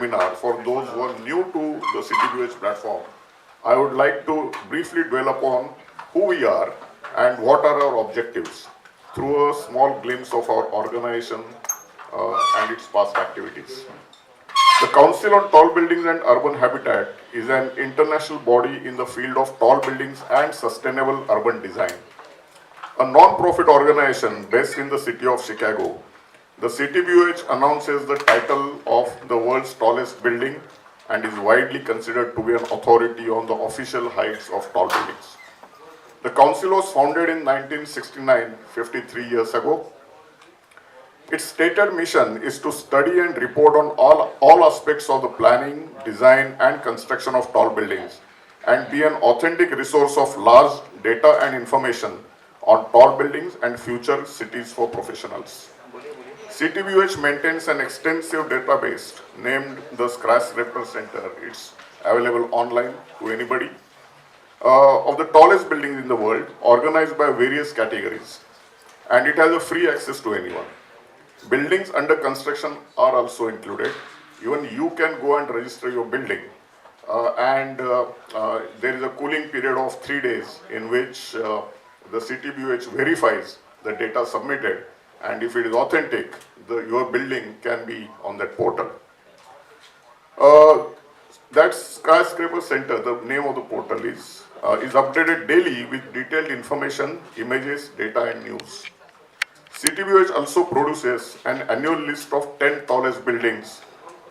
Seminar for those who are new to the CTBH platform. I would like to briefly dwell upon who we are and what are our objectives through a small glimpse of our organization and its past activities. The Council on Tall Buildings and Urban Habitat is an international body in the field of tall buildings and sustainable urban design. A non-profit organization based in the city of Chicago, the CTBUH announces the title of the world's tallest building and is widely considered to be an authority on the official heights of tall buildings. The council was founded in 1969, 53 years ago. Its stated mission is to study and report on all aspects of the planning, design and construction of tall buildings and be an authentic resource of large data and information on tall buildings and future cities for professionals. CTBUH maintains an extensive database named the Skyscraper Center. It's available online to anybody. Of the tallest buildings in the world, organized by various categories, and it has a free access to anyone. Buildings under construction are also included. Even you can go and register your building, and there is a cooling period of 3 days in which the CTBUH verifies the data submitted, and if it is authentic, your building can be on that portal. That Skyscraper Center, the name of the portal is updated daily with detailed information, images, data and news. CTBUH also produces an annual list of 10 tallest buildings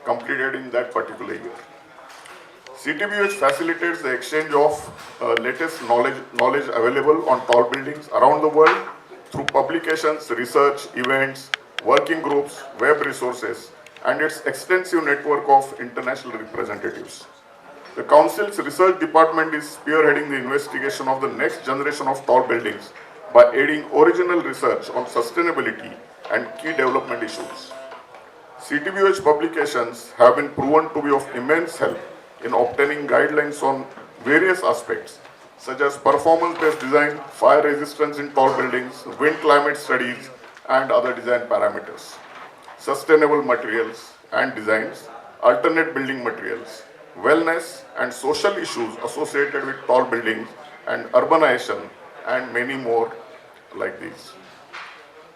completed in that particular year. CTBUH facilitates the exchange of latest knowledge available on tall buildings around the world through publications, research, events, working groups, web resources, and its extensive network of international representatives. The Council's research department is spearheading the investigation of the next generation of tall buildings by aiding original research on sustainability and key development issues. CTBUH publications have been proven to be of immense help in obtaining guidelines on various aspects such as performance-based design, fire resistance in tall buildings, wind climate studies, and other design parameters, sustainable materials and designs, alternate building materials, wellness and social issues associated with tall buildings and urbanization, and many more like these.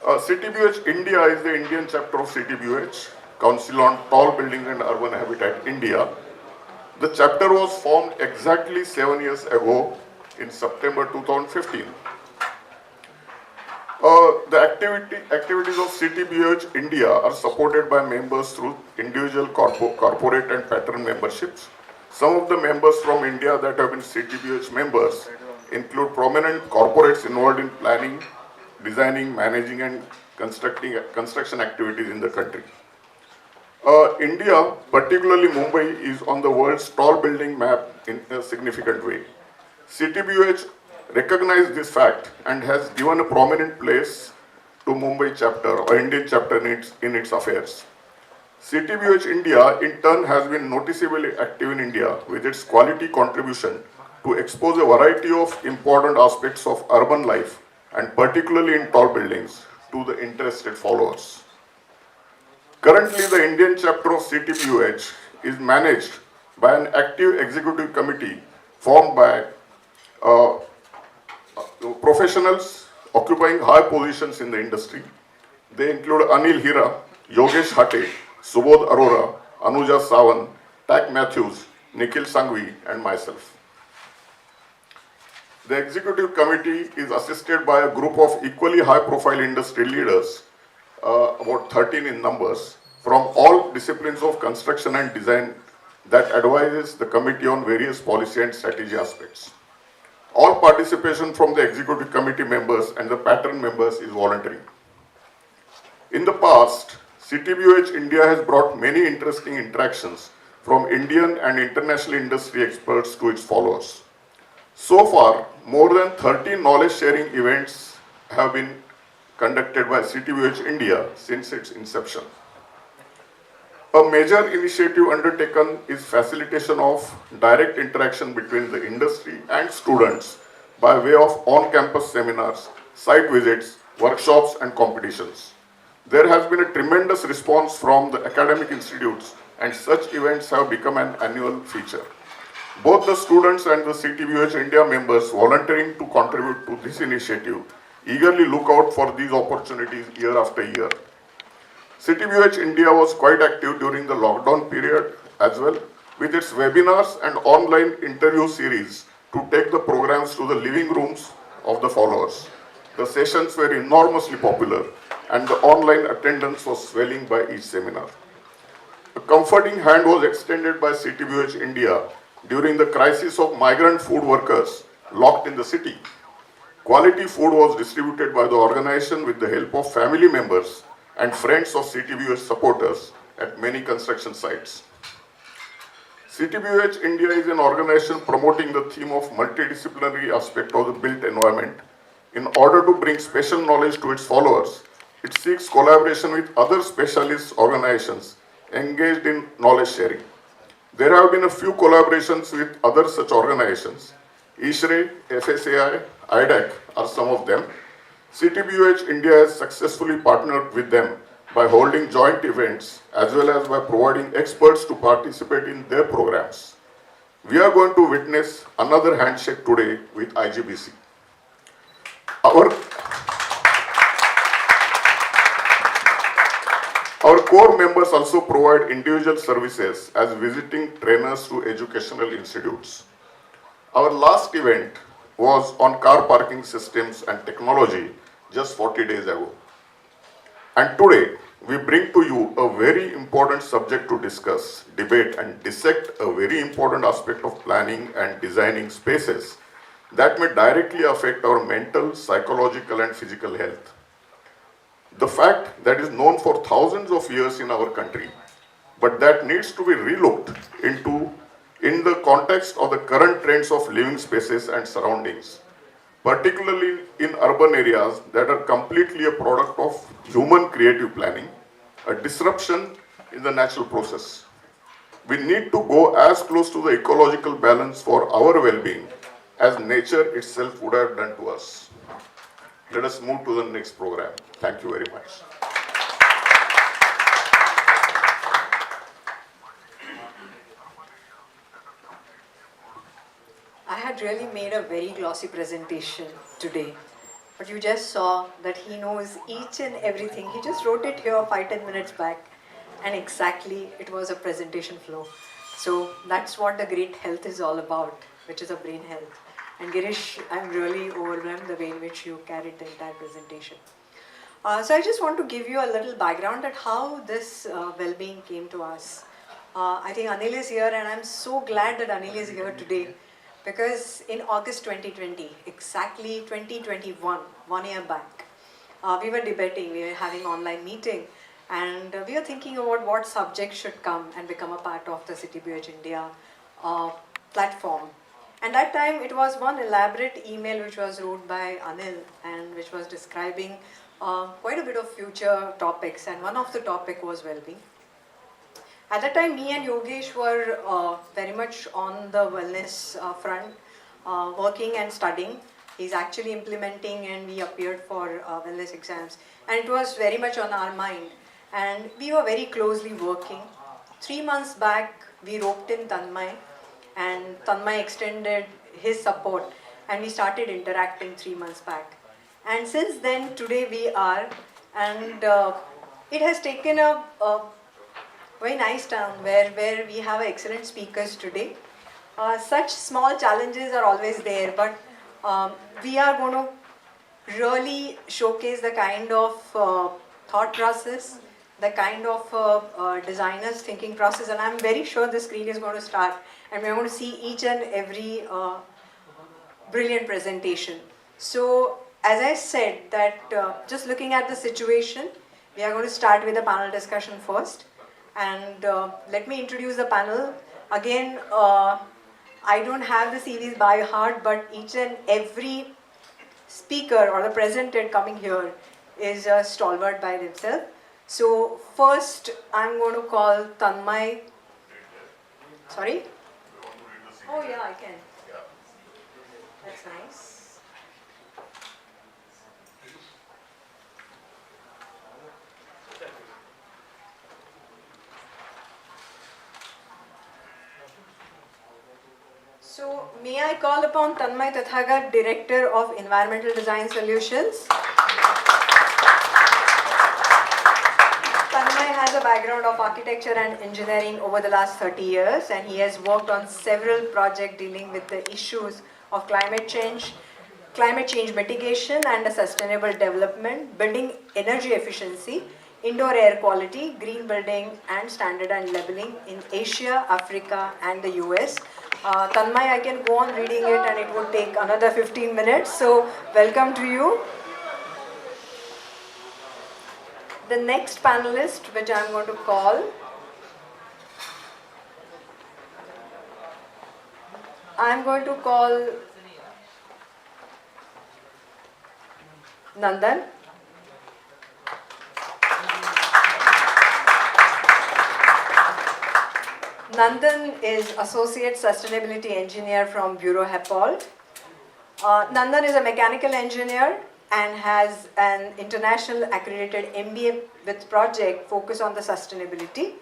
CTBUH India is the Indian chapter of CTBUH, Council on Tall Buildings and Urban Habitat India. The chapter was formed exactly 7 years ago in September 2015. The activities of CTBUH India are supported by members through individual corporate and patron memberships. Some of the members from India that have been CTBUH members include prominent corporates involved in planning, designing, managing and construction activities in the country. India, particularly Mumbai, is on the world's tall building map in a significant way. CTBUH recognized this fact and has given a prominent place to Mumbai chapter or Indian chapter in its affairs. CTBUH India in turn has been noticeably active in India with its quality contribution to expose a variety of important aspects of urban life and particularly in tall buildings to the interested followers. Currently, the Indian chapter of CTBUH is managed by an active executive committee formed by professionals occupying high positions in the industry. They include Anil Hira, Yogesh Hate, Subodh Arora, Anuja Sawan, Tak Matthews, Nikhil Sangvi, and myself. The executive committee is assisted by a group of equally high-profile industry leaders, about 13 in numbers, from all disciplines of construction and design that advises the committee on various policy and strategy aspects. All participation from the executive committee members and the patron members is voluntary. In the past, CTBUH India has brought many interesting interactions from Indian and international industry experts to its followers. So far, more than 30 knowledge-sharing events have been conducted by CTBUH India since its inception. A major initiative undertaken is facilitation of direct interaction between the industry and students by way of on-campus seminars, site visits, workshops and competitions. There has been a tremendous response from the academic institutes and such events have become an annual feature. Both the students and the CTBUH India members volunteering to contribute to this initiative eagerly look out for these opportunities year after year. CTBUH India was quite active during the lockdown period as well, with its webinars and online interview series to take the programs to the living rooms of the followers. The sessions were enormously popular and the online attendance was swelling by each seminar. A comforting hand was extended by CTBUH India during the crisis of migrant food workers locked in the city. Quality food was distributed by the organization with the help of family members and friends of CTBUH supporters at many construction sites. CTBUH India is an organization promoting the theme of multidisciplinary aspect of the built environment. In order to bring special knowledge to its followers, it seeks collaboration with other specialist organizations engaged in knowledge sharing. There have been a few collaborations with other such organizations. ISHRE, FSAI, IDAC are some of them. CTBUH India has successfully partnered with them by holding joint events as well as by providing experts to participate in their programs. We are going to witness another handshake today with IGBC. Our core members also provide individual services as visiting trainers to educational institutes. Our last event was on car parking systems and technology just 40 days ago. And today, we bring to you a very important subject to discuss, debate, and dissect a very important aspect of planning and designing spaces that may directly affect our mental, psychological, and physical health. The fact that is known for thousands of years in our country, but that needs to be relooked into in the context of the current trends of living spaces and surroundings, particularly in urban areas that are completely a product of human creative planning, a disruption in the natural process. We need to go as close to the ecological balance for our well-being as nature itself would have done to us. Let us move to the next program. Thank you very much. I had really made a very glossy presentation today, but you just saw that he knows each and everything. He just wrote it here 5-10 minutes back, and exactly it was a presentation flow. So that's what the great health is all about, which is a brain health. And Girish, I'm really overwhelmed the way in which you carried the entire presentation. So I just want to give you a little background at how this well-being came to us. I think Anil is here, and I'm so glad that Anil is here today, because in August 2020, exactly 2021, 1 year back, we were debating, we were having online meeting, and we were thinking about what subject should come and become a part of the CTBUH India platform. And that time it was one elaborate email which was wrote by Anil and which was describing quite a bit of future topics, and one of the topic was well-being. At that time, me and Yogesh were very much on the wellness front, working and studying. He's actually implementing, and we appeared for wellness exams. And it was very much on our mind. And we were very closely working. 3 months back, we roped in Tanmay, and Tanmay extended his support, and we started interacting 3 months back. And since then, today we are, and it has taken a very nice town where we have excellent speakers today. Such small challenges are always there, but we are going to really showcase the kind of thought process, the kind of designers thinking process, and I'm very sure the screen is going to start and we're going to see each and every brilliant presentation. So as I said that just looking at the situation, we are going to start with the panel discussion first. And let me introduce the panel. Again, I don't have the CVs by heart, but each and every speaker or the presenter coming here is a stalwart by himself. So first, I'm going to call Tanmay. Sorry? Oh yeah, I can. That's nice. So, may I call upon Tanmay Tathagat, Director of Environmental Design Solutions. Tanmay has a background of architecture and engineering over the last 30 years, and he has worked on several projects dealing with the issues of climate change mitigation and sustainable development, building energy efficiency, indoor air quality, green building and standard and leveling in Asia, Africa and the US. Tanmay, I can go on reading it and it would take another 15 minutes. So welcome to you. The next panelist, which I'm going to call, Nandan. Nandan is Associate Sustainability Engineer from Bureau Happold. Nandan is a mechanical engineer and has an international accredited MBA with project focus on the sustainability.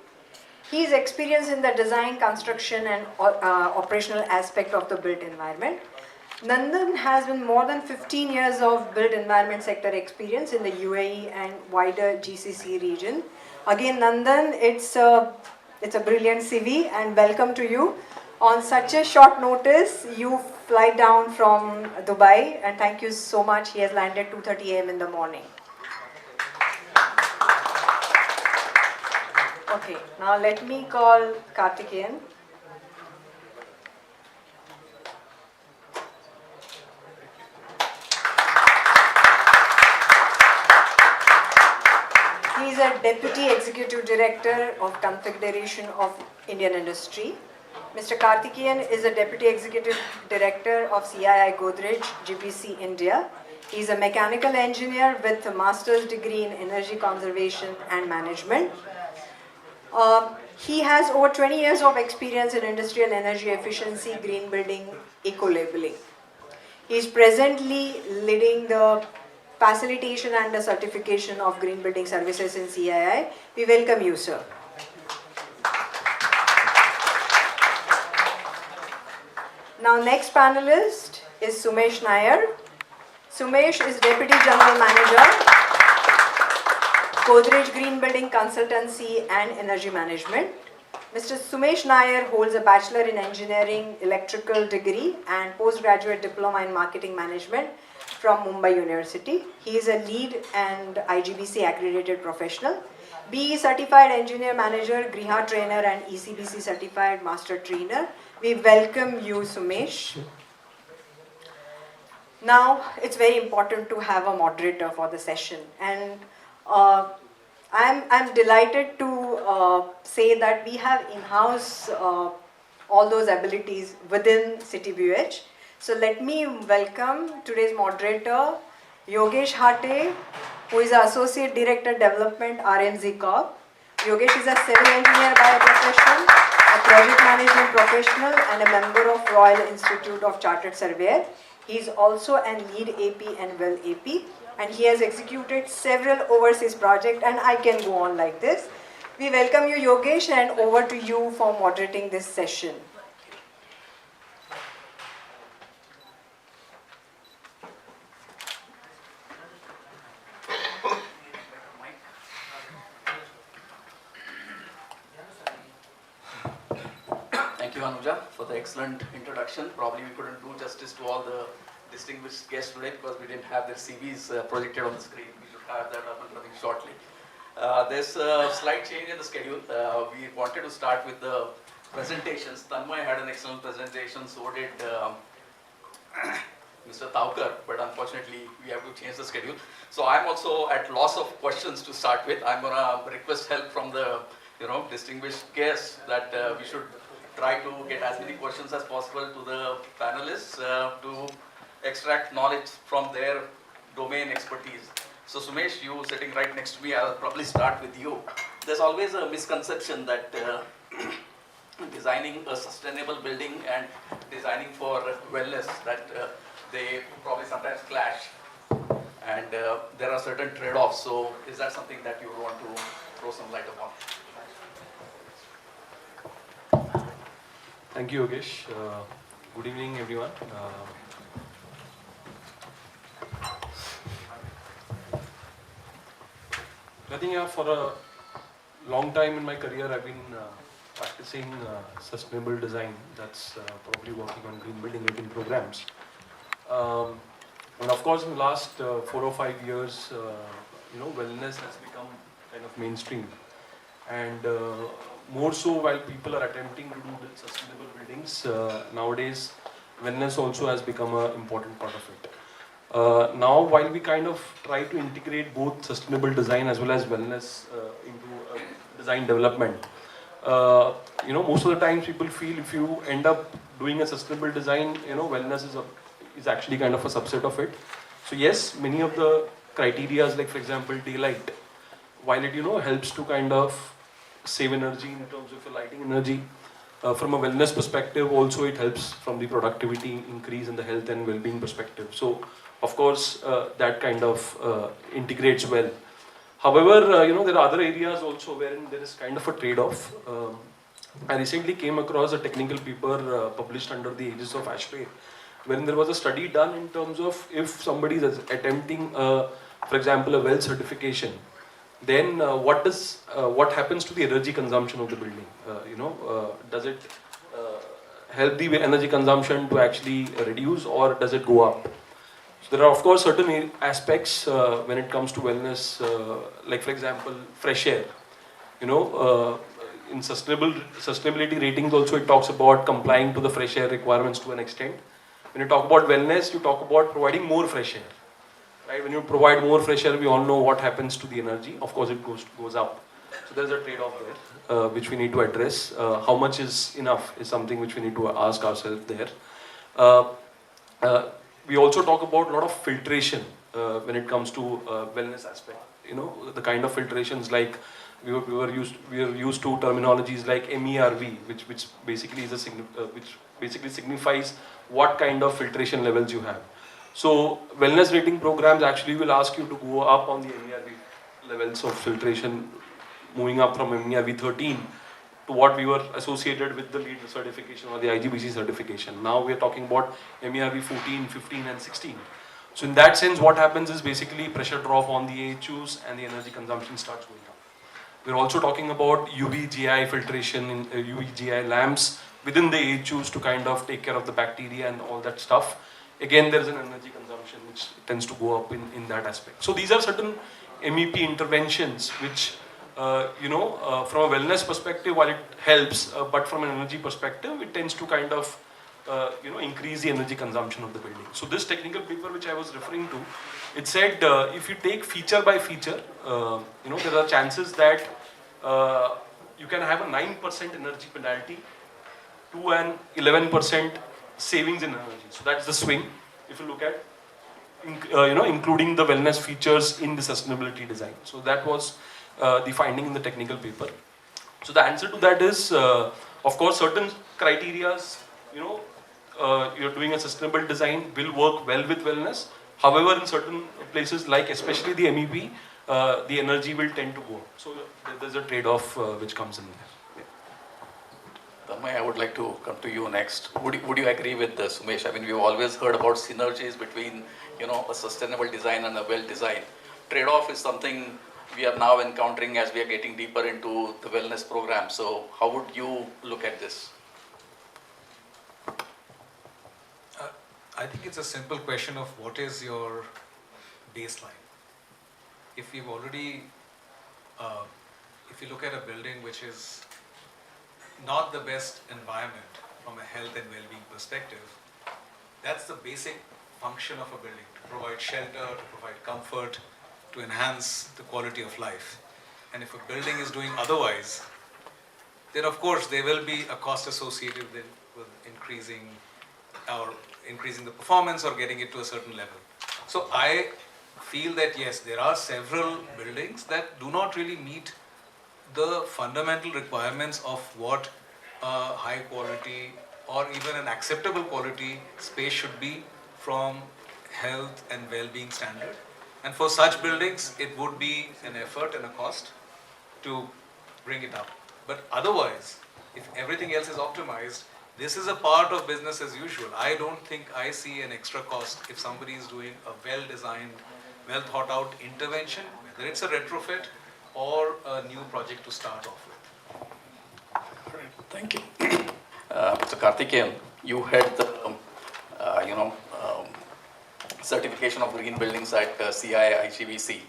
He is experienced in the design, construction and operational aspect of the built environment. Nandan has been more than 15 years of built environment sector experience in the UAE and wider GCC region. Again, Nandan, it's a brilliant CV and welcome to you. On such a short notice, you fly down from Dubai and thank you so much. He has landed 2:30 a.m. in the morning. Okay, now let me call Karthikeyan. He is a Deputy Executive Director of Confederation of Indian Industry. Mr. Karthikeyan is a Deputy Executive Director of CII Godrej, GPC India. He is a mechanical engineer with a master's degree in energy conservation and management. He has over 20 years of experience in industrial energy efficiency, green building, eco-labeling. He is presently leading the facilitation and the certification of green building services in CII. We welcome you, sir. Now, next panelist is Sumesh Nair. Sumesh is Deputy General Manager, Godrej Green Building Consultancy and Energy Management. Mr. Sumesh Nair holds a Bachelor in Engineering Electrical degree and Postgraduate Diploma in Marketing Management from Mumbai University. He is a lead and IGBC accredited professional, BE Certified Engineer Manager, Griha Trainer and ECBC Certified Master Trainer. We welcome you, Sumesh. Now, it's very important to have a moderator for the session, and I'm delighted to say that we have in-house all those abilities within CityBUH. So let me welcome today's moderator, Yogesh Hate, who is the Associate Director Development, RMZ Corp. Yogesh is a civil engineer by profession, a project management professional and a member of Royal Institute of Chartered Surveyor. He is also an lead AP and well AP, and he has executed several overseas projects, and I can go on like this. We welcome you, Yogesh, and over to you for moderating this session. Thank you, Anuja, for the excellent introduction. Probably we couldn't do justice to all the distinguished guests today because we didn't have their CVs projected on the screen. We should have that up and running shortly. There's a slight change in the schedule. We wanted to start with the presentations. Tanmay had an excellent presentation, so did Mr. Thaukar, but unfortunately we have to change the schedule. So I'm also at loss of questions to start with. I'm going to request help from the distinguished guests that we should try to get as many questions as possible to the panelists to extract knowledge from their domain expertise. So Sumesh, you sitting right next to me, I'll probably start with you. There's always a misconception that designing a sustainable building and designing for wellness, that they probably sometimes clash, and there are certain trade-offs. So is that something that you would want to throw some light upon? Thank you, Yogesh. Good evening, everyone. I think for a long time in my career, I've been practicing sustainable design. That's probably working on green building rating programs. Um, and of course, in the last 4 or 5 years, wellness has become kind of mainstream. And more so while people are attempting to do the sustainable buildings, nowadays wellness also has become an important part of it. Now, while we kind of try to integrate both sustainable design as well as wellness into design development, most of the times people feel if you end up doing a sustainable design, wellness is actually kind of a subset of it. So yes, many of the criterias, like for example daylight, while it helps to kind of save energy in terms of your lighting energy, from a wellness perspective also it helps from the productivity increase and the health and well-being perspective. So of course that kind of integrates well. However, there are other areas also wherein there is kind of a trade-off. I recently came across a technical paper published under the aegis of ASHRAE, wherein there was a study done in terms of if somebody is attempting, for example, a well certification, then what happens to the energy consumption of the building? Does it help the energy consumption to actually reduce, or does it go up? So there are of course certain aspects when it comes to wellness, like for example, fresh air. In sustainability ratings also it talks about complying to the fresh air requirements to an extent. When you talk about wellness, you talk about providing more fresh air. Right? When you provide more fresh air, we all know what happens to the energy. Of course, it goes up. So there's a trade-off there, which we need to address. How much is enough is something which we need to ask ourselves there. Uh, uh, we also talk about a lot of filtration when it comes to wellness aspect. The kind of filtrations like we were used to terminologies like MERV, which basically is which basically signifies what kind of filtration levels you have. So wellness rating programs actually will ask you to go up on the MERV levels of filtration, moving up from MERV 13 to what we were associated with the LEED certification or the IGBC certification. Now we are talking about MERV 14, 15 and 16. So in that sense, what happens is basically pressure drop on the AHUs and the energy consumption starts going up. We're also talking about UV-GI filtration in UV-GI lamps within the AHUs to kind of take care of the bacteria and all that stuff. Again, there is an energy consumption which tends to go up in that aspect. So these are certain MEP interventions which, from a wellness perspective, while it helps, but from an energy perspective, it tends to kind of, increase the energy consumption of the building. So this technical paper which I was referring to, it said if you take feature by feature, there are chances that you can have a 9% energy penalty to an 11% savings in energy. So that's the swing. If you look at, including the wellness features in the sustainability design. So that was the finding in the technical paper. So the answer to that is, of course, certain criterias, you're doing a sustainable design will work well with wellness. However, in certain places, like especially the MEP, the energy will tend to go up. So there's a trade-off which comes in there. Tanmay, I would like to come to you next. Would you agree with Sumesh? I mean, we've always heard about synergies between, a sustainable design and a well design. Trade-off is something we are now encountering as we are getting deeper into the wellness program. So how would you look at this? I think it's a simple question of what is your baseline. If you've already, if you look at a building which is not the best environment from a health and well-being perspective, that's the basic function of a building, to provide shelter, to provide comfort, to enhance the quality of life. And if a building is doing otherwise, then of course there will be a cost associated with increasing the performance or getting it to a certain level. So I feel that yes, there are several buildings that do not really meet the fundamental requirements of what high quality or even an acceptable quality space should be from health and well-being standard. And for such buildings, it would be an effort and a cost to bring it up. But otherwise, if everything else is optimized, This is a part of business as usual. I don't think I see an extra cost if somebody is doing a well-designed, well-thought-out intervention, whether it's a retrofit or a new project to start off with. Thank you. Mr. Karthikeyan, you had the, certification of green buildings at CI IGBC,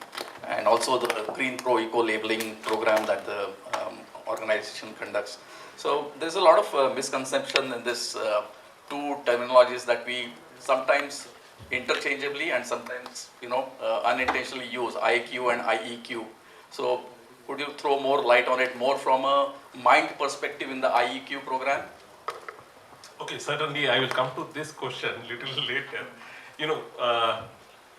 and also the Green Pro Eco Labeling program that the organization conducts. So there's a lot of misconception in this two terminologies that we sometimes interchangeably and sometimes unintentionally use, IQ and IEQ. So could you throw more light on it, more from a mind perspective in the IEQ program? Okay, certainly I will come to this question little later.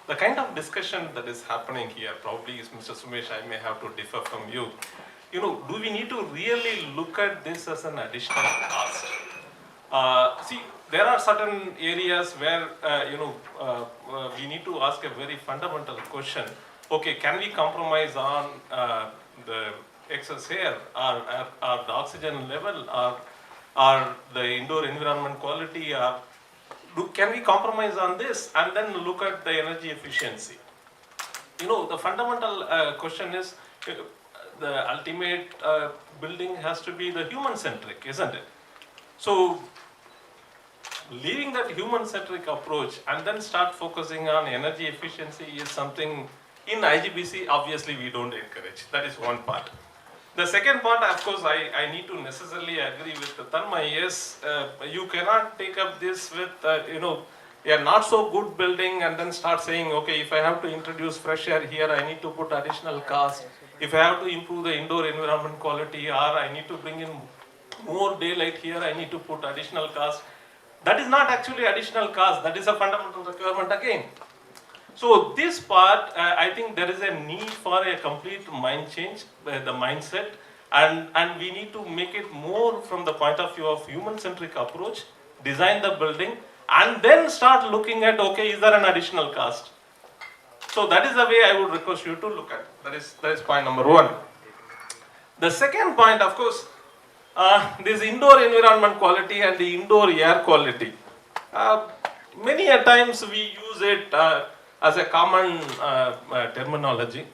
The kind of discussion that is happening here, probably is Mr. Sumesh, I may have to differ from you. Do we need to really look at this as an additional cost? See, there are certain areas where, we need to ask a very fundamental question. Okay, can we compromise on the excess air, or the oxygen level, or the indoor environment quality, can we compromise on this and then look at the energy efficiency? The fundamental question is, the ultimate building has to be the human-centric, isn't it? So, leaving that human-centric approach and then start focusing on energy efficiency is something in IGBC, obviously we don't encourage. That is one part. The second part, of course, I need to necessarily agree with Tanmay. Yes, you cannot take up this with, a not so good building and then start saying, okay, if I have to introduce fresh air here, I need to put additional cost. If I have to improve the indoor environment quality, or I need to bring in more daylight here, I need to put additional cost. That is not actually additional cost, that is a fundamental requirement again. So this part, I think there is a need for a complete mind change, the mindset, and we need to make it more from the point of view of human-centric approach, design the building, and then start looking at, okay, is there an additional cost? So that is the way I would request you to look at. That is point number one. The second point, of course, this indoor environment quality and the indoor air quality. Many a times we use it as a common terminology.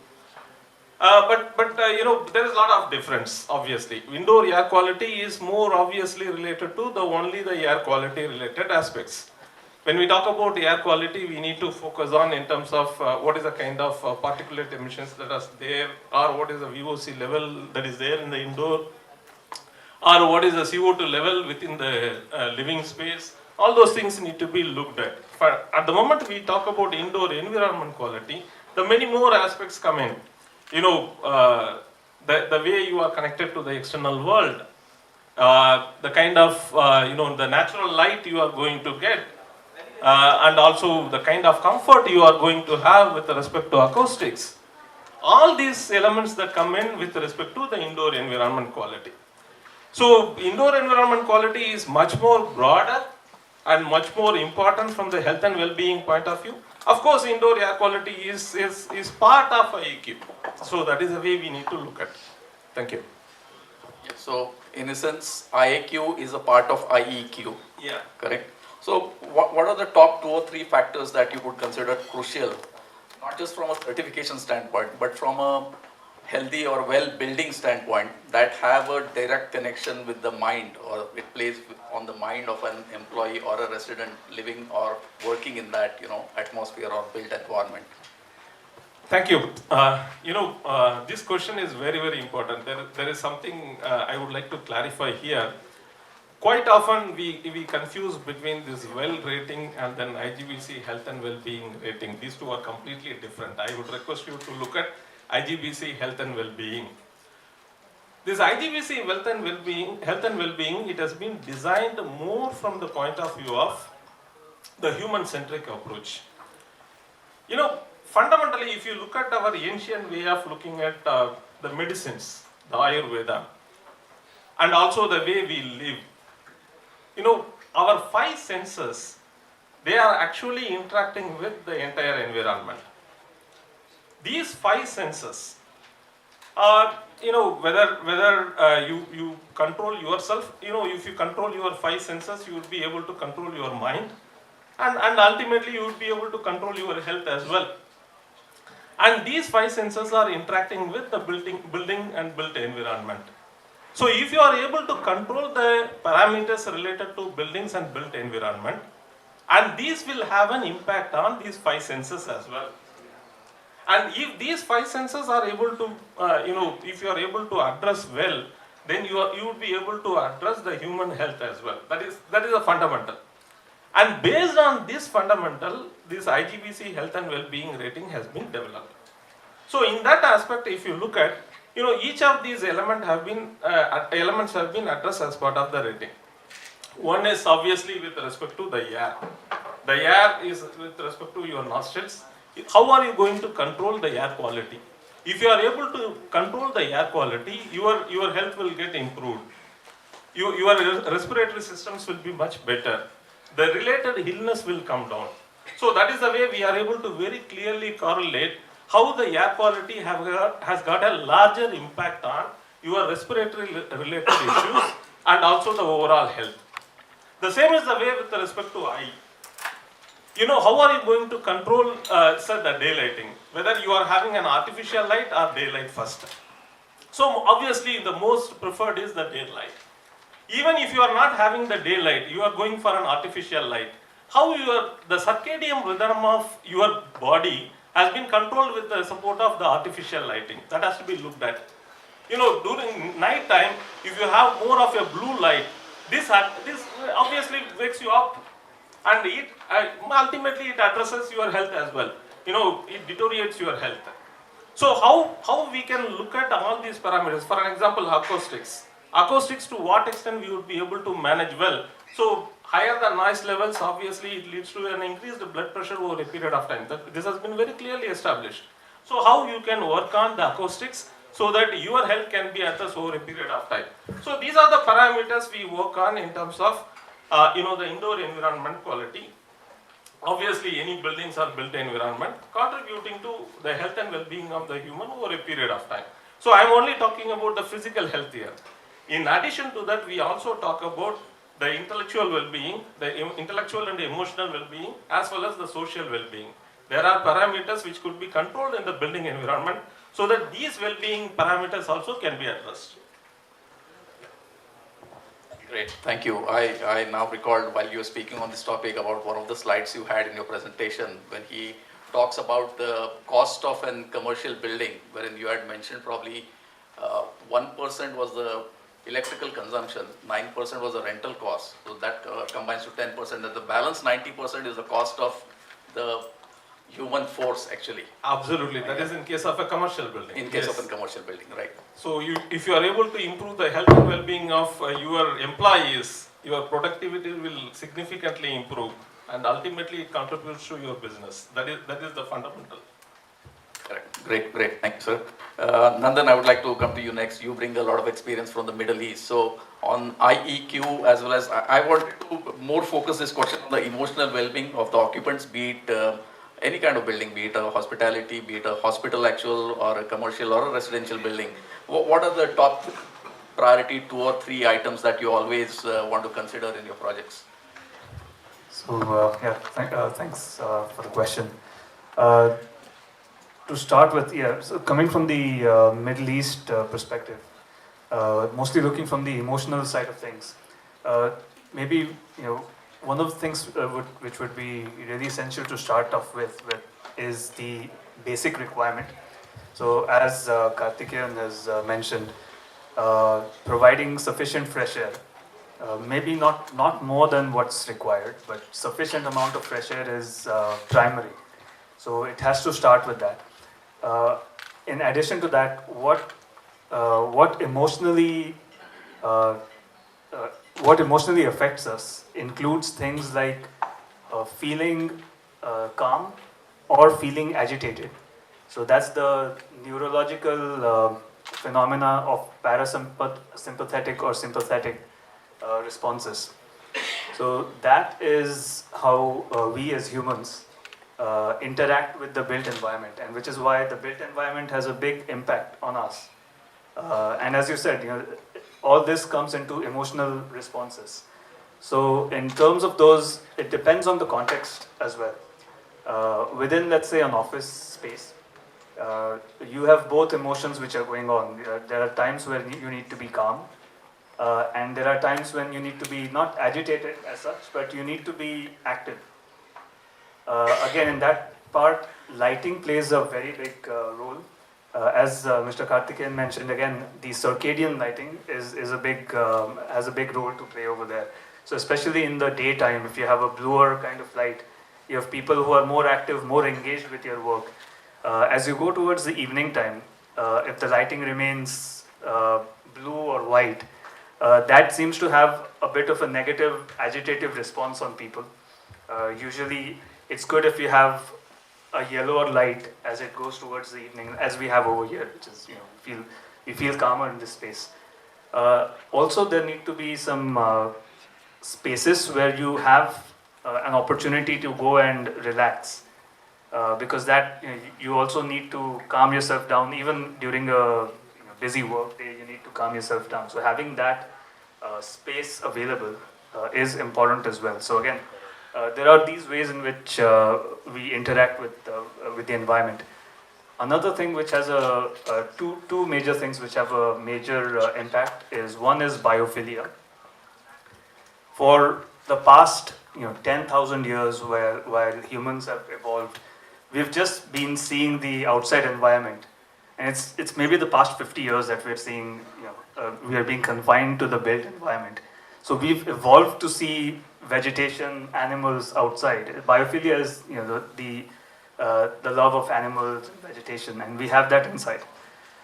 But there is a lot of difference, obviously. Indoor air quality is more obviously related to only the air quality related aspects. When we talk about air quality, we need to focus on in terms of what is the kind of particulate emissions that are there, or what is the VOC level that is there in the indoor, or what is the CO2 level within the living space. All those things need to be looked at. At the moment we talk about indoor environment quality, the many more aspects come in. The way you are connected to the external world, the kind of, the natural light you are going to get, and also the kind of comfort you are going to have with respect to acoustics. All these elements that come in with respect to the indoor environment quality. So, indoor environment quality is much more broader and much more important from the health and well-being point of view. Of course, indoor air quality is part of IEQ. So, that is the way we need to look at it. Thank you. Yeah, so, in a sense, IAQ is a part of IEQ. Yeah. Correct. So, what are the top 2 or 3 factors that you would consider crucial, not just from a certification standpoint, but from a healthy or well-building standpoint, that have a direct connection with the mind, or it plays on the mind of an employee or a resident living or working in that atmosphere or built environment? Thank you. This question is very, very important. There is something I would like to clarify here. Quite often we confuse between this well rating and then IGBC health and well-being rating. These two are completely different. I would request you to look at IGBC health and well-being. This IGBC health and well-being, it has been designed more from the point of view of the human-centric approach. Fundamentally, if you look at our ancient way of looking at the medicines, the Ayurveda, and also the way we live, our 5 senses, they are actually interacting with the entire environment. These 5 senses, whether you control yourself. If you control your five senses, you will be able to control your mind, and ultimately you will be able to control your health as well. And these five senses are interacting with the building and built environment. So if you are able to control the parameters related to buildings and built environment, and these will have an impact on these five senses as well. And if these five senses are able to, if you are able to address well, then you would be able to address the human health as well. That is a fundamental. And based on this fundamental, this IGBC health and well-being rating has been developed. So in that aspect, if you look at, each of these elements have been addressed as part of the rating. One is obviously with respect to the air. The air is with respect to your nostrils. How are you going to control the air quality? If you are able to control the air quality, your health will get improved. Your respiratory systems will be much better. The related illness will come down. So that is the way we are able to very clearly correlate how the air quality has got a larger impact on your respiratory related issues and also the overall health. The same is the way with respect to eye. How are you going to control the daylighting? Whether you are having an artificial light or daylight first. So obviously the most preferred is the daylight. Even if you are not having the daylight, you are going for an artificial light. How the circadian rhythm of your body has been controlled with the support of the artificial lighting. That has to be looked at. During night time, if you have more of a blue light, this obviously wakes you up, and ultimately it addresses your health as well. It deteriorates your health. So how we can look at all these parameters? For an example, acoustics. Acoustics, to what extent we would be able to manage well. So higher the noise levels, obviously it leads to an increased blood pressure over a period of time. This has been very clearly established. So how you can work on the acoustics so that your health can be addressed over a period of time. So these are the parameters we work on in terms of the indoor environment quality. Obviously any buildings or built environment contributing to the health and well-being of the human over a period of time. So I am only talking about the physical health here. In addition to that, we also talk about the intellectual well-being, the intellectual and emotional well-being, as well as the social well-being. There are parameters which could be controlled in the building environment so that these well-being parameters also can be addressed. Great, thank you. I now recalled while you were speaking on this topic about one of the slides you had in your presentation when he talks about the cost of a commercial building, wherein you had mentioned probably 1% was the electrical consumption, 9% was the rental cost. So that combines to 10%, and the balance 90% is the cost of the human force actually. Absolutely, that is in case of a commercial building. In case of a commercial building, right. So if you are able to improve the health and well-being of your employees, your productivity will significantly improve, and ultimately it contributes to your business. That is the fundamental. Correct. Great. Thank you, sir. Nandan, I would like to come to you next. You bring a lot of experience from the Middle East. So on IEQ, as well as I wanted to more focus this question on the emotional well-being of the occupants, be it any kind of building, be it a hospitality, be it a hospital actual, or a commercial or a residential building. What are the top priority 2 or 3 items that you always want to consider in your projects? So thanks for the question. To start with, so coming from the Middle East perspective, mostly looking from the emotional side of things, maybe one of the things which would be really essential to start off with is the basic requirement. So as Karthikeyan has mentioned, providing sufficient fresh air, maybe not more than what's required, but sufficient amount of fresh air is primary. So it has to start with that. In addition to that, what emotionally affects us includes things like feeling calm or feeling agitated. So that's the neurological phenomena of parasympathetic or sympathetic responses. So that is how we as humans interact with the built environment, and which is why the built environment has a big impact on us And as you said, all this comes into emotional responses. So in terms of those, it depends on the context as well. Within, let's say, an office space, you have both emotions which are going on. There are times where you need to be calm, and there are times when you need to be not agitated as such, but you need to be active. Again, in that part, lighting plays a very big role. As Mr. Karthikeyan mentioned, again, the circadian lighting is a big has a big role to play over there. So especially in the daytime, if you have a bluer kind of light, you have people who are more active, more engaged with your work. As you go towards the evening time, if the lighting remains blue or white, that seems to have a bit of a negative, agitative response on people. Usually, it's good if you have a yellower light as it goes towards the evening, as we have over here, which is, you feel calmer in this space. Also, there need to be some spaces where you have an opportunity to go and relax, because that you also need to calm yourself down. Even during a busy work day, you need to calm yourself down. So having that space available is important as well. So again, there are these ways in which we interact with the environment. Another thing which has two major things which have a major impact is, one is biophilia. For the past 10,000 years, while humans have evolved, we've just been seeing the outside environment, and it's maybe the past 50 years that we're seeing we are being confined to the built environment. So we've evolved to see vegetation, animals outside. Biophilia is the love of animals, vegetation, and we have that inside.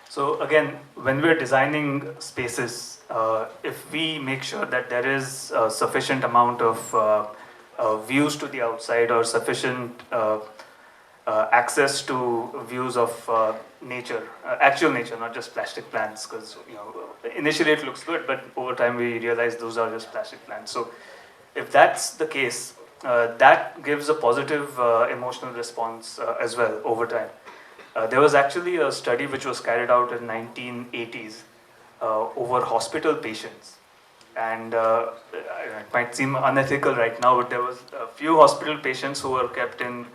So again, when we're designing spaces, if we make sure that there is a sufficient amount of views to the outside, or sufficient access to views of nature, actual nature, not just plastic plants, because initially it looks good, but over time we realize those are just plastic plants. So if that's the case, that gives a positive emotional response as well over time. There was actually a study which was carried out in 1980s over hospital patients, and it might seem unethical right now, but there was a few hospital patients who were kept in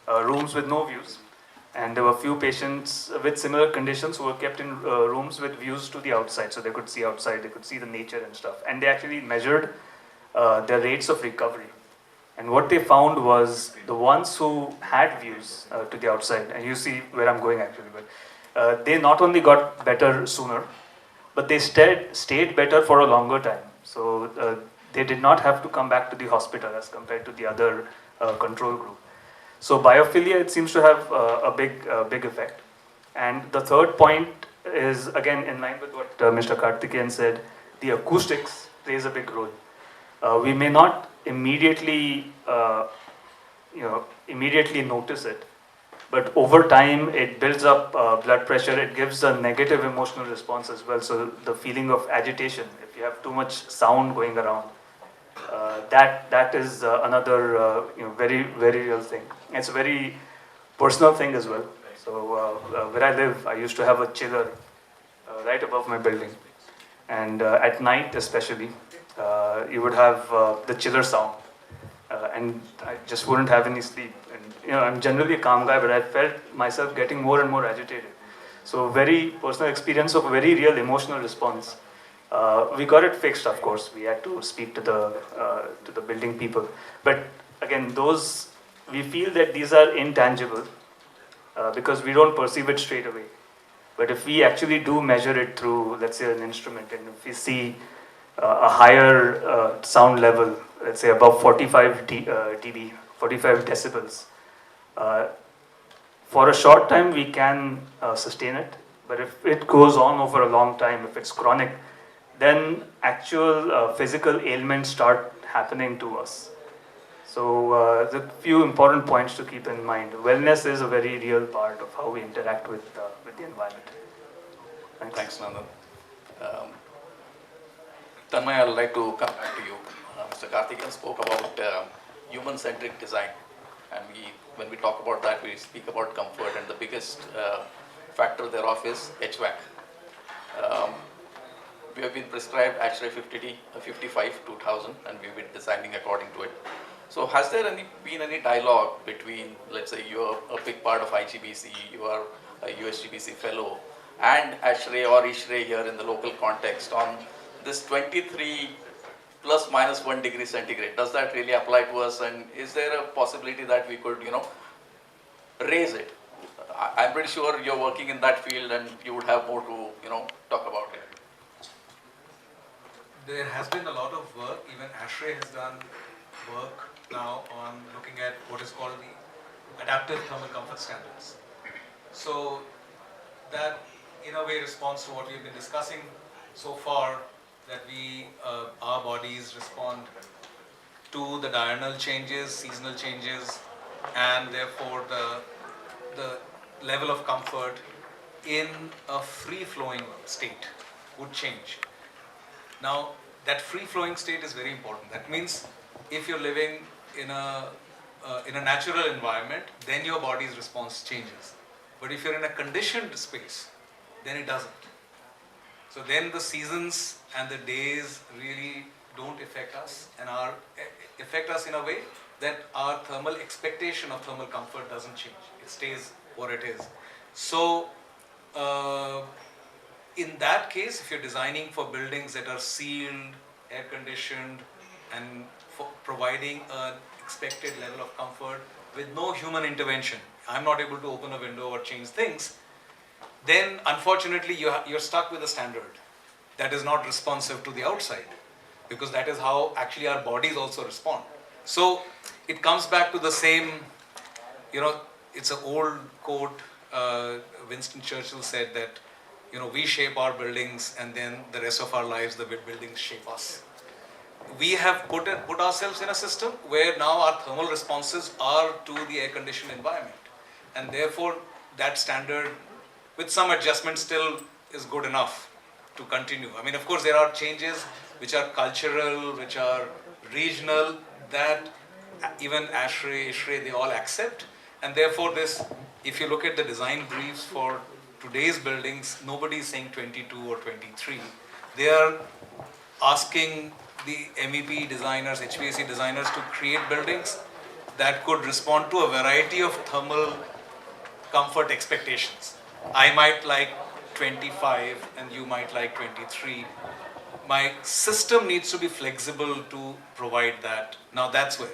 rooms with no views, and there were few patients with similar conditions who were kept in rooms with views to the outside, so they could see outside, they could see the nature and stuff, and they actually measured their rates of recovery. And what they found was, the ones who had views to the outside, and you see where I'm going actually, but they not only got better sooner, but they stayed better for a longer time. So they did not have to come back to the hospital as compared to the other control group. So biophilia, it seems to have a big effect. And the third point is, again, in line with what Mr. Karthikeyan said, the acoustics plays a big role. We may not immediately notice it, but over time it builds up blood pressure. It gives a negative emotional response as well. So the feeling of agitation, if you have too much sound going around, that is another very real thing. It's a very personal thing as well. So where I live, I used to have a chiller right above my building, and at night especially, you would have the chiller sound, and I just wouldn't have any sleep. And I'm generally a calm guy, but I felt myself getting more and more agitated. So very personal experience of a very real emotional response. We got it fixed, of course. We had to speak to the building people. But again, we feel that these are intangible because we don't perceive it straight away. But if we actually do measure it through, let's say, an instrument, and if we see a higher sound level, let's say above 45 dB, 45 decibels, for a short time we can sustain it. But if it goes on over a long time, if it's chronic, then actual physical ailments start happening to us. So the few important points to keep in mind. Wellness is a very real part of how we interact with the environment. Thanks, Nandan. Tanmay, I would like to come back to you. Mr. Karthikeyan spoke about human-centric design, and when we talk about that, we speak about comfort, and the biggest factor thereof is HVAC. Um, we have been prescribed ASHRAE 55 2000, and we've been designing according to it. So has there been any dialogue between, let's say you're a big part of IGBC, you are a USGBC fellow, and ASHRAE or ISHRAE here in the local context on this 23 plus minus 1 degree centigrade? Does that really apply to us, and is there a possibility that we could, raise it? I'm pretty sure you're working in that field and you would have more to, talk about it. There has been a lot of work, even ASHRAE has done work now on looking at what is called the adaptive thermal comfort standards. So that in a way responds to what we've been discussing so far, that our bodies respond to the diurnal changes, seasonal changes, and therefore the level of comfort in a free-flowing state would change. Now, that free-flowing state is very important. That means if you're living in a natural environment, then your body's response changes. But if you're in a conditioned space, then it doesn't. So then the seasons and the days really don't affect us, and affect us in a way that our thermal expectation of thermal comfort doesn't change. It stays what it is. So in that case, if you're designing for buildings that are sealed, air conditioned, and for providing an expected level of comfort with no human intervention, I'm not able to open a window or change things, then unfortunately you're stuck with a standard that is not responsive to the outside, because that is how actually our bodies also respond. So it comes back to the same, it's an old quote. Winston Churchill said that, we shape our buildings, and then the rest of our lives the buildings shape us. We have put ourselves in a system where now our thermal responses are to the air-conditioned environment, and therefore that standard, with some adjustment, still is good enough to continue. I mean, of course, there are changes which are cultural, which are regional, that even ASHRAE, ISHRAE, they all accept, and therefore this, if you look at the design briefs for today's buildings, nobody is saying 22 or 23. They are asking the MEP designers, HVAC designers to create buildings that could respond to a variety of thermal comfort expectations. I might like 25 and you might like 23. My system needs to be flexible to provide that. Now that's where.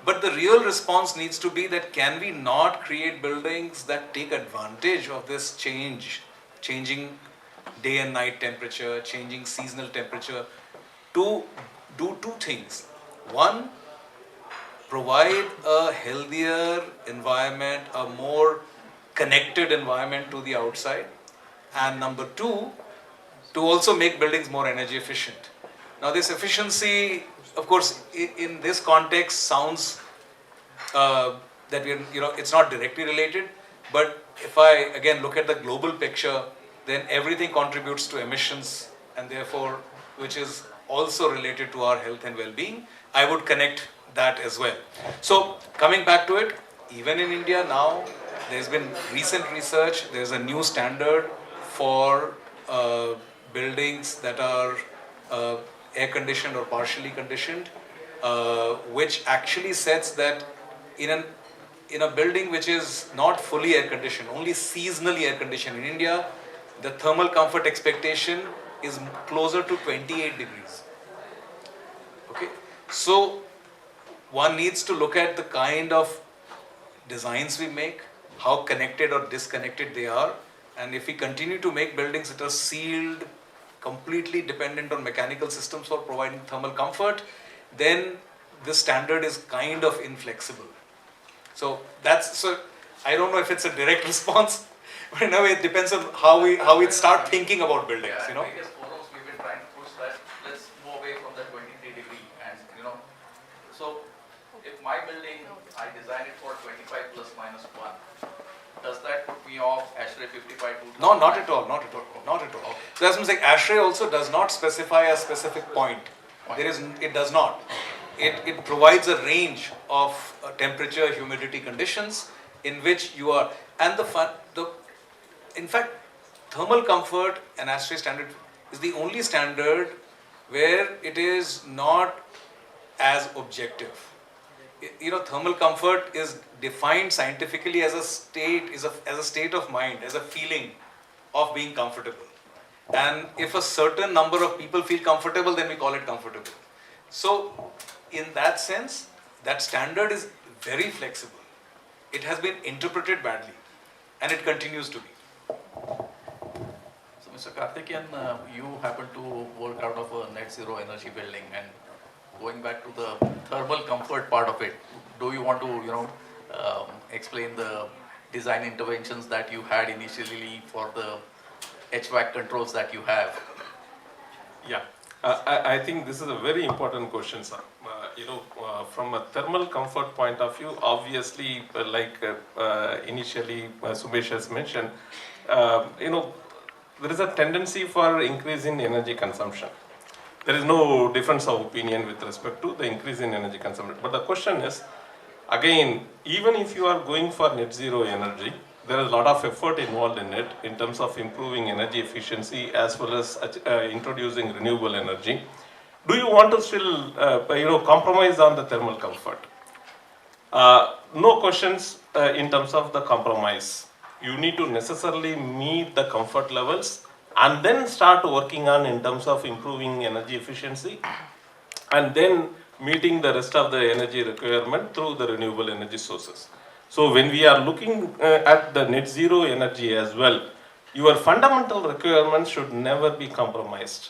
But the real response needs to be that, can we not create buildings that take advantage of this changing day and night temperature, changing seasonal temperature, to do two things. One, provide a healthier environment, a more connected environment to the outside. And number two, to also make buildings more energy efficient. Now this efficiency, of course, in this context sounds that it's not directly related, but if I again look at the global picture, then everything contributes to emissions, and therefore, which is also related to our health and well-being. I would connect that as well. So coming back to it, even in India now, there's been recent research, there's a new standard for buildings that are air-conditioned or partially conditioned, which actually sets that in a building which is not fully air-conditioned, only seasonally air-conditioned in India, the thermal comfort expectation is closer to 28 degrees. Okay, so one needs to look at the kind of designs we make, how connected or disconnected they are, and if we continue to make buildings that are sealed, completely dependent on mechanical systems for providing thermal comfort, then this standard is kind of inflexible. So I don't know if it's a direct response, but in a way it depends on how we start thinking about buildings. Yeah, in various forums we've been trying to push that, let's move away from the 23 degree, and so if my building, I design it for 25 plus minus 1, does that put me off ASHRAE 55 to? No, not at all. So that's what I'm saying. ASHRAE also does not specify a specific point. It does not. It provides a range of temperature, humidity conditions in which you are, and in fact, thermal comfort and ASHRAE standard is the only standard where it is not as objective. Thermal comfort is defined scientifically as a state, as a state of mind, as a feeling of being comfortable. And if a certain number of people feel comfortable, then we call it comfortable. So, in that sense, that standard is very flexible. It has been interpreted badly, and it continues to be. So, Mr. Karthikeyan, you happen to work out of a net zero energy building, and going back to the thermal comfort part of it, do you want to, explain the design interventions that you had initially for the HVAC controls that you have? Yeah, I think this is a very important question, sir. From a thermal comfort point of view, obviously, initially Sumesh has mentioned, there is a tendency for increase in energy consumption. There is no difference of opinion with respect to the increase in energy consumption. But the question is, again, even if you are going for net zero energy, there is a lot of effort involved in it in terms of improving energy efficiency as well as introducing renewable energy. Do you want to still, compromise on the thermal comfort? No questions in terms of the compromise. You need to necessarily meet the comfort levels and then start working on in terms of improving energy efficiency and then meeting the rest of the energy requirement through the renewable energy sources. So when we are looking at the net zero energy as well, your fundamental requirements should never be compromised.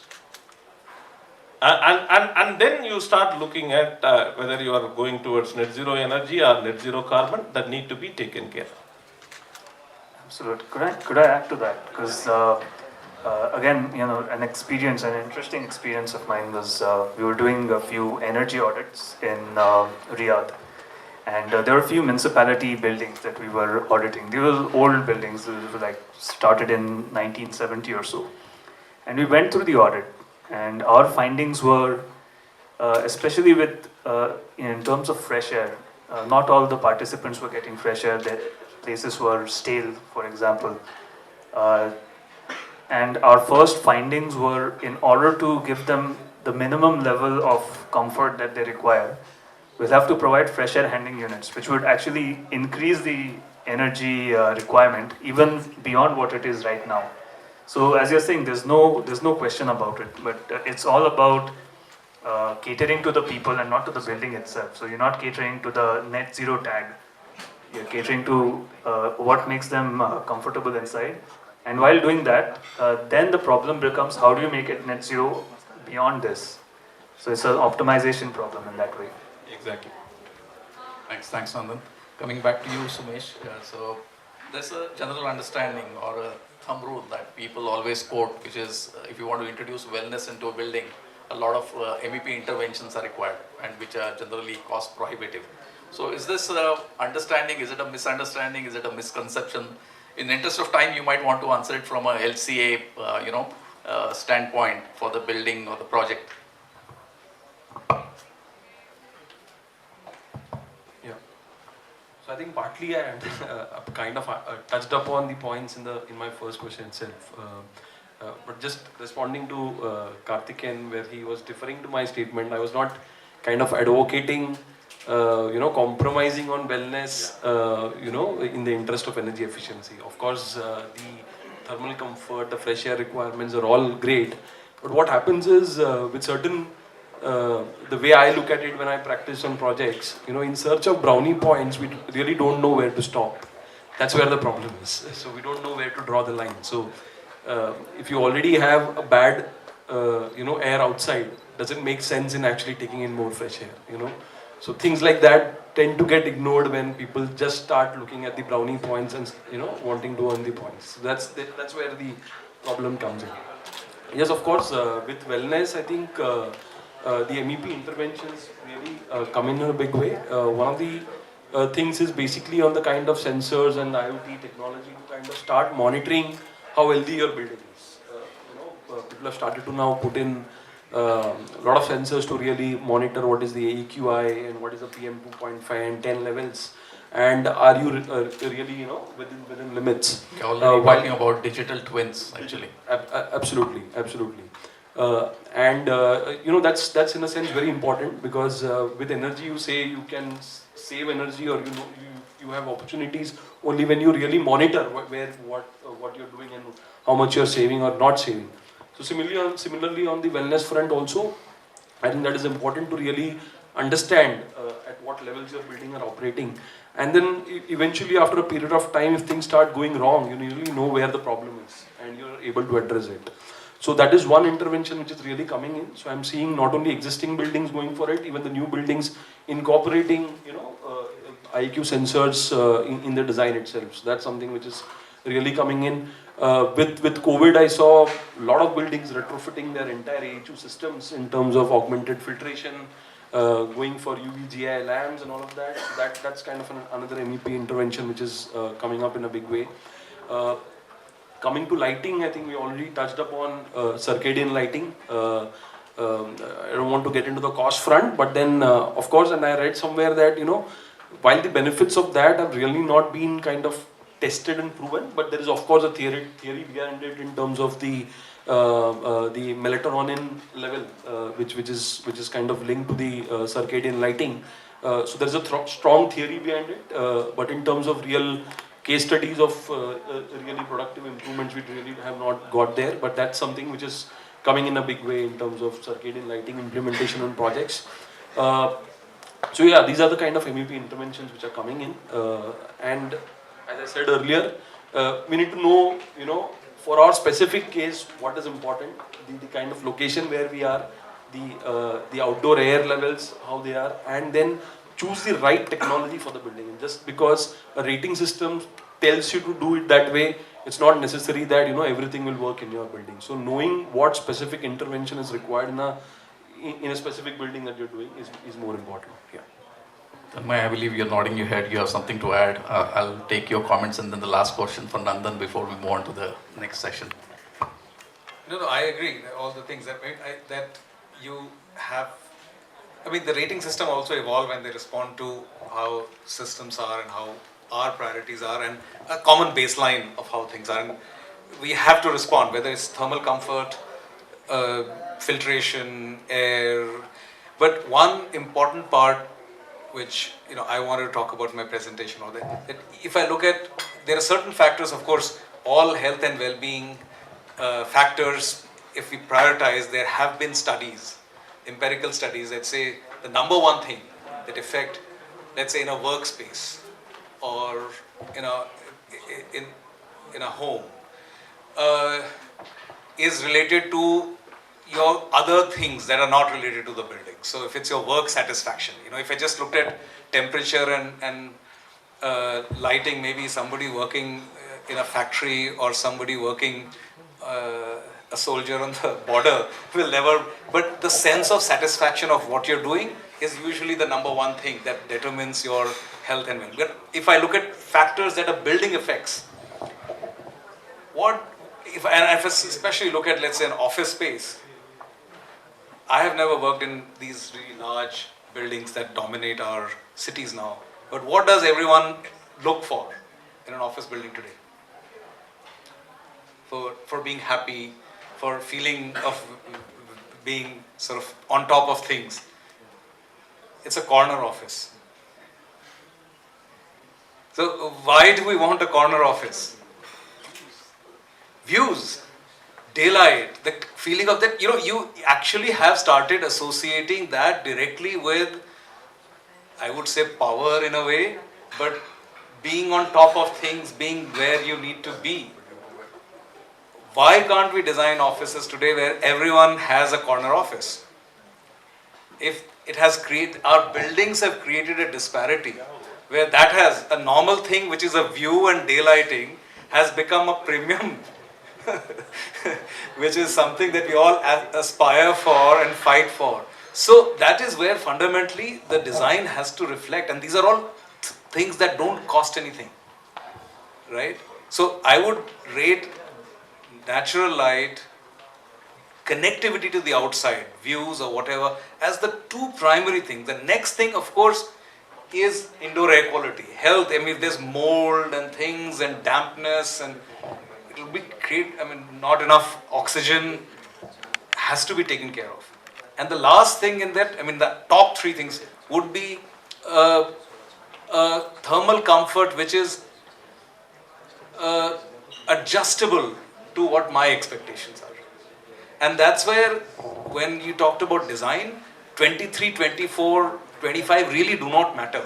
And then you start looking at whether you are going towards net zero energy or net zero carbon that need to be taken care of. Absolutely. Could I add to that? Because again, an interesting experience of mine was we were doing a few energy audits in Riyadh, and there were a few municipality buildings that we were auditing. They were old buildings, they were like started in 1970 or so, and we went through the audit, and our findings were, especially with in terms of fresh air, not all the participants were getting fresh air. The places were stale, for example. And our first findings were, in order to give them the minimum level of comfort that they require, we'll have to provide fresh air handling units, which would actually increase the energy requirement even beyond what it is right now. So as you're saying, there's no question about it, but it's all about catering to the people and not to the building itself. So you're not catering to the net zero tag. You're catering to what makes them comfortable inside. And while doing that, then the problem becomes, how do you make it net zero beyond this? So it's an optimization problem in that way. Exactly. Thanks, Nandan. Coming back to you, Sumesh. So there's a general understanding or a thumb rule that people always quote, which is if you want to introduce wellness into a building, a lot of MEP interventions are required, and which are generally cost prohibitive. So is this understanding, is it a misunderstanding, is it a misconception? In the interest of time, you might want to answer it from a LCA, standpoint for the building or the project. Yeah. So I think partly I kind of touched upon the points in my first question itself. But just responding to Karthikeyan, where he was deferring to my statement, I was not kind of advocating compromising on wellness, in the interest of energy efficiency. Of course, the thermal comfort, the fresh air requirements are all great. But what happens is, with certain, the way I look at it when I practice on projects, in search of brownie points, we really don't know where to stop. That's where the problem is. So we don't know where to draw the line. So if you already have a bad, air outside, doesn't make sense in actually taking in more fresh air, So things like that tend to get ignored when people just start looking at the brownie points and wanting to earn the points. So that's where the problem comes in. Yes, of course, with wellness, I think the MEP interventions really come in a big way. One of the things is basically on the kind of sensors and IoT technology to kind of start monitoring how healthy your building is. People have started to now put in a lot of sensors to really monitor what is the AEQI and what is the PM 2.5 and 10 levels. and are you really, you know, within limits? You're already While talking about digital twins, actually. Absolutely, absolutely. And you know, that's in a sense very important, because with energy you say you can save energy, or you know, you have opportunities only when you really monitor what you're doing and how much you're saving or not saving. So similarly on the wellness front also, I think that is important to really understand at what levels your building are operating, and then eventually after a period of time, if things start going wrong, you really know where the problem is and you're able to address it. So that is one intervention which is really coming in. So I'm seeing not only existing buildings going for it, even the new buildings incorporating, you know, IQ sensors in the design itself. So that's something which is really coming in. With COVID, I saw a lot of buildings retrofitting their entire AHU systems in terms of augmented filtration, going for UV-GI lamps and all of that. So that's kind of another MEP intervention which is coming up in a big way. Coming to lighting, I think we already touched upon circadian lighting. I don't want to get into the cost front, but then of course, and I read somewhere that, you know, while the benefits of that have really not been kind of tested and proven, but there is of course a theory behind it in terms of the melatonin level, which is kind of linked to the circadian lighting. So there is a strong theory behind it, but in terms of real case studies of really productive improvements, we really have not got there. But that's something which is coming in a big way in terms of circadian lighting implementation on projects. So yeah, these are the kind of MEP interventions which are coming in, and as I said earlier, we need to know, you know, for our specific case, what is important, the kind of location where we are, the outdoor air levels, how they are, and then choose the right technology for the building. And just because a rating system tells you to do it that way, it's not necessary that, you know, everything will work in your building. So knowing what specific intervention is required in a specific building that you're doing is more important. Yeah. Tanmay, I believe you're nodding your head. You have something to add. I'll take your comments and then the last question for Nandan before we move on to the next session. No, I agree. All the things that you have. I mean, the rating system also evolve when they respond to how systems are and how our priorities are, and a common baseline of how things are. And we have to respond, whether it's thermal comfort, filtration, air. But one important part, which, you know, I wanted to talk about in my presentation, or that if I look at, there are certain factors, of course, all health and well-being factors. If we prioritize, there have been studies, empirical studies that say the number one thing that affect, let's say, in a workspace or in a home, is related to your other things that are not related to the building. So if it's your work satisfaction, you know, if I just looked at temperature and lighting, maybe somebody working in a factory or somebody working a soldier on the border will never, but the sense of satisfaction of what you're doing is usually the number one thing that determines your health and well-being. But if I look at factors that a building affects, if I especially look at, let's say, an office space, I have never worked in these really large buildings that dominate our cities now. But what does everyone look for in an office building today? For being happy, for feeling of being sort of on top of things. It's a corner office. So why do we want a corner office? Views, daylight, the feeling of that, you know, you actually have started associating that directly with, I would say, power in a way, but being on top of things, being where you need to be. Why can't we design offices today where everyone has a corner office? If it has created, our buildings have created a disparity where that has a normal thing, which is a view and daylighting, has become a premium, which is something that we all aspire for and fight for. So that is where fundamentally the design has to reflect, and these are all things that don't cost anything, right? So I would rate natural light, connectivity to the outside, views or whatever, as the two primary things. The next thing, of course, is indoor air quality, health. I mean, if there's mold and things and dampness, and it'll be not enough oxygen has to be taken care of. And the last thing in that, the top three things would be uh, thermal comfort, which is uh, adjustable to what my expectations are. And that's where, when you talked about design, 23, 24, 25 really do not matter.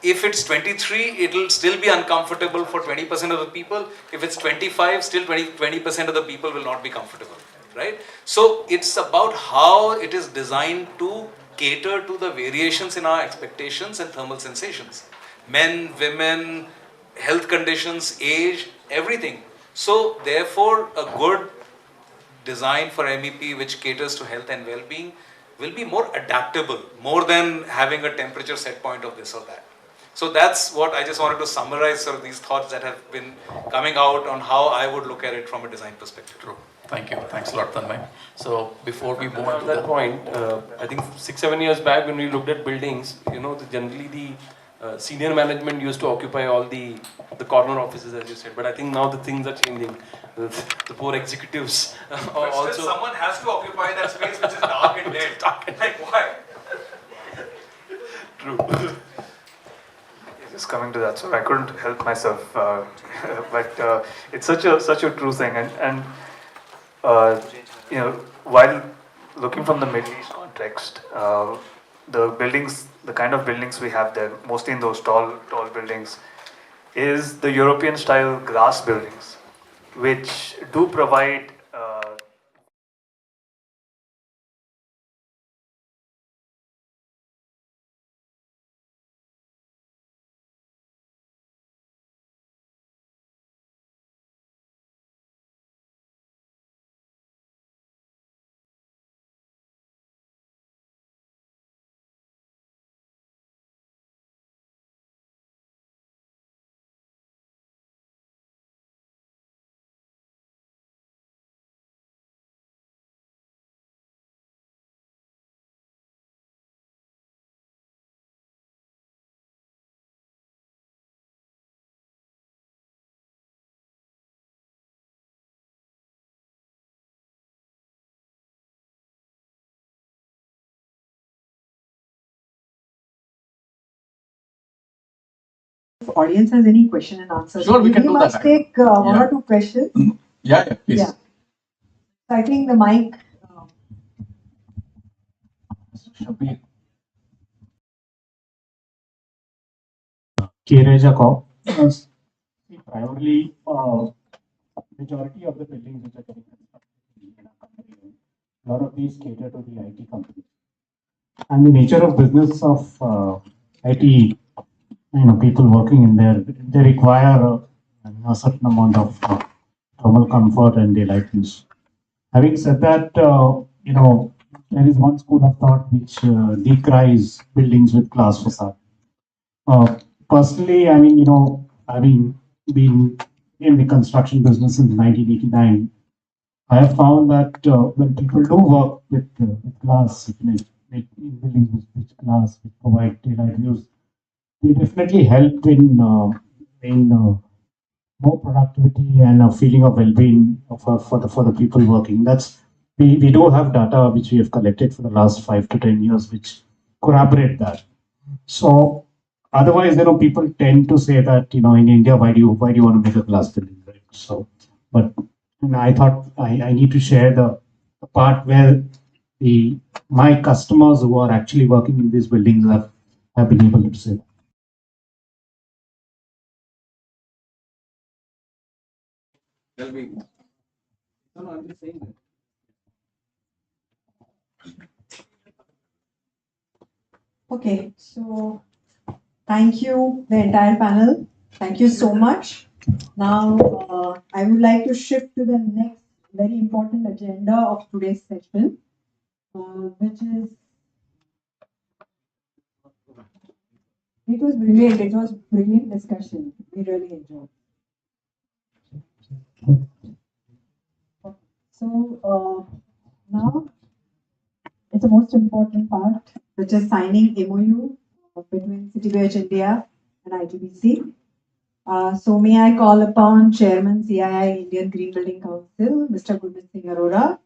If it's 23, it'll still be uncomfortable for 20% of the people. If it's 25, still 20% of the people will not be comfortable, right? So it's about how it is designed to cater to the variations in our expectations and thermal sensations. Men, women, health conditions, age, everything. So therefore, a good design for MEP which caters to health and well-being will be more adaptable, more than having a temperature set point of this or that. So that's what I just wanted to summarize, sort of these thoughts that have been coming out on how I would look at it from a design perspective. True. Thank you. Thanks a lot, Tanmay. So before we move on On to that the point, I think 6-7 years back when we looked at buildings, generally the senior management used to occupy all the corner offices, as you said. But I think now the things are changing. The poor executives are But also. still, someone has to occupy that space which is dark and dead. Like, why? True. Just coming to that, so I couldn't help myself, but it's such a true thing, and uh, while looking from the Middle East context, the kind of buildings we have there, mostly in those tall buildings, is the European style glass buildings, which do provide Audience has any question and answers. Sure, we can do that. must take one or two questions. Yeah, please. Yeah. So I think the mic. Shabir. K. Jacob. Primarily, majority of the buildings which are getting constructed in our country, a lot of these cater to the IT companies. And the nature of business of IT, people working in there, they require a certain amount of thermal comfort and daylight use. Having said that, there is one school of thought which decries buildings with glass facade. Personally, having been in the construction business since 1989, I have found that when people do work with glass, in buildings with glass, which provide daylight views, they definitely help in more productivity and a feeling of well-being for the people working. We do have data which we have collected for the last 5 to 10 years which corroborate that. So otherwise, people tend to say that in India, why do you want to make a glass building, right? So, but I thought I need to share the part where my customers who are actually working in these buildings have been able to say. Well, no, I'm just saying that. Okay, so thank you, the entire panel. Thank you so much. Now, I would like to shift to the next very important agenda of today's session, which is. It was brilliant. It was brilliant discussion. We really enjoyed. So now it's the most important part, which is signing MOU between CityBH India and ITBC. So may I call upon Chairman CII Indian Green Building Council, Mr. Gurmeet Singh Arora,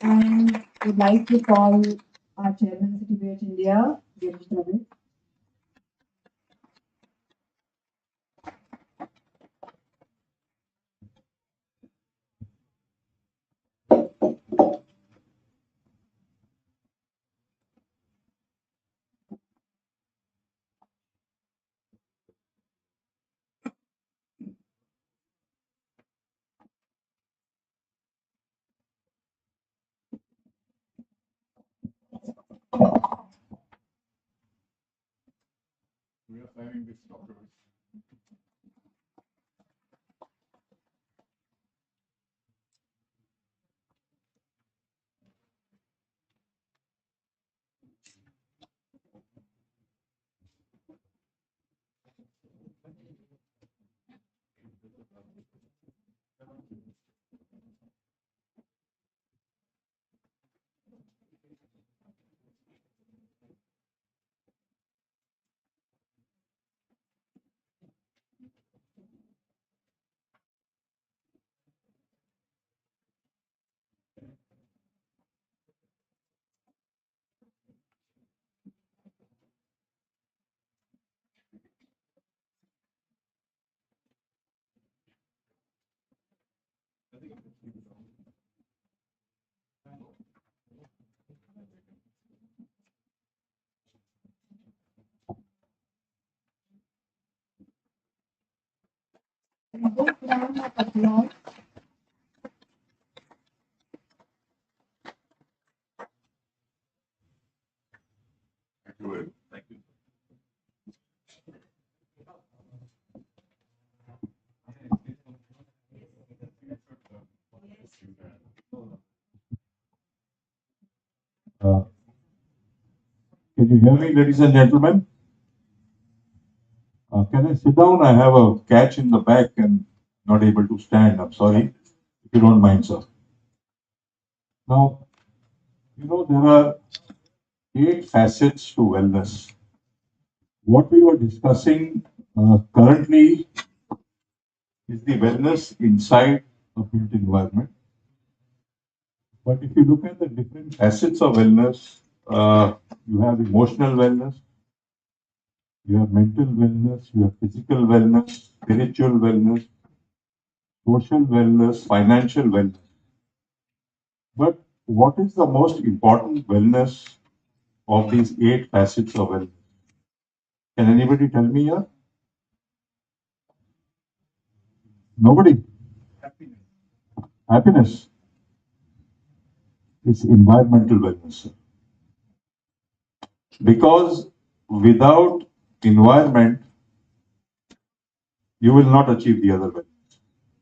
and would like to call our Chairman CityBH India, Girish Dravid. We are signing this document. This round of applause Thank you very much. Thank you. Uh, Can you hear me, ladies and gentlemen? Can I sit down? I have a catch in the back and not able to stand. I'm sorry, if you don't mind, sir. Now, there are 8 facets to wellness. What we were discussing currently is the wellness inside a built environment. But if you look at the different facets of wellness, you have emotional wellness, you have mental wellness, you have physical wellness, spiritual wellness, social wellness, financial wellness. But what is the most important wellness of these 8 facets of wellness? Can anybody tell me here? Nobody? Happiness. It's environmental wellness, sir. Because without environment, you will not achieve the other wellness.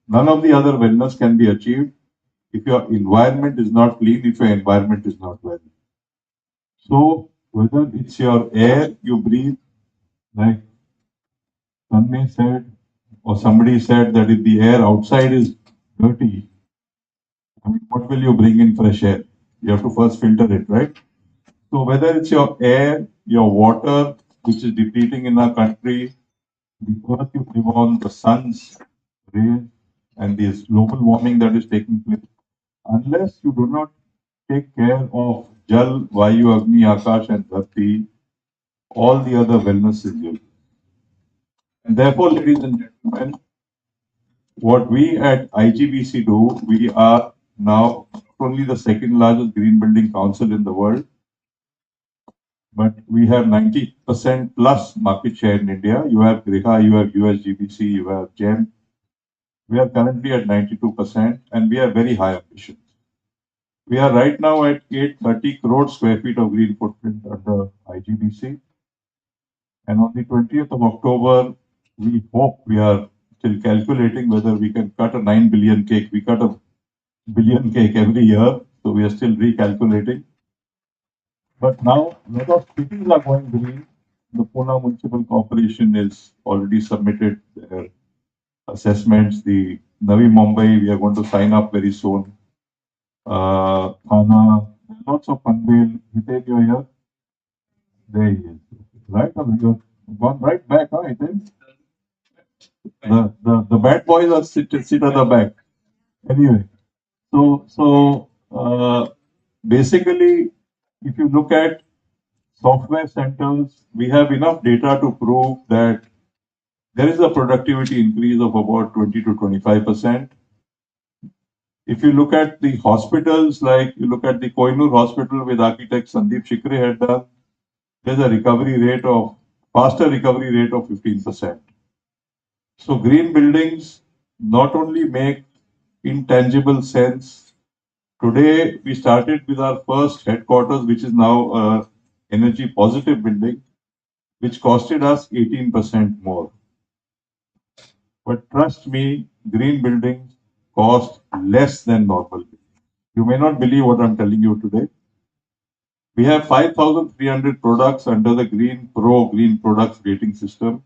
None of the other wellness can be achieved if your environment is not clean, if your environment is not well. So whether it's your air you breathe, like Tanmay said, or somebody said that if the air outside is dirty, I mean, what will you bring in fresh air? You have to first filter it, right? So whether it's your air, your water, which is depleting in our country, the earth you live on, the sun's rays, and this global warming that is taking place, unless you do not take care of Jal, Vayu, Agni, Akash, and Dharti, all the other wellness is used. And therefore, ladies and gentlemen, what we at IGBC do, we are now only the second largest green building council in the world, but we have 90% plus market share in India. You have Griha, you have USGBC, you have GEM. We are currently at 92% and we have very high ambitions. We are right now at 830 crore square feet of green footprint under IGBC. And on the 20th of October, we hope, we are still calculating whether we can cut a 9 billion cake. We cut a billion cake every year, so we are still recalculating. But now a lot of cities are going green. The Pune Municipal Corporation is already submitted their assessments. The Navi Mumbai, we are going to sign up very soon. Thana, Lots of Panvel. Hitesh, you're here. There he is. Right? You've gone right back, huh, Hitesh? The bad boys are sit at the back. Anyway, basically, if you look at software centers, we have enough data to prove that there is a productivity increase of about 20 to 25%. If you look at the hospitals, like you look at the Koinur Hospital with architect Sandeep Shikre had done, there's a faster recovery rate of 15%. So green buildings not only make intangible sense. Today, we started with our first headquarters, which is now a energy positive building, which costed us 18% more. But trust me, green buildings cost less than normal buildings. You may not believe what I'm telling you today. We have 5,300 products under the Green Products Rating System.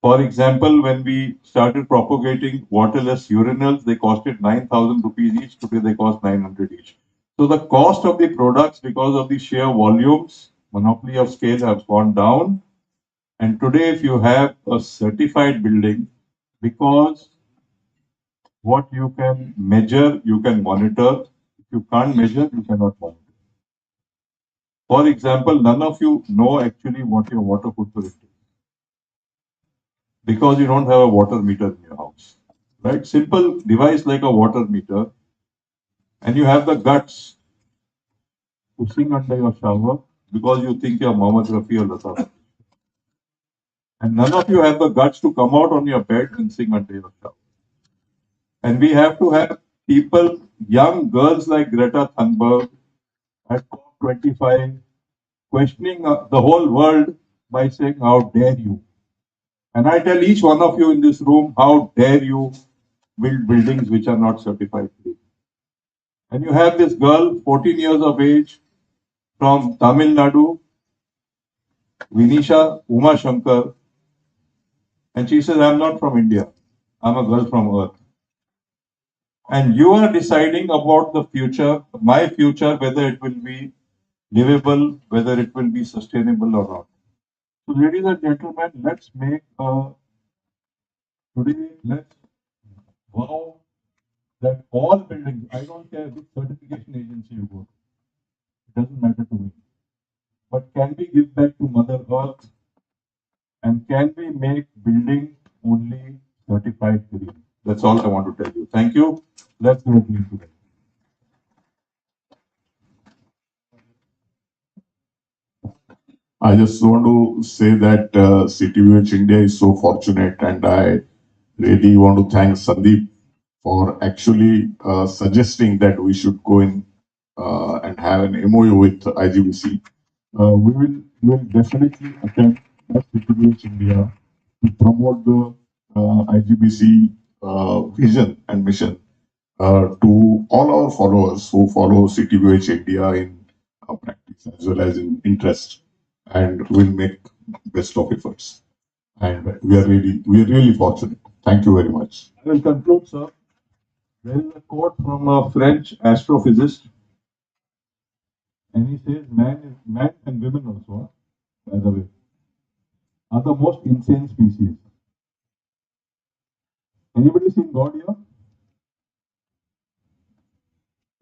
For example, when we started propagating waterless urinals, they costed 9,000 rupees each. Today, they cost 900 each. So the cost of the products, because of the sheer volumes, monopoly of scale, have gone down. And today, if you have a certified building, because what you can measure, you can monitor. If you can't measure, you cannot monitor. For example, none of you know actually what your water footprint is because you don't have a water meter in your house, right? Simple device like a water meter, and you have the guts to sing under your shower because you think you're Mohammed Rafi or Lata. And none of you have the guts to come out on your bed and sing under your shower. And we have to have people, young girls like Greta Thunberg at COP25, questioning the whole world by saying, "How dare you?" And I tell each one of you in this room, how dare you build buildings which are not certified green? And you have this girl, 14 years of age, from Tamil Nadu, Vinisha Uma Shankar, and she says, "I'm not from India. I'm a girl from Earth." And you are deciding about the future, my future, whether it will be livable, whether it will be sustainable or not. So, ladies and gentlemen, let's make today, let's vow that all buildings, I don't care which certification agency you go to, it doesn't matter to me. But can we give back to Mother Earth and can we make building only certified green? That's all I want to tell you. Thank you. Let's go green today. I just want to say that CTVH India is so fortunate, and I really want to thank Sandeep for actually suggesting that we should go in and have an MOU with IGBC. We will definitely attend at CTVH India to promote the IGBC vision and mission to all our followers who follow CTVH India in practice as well as in interest, and we'll make best of efforts. And we are really fortunate. Thank you very much. I will conclude, sir. There is a quote from a French astrophysicist, and he says, man and women also, by the way, are the most insane species. Anybody seen God here?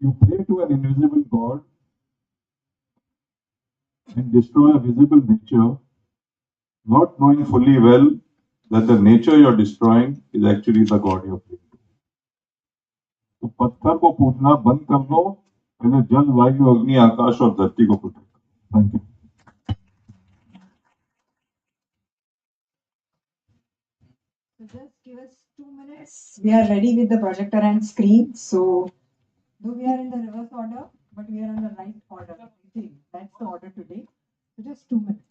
You pray to an invisible God and destroy a visible nature, not knowing fully well that the nature you're destroying is actually the God you're praying to. तो पत्थर को पूजना बंद कर दो, पहले जल, वायु, अग्नि, आकाश और धरती को पूजा करो. Thank you. So just give us 2 minutes. We are ready with the projector and screen. So though we are in the reverse order, but we are in the right order. I think that's the order today. So just 2 minutes.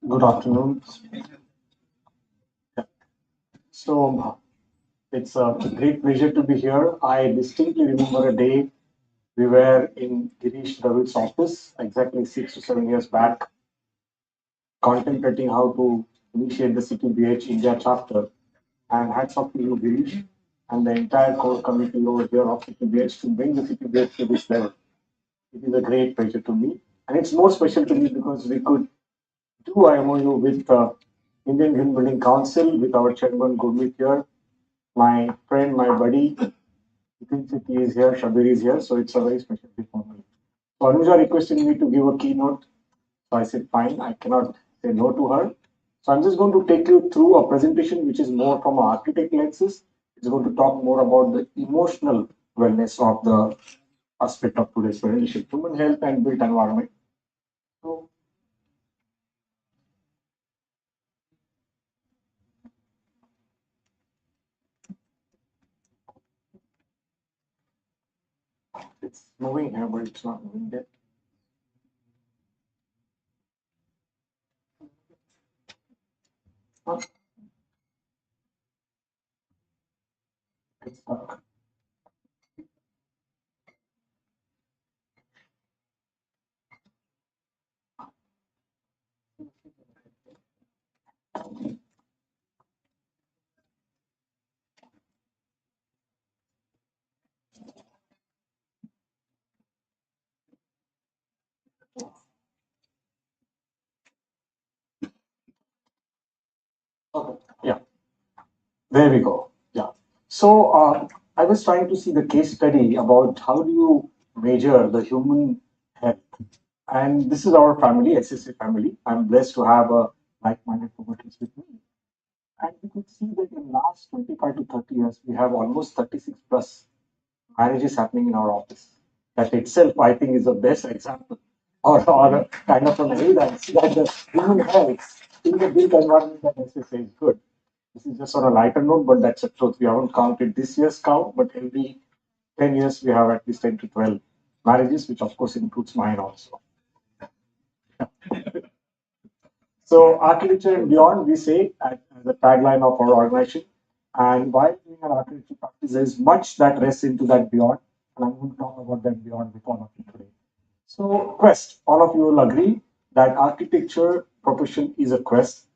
Good afternoon. So it's a great pleasure to be here. I distinctly remember a day we were in Girish Dravid's office exactly 6 to 7 years back, contemplating how to initiate the CTBH India chapter. And hats off to you, Girish, and the entire core committee over here of CTBH to bring the CTBH to this level. It is a great pleasure to me. And it's more special to me because we could do IMOU with Indian Green Building Council, with our chairman Gurmeet here, my friend, my buddy, Nitin Sethi is here, Shabir is here, so it's a very special day for me. So Anuja requested me to give a keynote, so I said, fine, I cannot say no to her. So I'm just going to take you through a presentation which is more from an architect lenses. It's going to talk more about the emotional wellness of the aspect of today's relationship, human health and built environment. So it's moving here, but it's not moving there. Huh? It's stuck. Okay. Yeah. There we go. Yeah. So I was trying to see the case study about how do you measure the human health. And this is our family, SSA family. I'm blessed to have a like-minded promoters with me. And we could see that in last 25 to 30 years, we have almost 36 plus marriages happening in our office. That itself, I think, is the best example or a kind of an evidence that the human health in the built environment that SSA is good. This is just on a lighter note, but that's the truth. We haven't counted this year's count, but every 10 years we have at least 10 to 12 marriages, which of course includes mine also. So architecture and beyond, we say as the tagline of our organization. And while doing an architecture practice, there is much that rests into that beyond. And I'm going to talk about that beyond with all of you today. So quest, all of you will agree that architecture profession is a quest.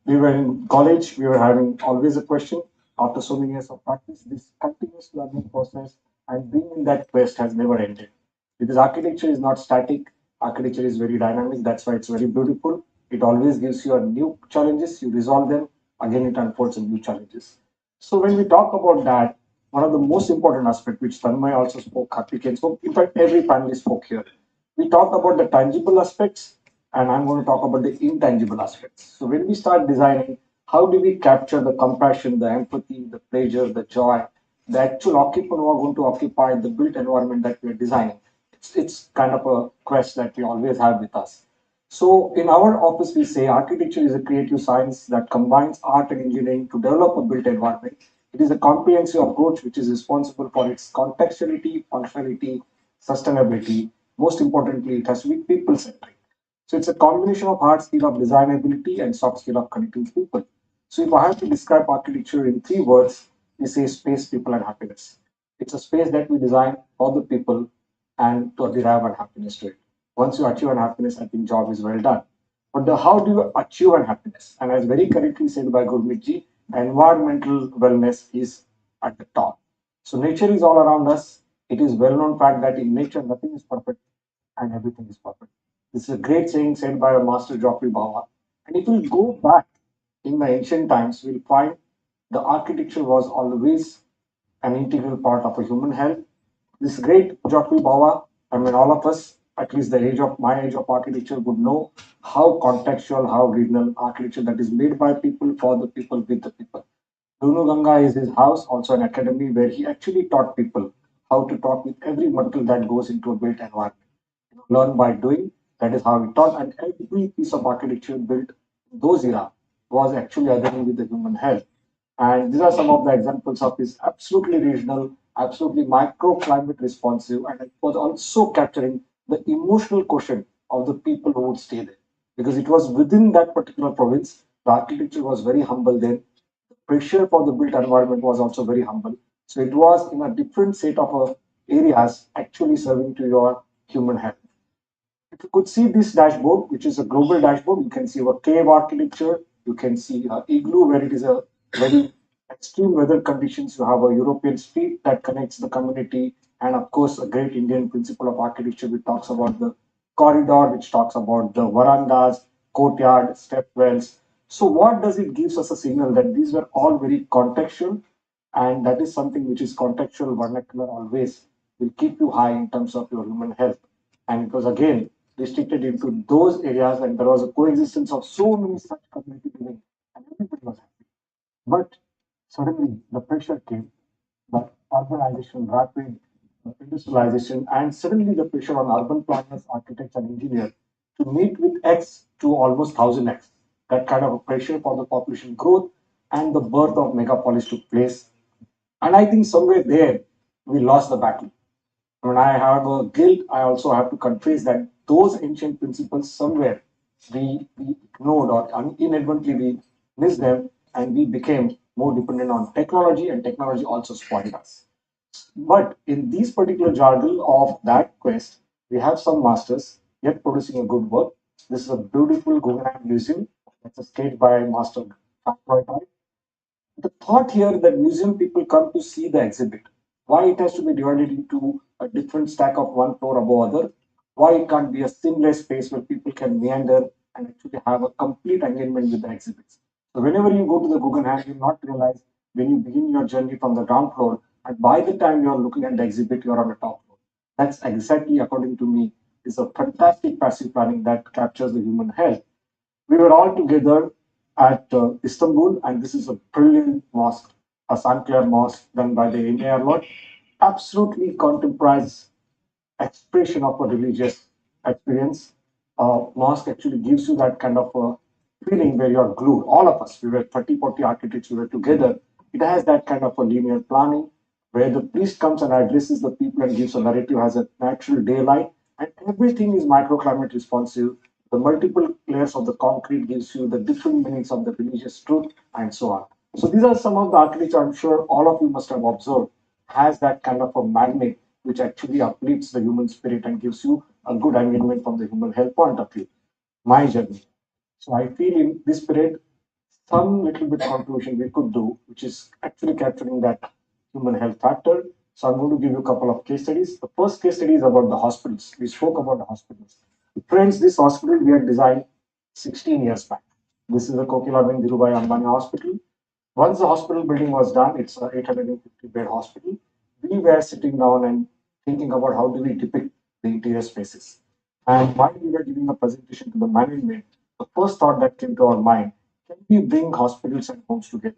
We were in college, we were having always a question. After so many years of practice, this continuous learning process and being in that quest has never ended. Because architecture is not static, architecture is very dynamic. That's why it's very beautiful. It always gives you a new challenges, you resolve them, again it unfolds in new challenges. So when we talk about that, one of the most important aspects, which Tanmay also spoke, Karthikeyan spoke, in fact, every panelist spoke here. We talked about the tangible aspects, and I'm going to talk about the intangible aspects. So when we start designing, how do we capture the compassion, the empathy, the pleasure, the joy, the actual occupant who are going to occupy the built environment that we are designing? It's kind of a quest that we always have with us. So in our office, we say architecture is a creative science that combines art and engineering to develop a built environment. It is a comprehensive approach which is responsible for its contextuality, functionality, sustainability. Most importantly, it has to be people centric. So it's a combination of hard skill of design ability and soft skill of connecting with people. So if I have to describe architecture in 3 words, we say space, people, and happiness. It's a space that we design for the people and to derive unhappiness to it. Once you achieve unhappiness, I think job is well done. But how do you achieve unhappiness? And as very correctly said by Gurmeet ji, environmental wellness is at the top. So nature is all around us. It is well known fact that in nature nothing is perfect and everything is perfect. This is a great saying said by our master Geoffrey Bawa. And if we go back in the ancient times, we'll find the architecture was always an integral part of a human health. This great Geoffrey Bawa, I mean, all of us, at least the age of my age of architecture, would know how contextual, how regional architecture that is made by people, for the people, with the people. Dunu Ganga is his house, also an academy where he actually taught people how to talk with every material that goes into a built environment. Learn by doing, that is how he taught, and every piece of architecture built in those era was actually aligning with the human health. And these are some of the examples of this absolutely regional, absolutely microclimate responsive, and it was also capturing the emotional quotient of the people who would stay there. Because it was within that particular province, the architecture was very humble then. The pressure for the built environment was also very humble. So it was in a different set of areas actually serving to your human health. If you could see this dashboard, which is a global dashboard, you can see our cave architecture, you can see igloo where it is a very extreme weather conditions. You have a European street that connects the community, and of course, a great Indian principle of architecture which talks about the corridor, which talks about the verandas, courtyard, step wells. So, what does it gives us a signal that these were all very contextual, and that is something which is contextual vernacular always will keep you high in terms of your human health. And it was again restricted into those areas, and there was a coexistence of so many such community living, and everybody was happy. But suddenly the pressure came, the urbanization, rapid industrialization, and suddenly the pressure on urban planners, architects, and engineers to meet with X to almost 1000x. That kind of a pressure for the population growth and the birth of megapolis took place. And I think somewhere there we lost the battle. When I have a guilt, I also have to confess that those ancient principles somewhere we ignored or inadvertently we missed them, and we became more dependent on technology, and technology also spoiled us. But in this particular jargon of that quest, we have some masters yet producing a good work. This is a beautiful Guggenheim Museum. That's a stage by Master Roy. The thought here that museum people come to see the exhibit. Why it has to be divided into a different stack of one floor above other? Why it can't be a seamless space where people can meander and actually have a complete engagement with the exhibits? So whenever you go to the Guggenheim, you not realize when you begin your journey from the ground floor, and by the time you are looking at the exhibit, you are on the top floor. That's exactly, according to me, is a fantastic passive planning that captures the human health. We were all together at Istanbul, and this is a brilliant mosque, a Sankler mosque done by the India Lord. Absolutely contemporary expression of a religious experience. Mosque actually gives you that kind of a feeling where you're glued. All of us, we were 30, 40 architects, we were together. It has that kind of a linear planning where the priest comes and addresses the people and gives a narrative, has a natural daylight, and everything is microclimate responsive. The multiple layers of the concrete gives you the different meanings of the religious truth and so on. So these are some of the architecture I'm sure all of you must have observed has that kind of a magnet which actually uplifts the human spirit and gives you a good engagement from the human health point of view. My journey. So I feel in this period, some little bit contribution we could do, which is actually capturing that human health factor. So I'm going to give you a couple of case studies. The first case study is about the hospitals. We spoke about the hospitals. Friends, this hospital we had designed 16 years back. This is the Kokilaben Dhirubhai Ambani Hospital. Once the hospital building was done, it's an 850 bed hospital. We were sitting down and thinking about how do we depict the interior spaces. And while we were giving a presentation to the management, the first thought that came to our mind, can we bring hospitals and homes together?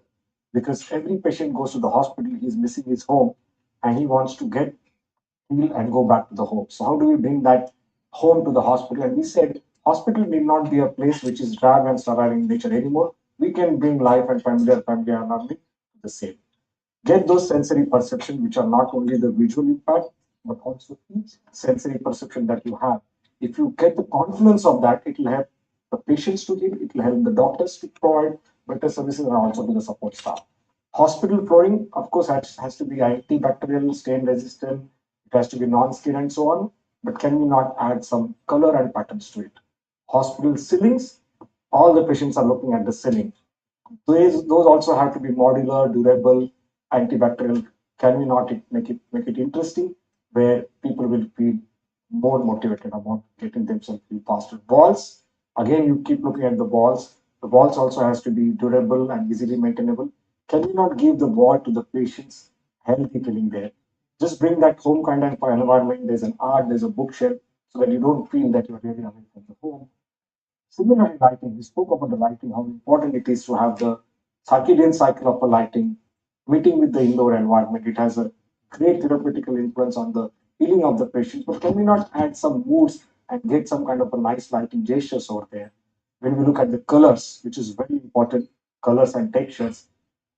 Because every patient goes to the hospital, he's missing his home, and he wants to get healed and go back to the home. So how do we bring that home to the hospital? And we said hospital need not be a place which is drab and sterile in nature anymore. We can bring life and family environment to the same. Get those sensory perception, which are not only the visual impact, but also each sensory perception that you have. If you get the confluence of that, it will help the patients to heal, it will help the doctors to provide better services and also to the support staff. Hospital flooring, of course, has to be antibacterial, stain resistant, it has to be non-skin and so on. But can we not add some color and patterns to it? Hospital ceilings, all the patients are looking at the ceiling. Those also have to be modular, durable, antibacterial. Can we not make it interesting where people will feel more motivated about getting themselves feel faster? Walls, again, you keep looking at the walls. The walls also has to be durable and easily maintainable. Can we not give the wall to the patients healthy feeling there? Just bring that home kind of environment. There's an art, there's a bookshelf, so that you don't feel that you're really away from the home. Similarly, lighting, we spoke about the lighting, how important it is to have the circadian cycle of a lighting, meeting with the indoor environment. It has a great therapeutical influence on the healing of the patient. But can we not add some moods and get some kind of a nice lighting gestures over there? When we look at the colors, which is very important, colors and textures,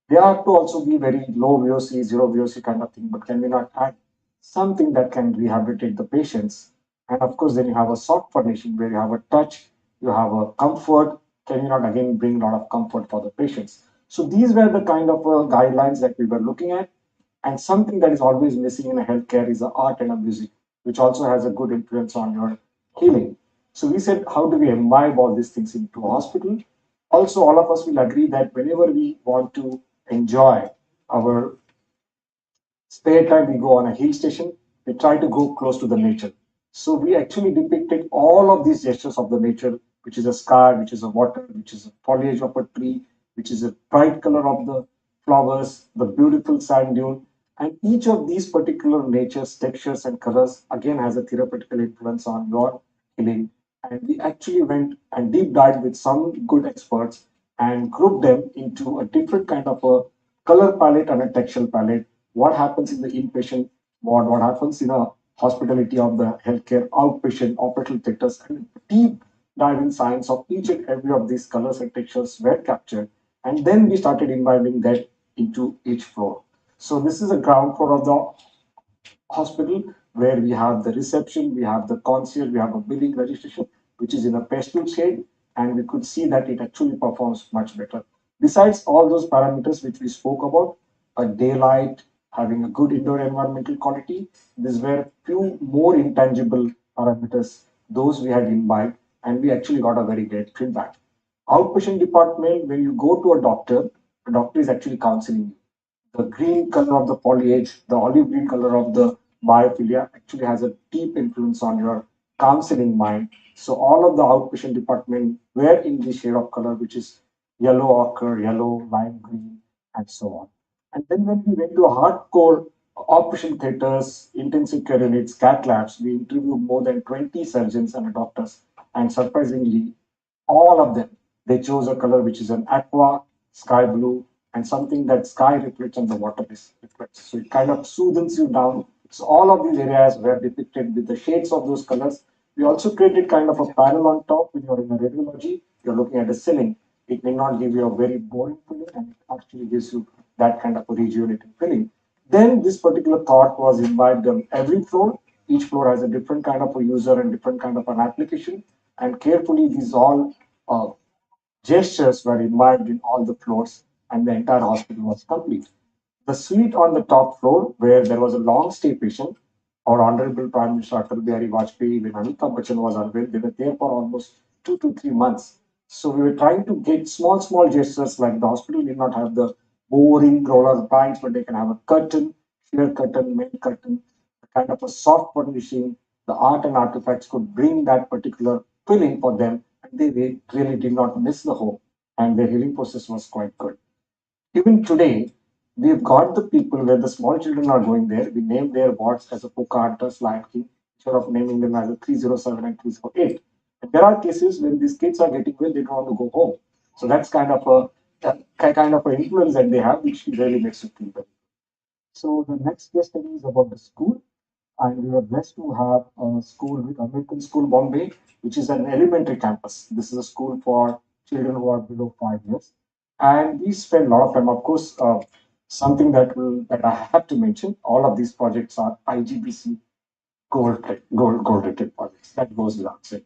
They are to also be very low VOC, zero VOC kind of thing, but can we not add something that can rehabilitate the patients? And of course, then you have a soft furnishing where you have a touch, you have a comfort. Can you not again bring a lot of comfort for the patients? So these were the kind of guidelines that we were looking at. And something that is always missing in a healthcare is the art and the music, which also has a good influence on your healing. So we said, how do we imbibe all these things into a hospital? Also, all of us will agree that whenever we want to enjoy our spare time, we go on a hill station, we try to go close to the nature. So we actually depicted all of these gestures of the nature, which is a sky, which is a water, which is a foliage of a tree, which is a bright color of the flowers, the beautiful sand dune. And each of these particular natures, textures, and colors again has a therapeutical influence on your healing. And we actually went and deep dived with some good experts and grouped them into a different kind of a color palette and a textual palette. What happens in the inpatient ward, what happens in a hospitality of the healthcare outpatient operational theaters, and deep dive in science of each and every of these colors and textures were captured. And then we started imbibing that into each floor. So this is a ground floor of the hospital where we have the reception, we have the concierge, we have a billing registration, which is in a pastel shade, and we could see that it actually performs much better. Besides all those parameters which we spoke about, a daylight, having a good indoor environmental quality, these were few more intangible parameters, those we had imbibed, and we actually got a very great feedback. Outpatient department, when you go to a doctor, the doctor is actually counseling you. The green color of the foliage, the olive green color of the biophilia actually has a deep influence on your counseling mind. So all of the outpatient department were in the shade of color, which is yellow ochre, yellow, lime green, and so on. And then when we went to a hardcore operation theaters, intensive care units, cath labs, we interviewed more than 20 surgeons and doctors. And surprisingly, all of them, they chose a color which is an aqua, sky blue, and something that sky reflects and the water is reflects. So it kind of soothes you down. So all of these areas were depicted with the shades of those colors. We also created kind of a panel on top when you're in a radiology, you're looking at a ceiling. It may not give you a very boring feeling and it actually gives you that kind of a rejuvenating feeling. Then this particular thought was imbibed on every floor. Each floor has a different kind of a user and different kind of an application. And carefully, these all uh, gestures were imbibed in all the floors, and the entire hospital was complete. The suite on the top floor, where there was a long stay patient, our Honorable Prime Minister Atal Bihari Vajpayee, when Amitabh Bachchan was unveiled, they were there for almost 2 to 3 months. So we were trying to get small, small gestures like the hospital did not have the boring roller blinds, but they can have a curtain, sheer curtain, main curtain, a kind of a soft furnishing. The art and artifacts could bring that particular feeling for them, and they really did not miss the home, and their healing process was quite good. Even today, we've got the people where the small children are going there. We name their wards as a Pocahontas, Lion King, instead of naming them as a 307 and 308. And there are cases when these kids are getting well, they don't want to go home. So that's kind of a kind of an influence that they have, which really makes you feel better. So the next case study is about the school, and we were blessed to have a school with American School Bombay, which is an elementary campus. This is a school for children who are below 5 years, and we spend a lot of time. Of course, something that I have to mention: all of these projects are IGBC gold rated projects. That goes without saying.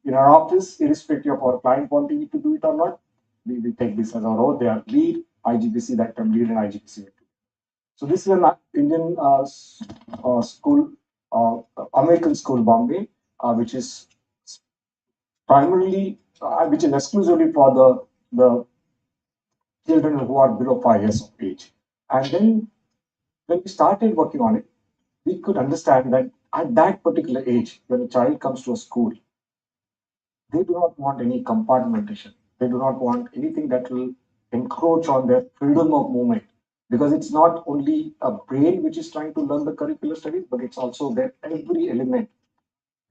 In our office, irrespective of our client wanting to do it or not, we take this as our own. They are lead IGBC that can lead an IGBC. So this is an Indian school, uh, American School Bombay, which is primarily, which is exclusively for the children who are below 5 years of age. And then when we started working on it, we could understand that at that particular age, when a child comes to a school, they do not want any compartmentation. They do not want anything that will encroach on their freedom of movement. Because it's not only a brain which is trying to learn the curricular studies, but it's also their every element.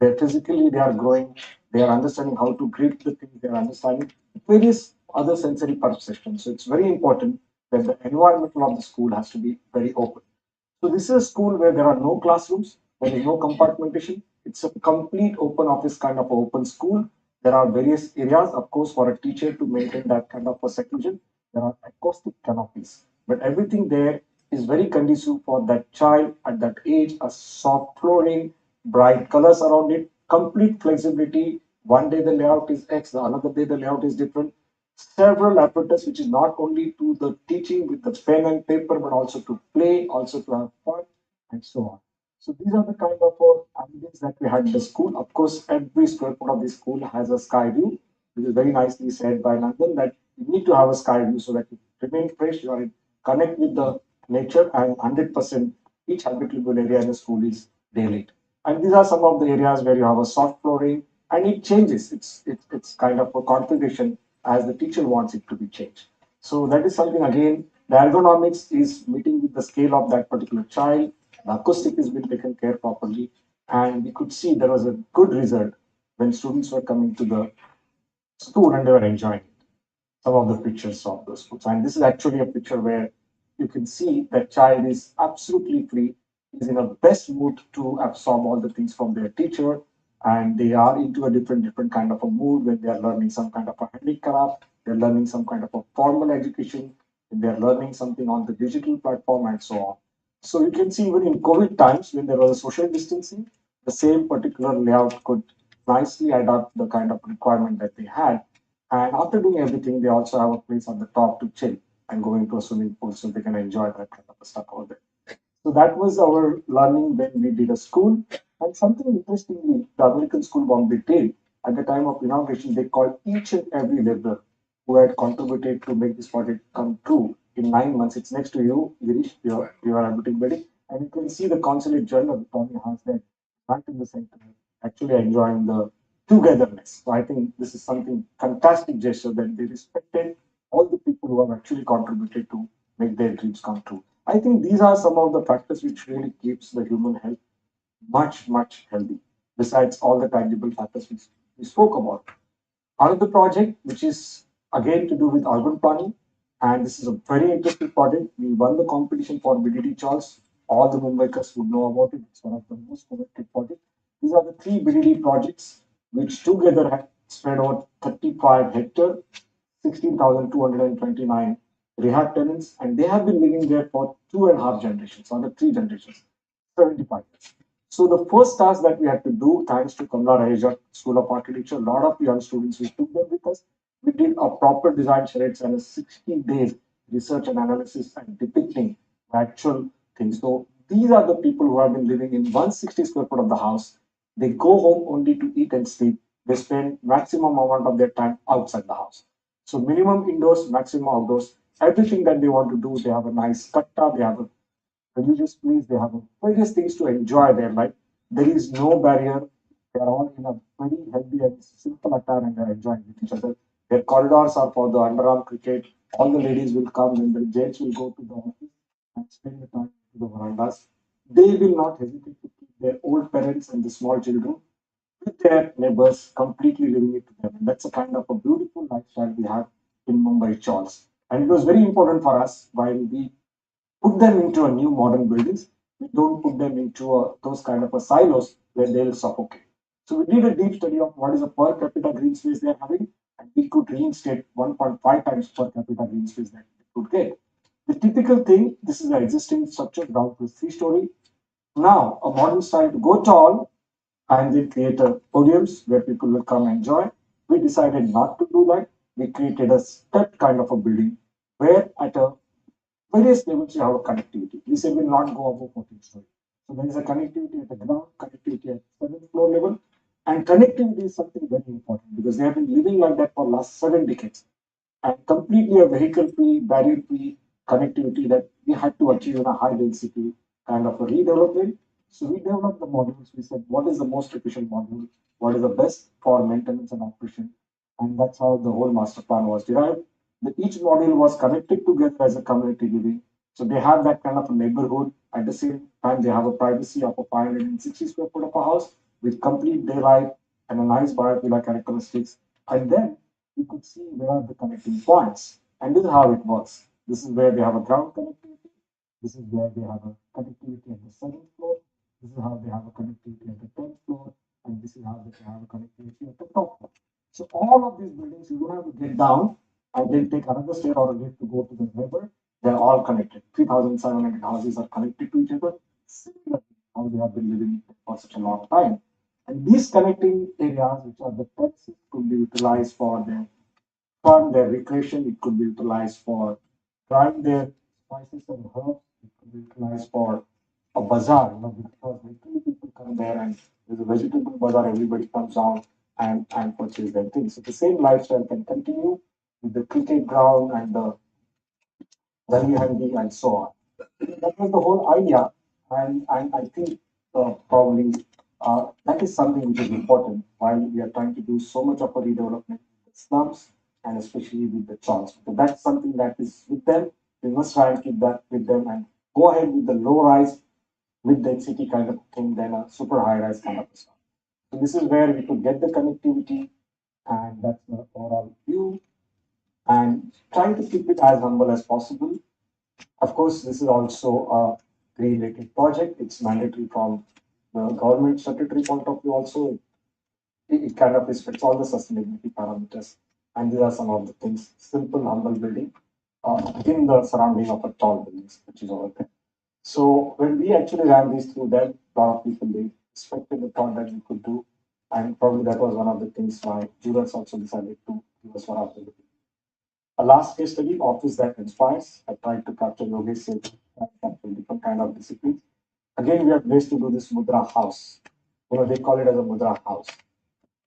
They're physically, they are growing, they are understanding how to grip the things, they are understanding various other sensory perceptions. So it's very important that the environment of the school has to be very open. So this is a school where there are no classrooms, there is no compartmentation. It's a complete open office kind of open school. There are various areas, of course, for a teacher to maintain that kind of a seclusion. There are acoustic canopies. but everything there is very conducive for that child at that age. A soft flooring, bright colors around it, complete flexibility. One day the layout is X, the another day the layout is different. Several apparatus which is not only to the teaching with the pen and paper, but also to play, also to have fun, and so on. So these are the kind of ambience that we had in the school. Of course, every square foot of the school has a sky view, which is very nicely said by Nandan that you need to have a sky view so that you remain fresh, you are in connect with the nature, and 100% each habitable area in the school is daylight. And these are some of the areas where you have a soft flooring, and it changes. It's kind of a configuration as the teacher wants it to be changed. So that is something again. The ergonomics is meeting with the scale of that particular child. The acoustic is being taken care properly, and we could see there was a good result when students were coming to the school and they were enjoying it. Some of the pictures of those books. And this is actually a picture where you can see that child is absolutely free, is in a best mood to absorb all the things from their teacher, and they are into a different kind of a mood when they are learning some kind of a handicraft, they're learning some kind of a formal education, they're learning something on the digital platform and so on. So you can see even in COVID times when there was a social distancing, the same particular layout could nicely adapt the kind of requirement that they had, and after doing everything, they also have a place on the top to chill and go into a swimming pool so they can enjoy that kind of stuff over there. So that was our learning when we did a school. And something interestingly, the American School Bombay did at the time of inauguration, they called each and every laborer who had contributed to make this project come true in 9 months. It's next to you, Girish, you are admitting wedding. And you can see the consulate journal, Tommy has that right in the center, actually enjoying the togetherness. So I think this is something fantastic gesture that they respected all the people who have actually contributed to make their dreams come true. I think these are some of the factors which really keeps the human health much healthy. Besides all the tangible factors which we spoke about. Another project which is again to do with urban planning, and this is a very interesting project. We won the competition for BDD Charles. All the Mumbaikars would know about it. It's one of the most coveted projects. These are the three BDD projects which together have spread over 35 hectares, 16,229 rehab tenants, and they have been living there for 2.5 generations, or the 3 generations, 75 years. So the first task that we had to do, thanks to Kamla Raheja School of Architecture, a lot of young students, we took them with us. We did a proper design charades and a 60 days research and analysis and depicting the actual things. So these are the people who have been living in 160 square foot of the house. They go home only to eat and sleep. They spend maximum amount of their time outside the house. So minimum indoors, maximum outdoors. Everything that they want to do, they have a nice katta, they have a religious place, they have various things to enjoy their life. There is no barrier. They are all in a very healthy and simple attire and they're enjoying with each other. Their corridors are for the underarm cricket. All the ladies will come and the gents will go to the office and spend the time to the verandas. They will not hesitate to keep their old parents and the small children with their neighbors, completely living it together. That's a kind of a beautiful lifestyle we have in Mumbai Charles. And it was very important for us while we put them into a new modern buildings. We don't put them into those kind of a silos where they'll suffocate. So we did a deep study of what is the per capita green space they're having, and we could reinstate 1.5 times per capita green space that we could get. The typical thing, this is the existing structure, ground plus 3 story. Now, a modern style to go tall and then create a podiums where people will come and enjoy. We decided not to do that. We created a step kind of a building where at a various levels you have a connectivity. We say will not go above 14 story. So there is a connectivity at the ground, connectivity at 7th floor level, and connectivity is something very important because they have been living like that for last 7 decades and completely a vehicle-free, barrier-free connectivity that we had to achieve in a high-density kind of a redevelopment. So we developed the modules. We said, what is the most efficient module? What is the best for maintenance and operation? And that's how the whole master plan was derived. Each module was connected together as a community living. So they have that kind of a neighborhood. At the same time, they have a privacy of a 560 square foot of a house with complete daylight and a nice biophilia characteristics. And then you could see where are the connecting points. And this is how it works. This is where they have a ground connectivity. This is where they have a connectivity at the 7th floor. This is how they have a connectivity at the 10th floor. And this is how they have a connectivity at the top floor. So all of these buildings, you don't have to get down and then take another stair or a lift to go to the neighbor. They're all connected. 3,700 houses are connected to each other. Similarly, how they have been living for such a long time. And these connecting areas, which are the pets, could be utilized for their fun, their recreation. It could be utilized for drying their spices and herbs. It could be utilized for a bazaar, because literally people come there and there's a vegetable bazaar, everybody comes down and purchase their things. So the same lifestyle can continue with the cricket ground and the very handy and so on. That was the whole idea, and I think probably that is something which is important while we are trying to do so much of a redevelopment in the slums and especially with the church. So that's something that is with them. We must try and keep that with them and go ahead with the low rise, mid density kind of thing than a super high rise kind of stuff. So this is where we could get the connectivity, and that's the overall view. And trying to keep it as humble as possible. Of course, this is also a green-rated project. It's mandatory from the government statutory point of view also. It kind of respects all the sustainability parameters. And these are some of the things. Simple, humble building in the surrounding of a tall buildings, which is over there. So when we actually ran these through them, a lot of people, they respected the thought that we could do. And probably that was one of the things why jurors also decided to give us one of the a last case study, office that inspires. I tried to capture Yogesh capture different kind of disciplines. Again, we are blessed to do this Mudra house. They call it as a Mudra house.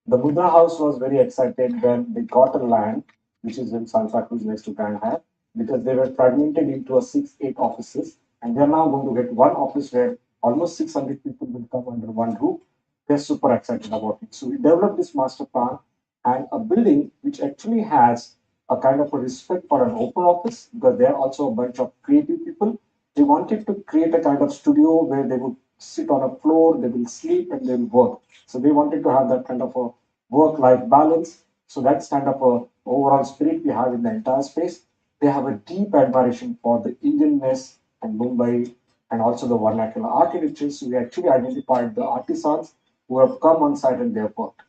The Mudra house was very excited when they got a land, which is in Santa Cruz next to Grand Hyatt, because they were fragmented into a 6, 8 offices, and they're now going to get one office where almost 600 people will come under one roof. They're super excited about it. So we developed this master plan and a building which actually has a kind of a respect for an open office because they're also a bunch of creative people. They wanted to create a kind of studio where they would sit on a floor, they will sleep, and they will work. So they wanted to have that kind of a work-life balance. So that's kind of a overall spirit we have in the entire space. They have a deep admiration for the Indianness and Mumbai and also the vernacular architecture. So we actually identified the artisans who have come on site and they have worked.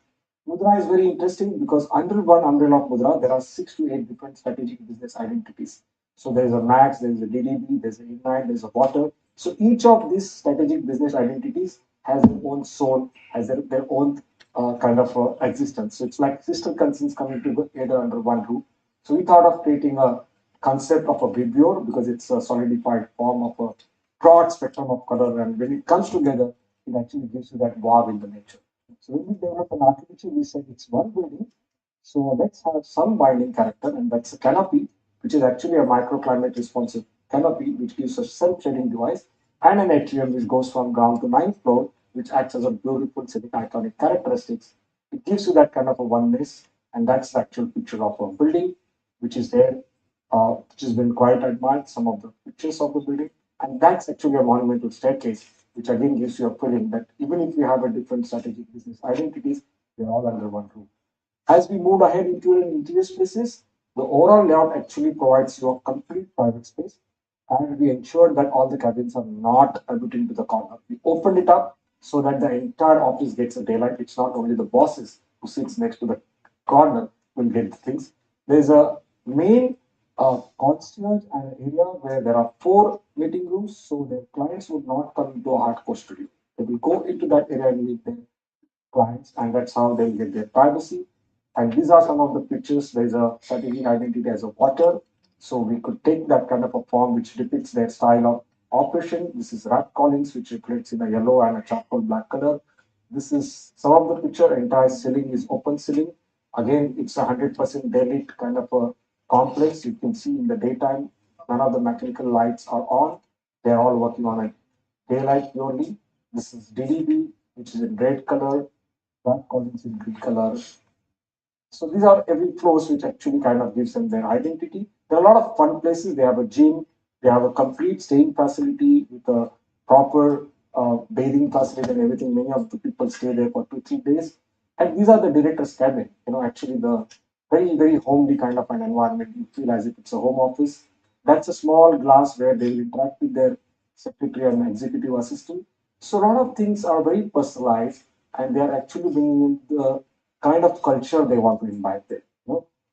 Mudra is very interesting because under one umbrella of Mudra, there are 6 to 8 different strategic business identities. So there is a Max, there is a DDB, there's an Ignite, there's a Water. So each of these strategic business identities has their own soul, has their own kind of existence. So it's like sister concerns coming together under one roof. So we thought of creating a concept of a vibrio because it's a solidified form of a broad spectrum of color, and when it comes together, it actually gives you that wow in the nature. So when we develop an architecture, we said it's one building, so let's have some binding character, and that's a canopy, which is actually a microclimate responsive canopy, which gives a self-shading device, and an atrium which goes from ground to ninth floor, which acts as a beautiful scenic iconic characteristics. It gives you that kind of a oneness, and that's the actual picture of a building, which is there, which has been quite admired. Some of the pictures of the building, and that's actually a monumental staircase, which again gives you a feeling that even if you have a different strategic business identities, they're all under one roof. As we moved ahead into an interior spaces, the overall layout actually provides you a complete private space, and we ensured that all the cabins are not admitting to the corner. We opened it up so that the entire office gets a daylight. It's not only the bosses who sits next to the corner will get the things. There's a main concierge and an area where there are 4 meeting rooms, so their clients would not come into a hardcore studio. They will go into that area and meet their clients, and that's how they'll get their privacy. And these are some of the pictures. There's a strategic identity as a water. So we could take that kind of a form which depicts their style of operation. This is rat callings, which reflects in a yellow and a charcoal black color. This is some of the picture. Entire ceiling is open ceiling. Again, it's 100% daylit kind of a complex. You can see in the daytime, none of the mechanical lights are on. They're all working on a daylight purely. This is DDB, which is in red color, dark colors in green color. So these are every floors which actually kind of gives them their identity. There are a lot of fun places. They have a gym, they have a complete staying facility with a proper bathing facility and everything. Many of the people stay there for 2, 3 days. And these are the director's cabin. Actually the very, very homely kind of an environment. You feel as if it's a home office. That's a small glass where they will interact with their secretary and executive assistant. So a lot of things are very personalized, and they are actually bringing in the kind of culture they want to invite there.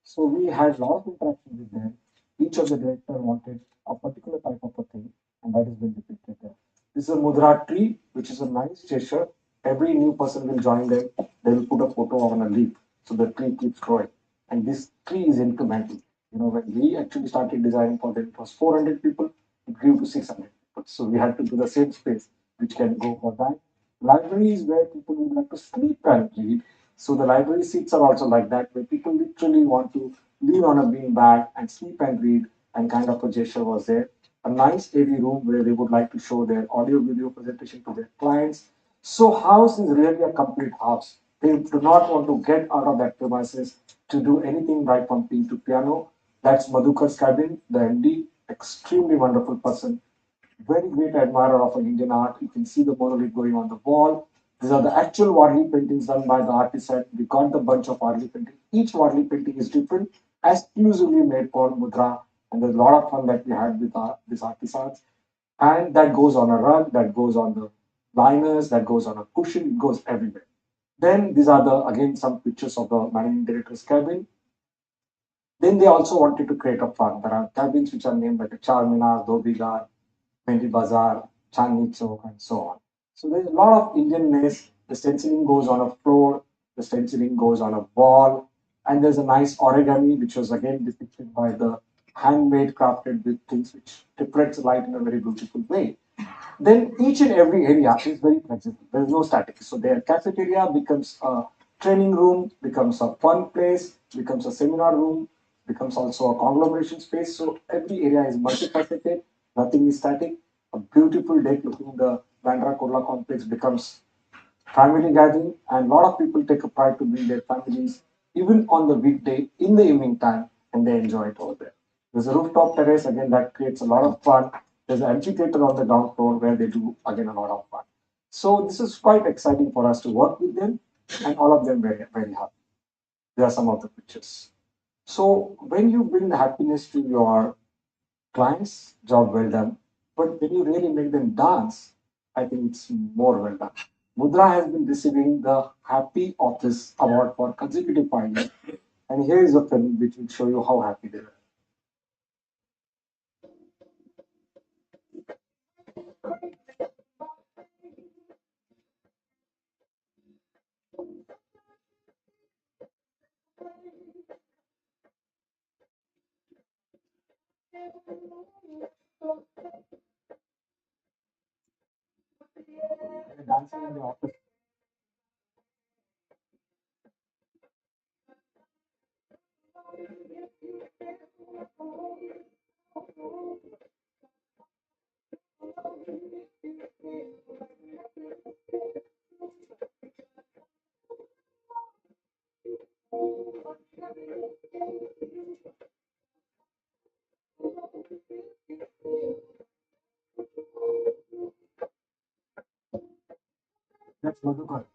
So we had a lot of interaction with them. Each of the director wanted a particular type of a thing, and that has been depicted there. This is a mudra tree, which is a nice gesture. Every new person will join them. They will put a photo on a leaf, so the tree keeps growing. And this tree is incremental. When we actually started designing for them, it was 400 people. It grew to 600 people. So we had to do the same space, which can go for that. Library is where people would like to sleep and read. So the library seats are also like that, where people literally want to lean on a beanbag and sleep and read, and kind of a gesture was there. A nice AV room where they would like to show their audio video presentation to their clients. So house is really a complete house. They do not want to get out of that premises to do anything right from pin to piano. That's Madhukar's cabin, the MD, extremely wonderful person, very great admirer of an Indian art. You can see the monolith going on the wall. These are the actual Wadley paintings done by the artist. We got the bunch of Wadley paintings. Each Wadley painting is different, exclusively made for Mudra. And there's a lot of fun that we had with these artisans. And that goes on a rug, that goes on the liners, that goes on a cushion, it goes everywhere. Then these are again some pictures of the managing director's cabin. Then they also wanted to create a fun. There are cabins which are named like the Charminar, Dhobigar, Mendi Bazaar, Chandni Chowk, and so on. So there's a lot of Indianness. The stenciling goes on a floor, the stenciling goes on a wall, and there's a nice origami, which was again depicted by the handmade crafted with things which reflects light in a very beautiful way. Then each and every area is very flexible. There is no static. So their cafeteria becomes a training room, becomes a fun place, becomes a seminar room, becomes also a conglomeration space. So every area is multifaceted. Nothing is static. A beautiful deck looking the Bandra Kurla complex becomes family gathering, and a lot of people take a pride to bring their families even on the weekday in the evening time, and they enjoy it over there. There's a rooftop terrace again that creates a lot of fun. There's an amphitheater on the ground floor where they do again a lot of fun. So this is quite exciting for us to work with them, and all of them very very happy. There are some of the pictures. So when you bring happiness to your clients, job well done. But when you really make them dance, I think it's more well done. Mudra has been receiving the Happy Office Award for consecutive 5 years. And here is a film which will show you how happy they are. They're dancing in the office. That's Madhukar.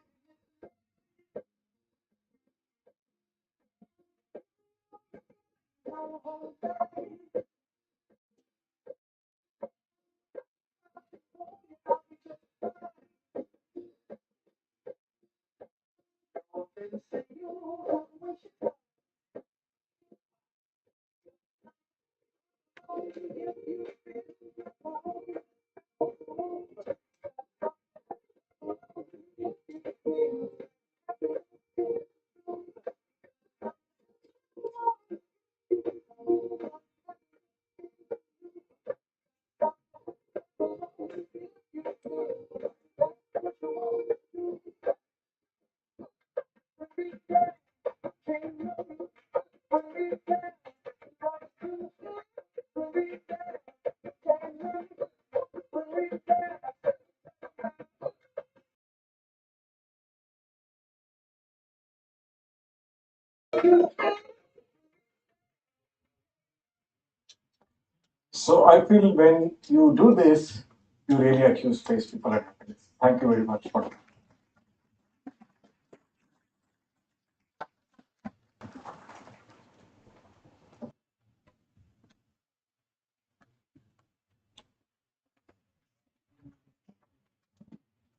So I feel when you do this, you really accuse face people and happiness. Thank you very much for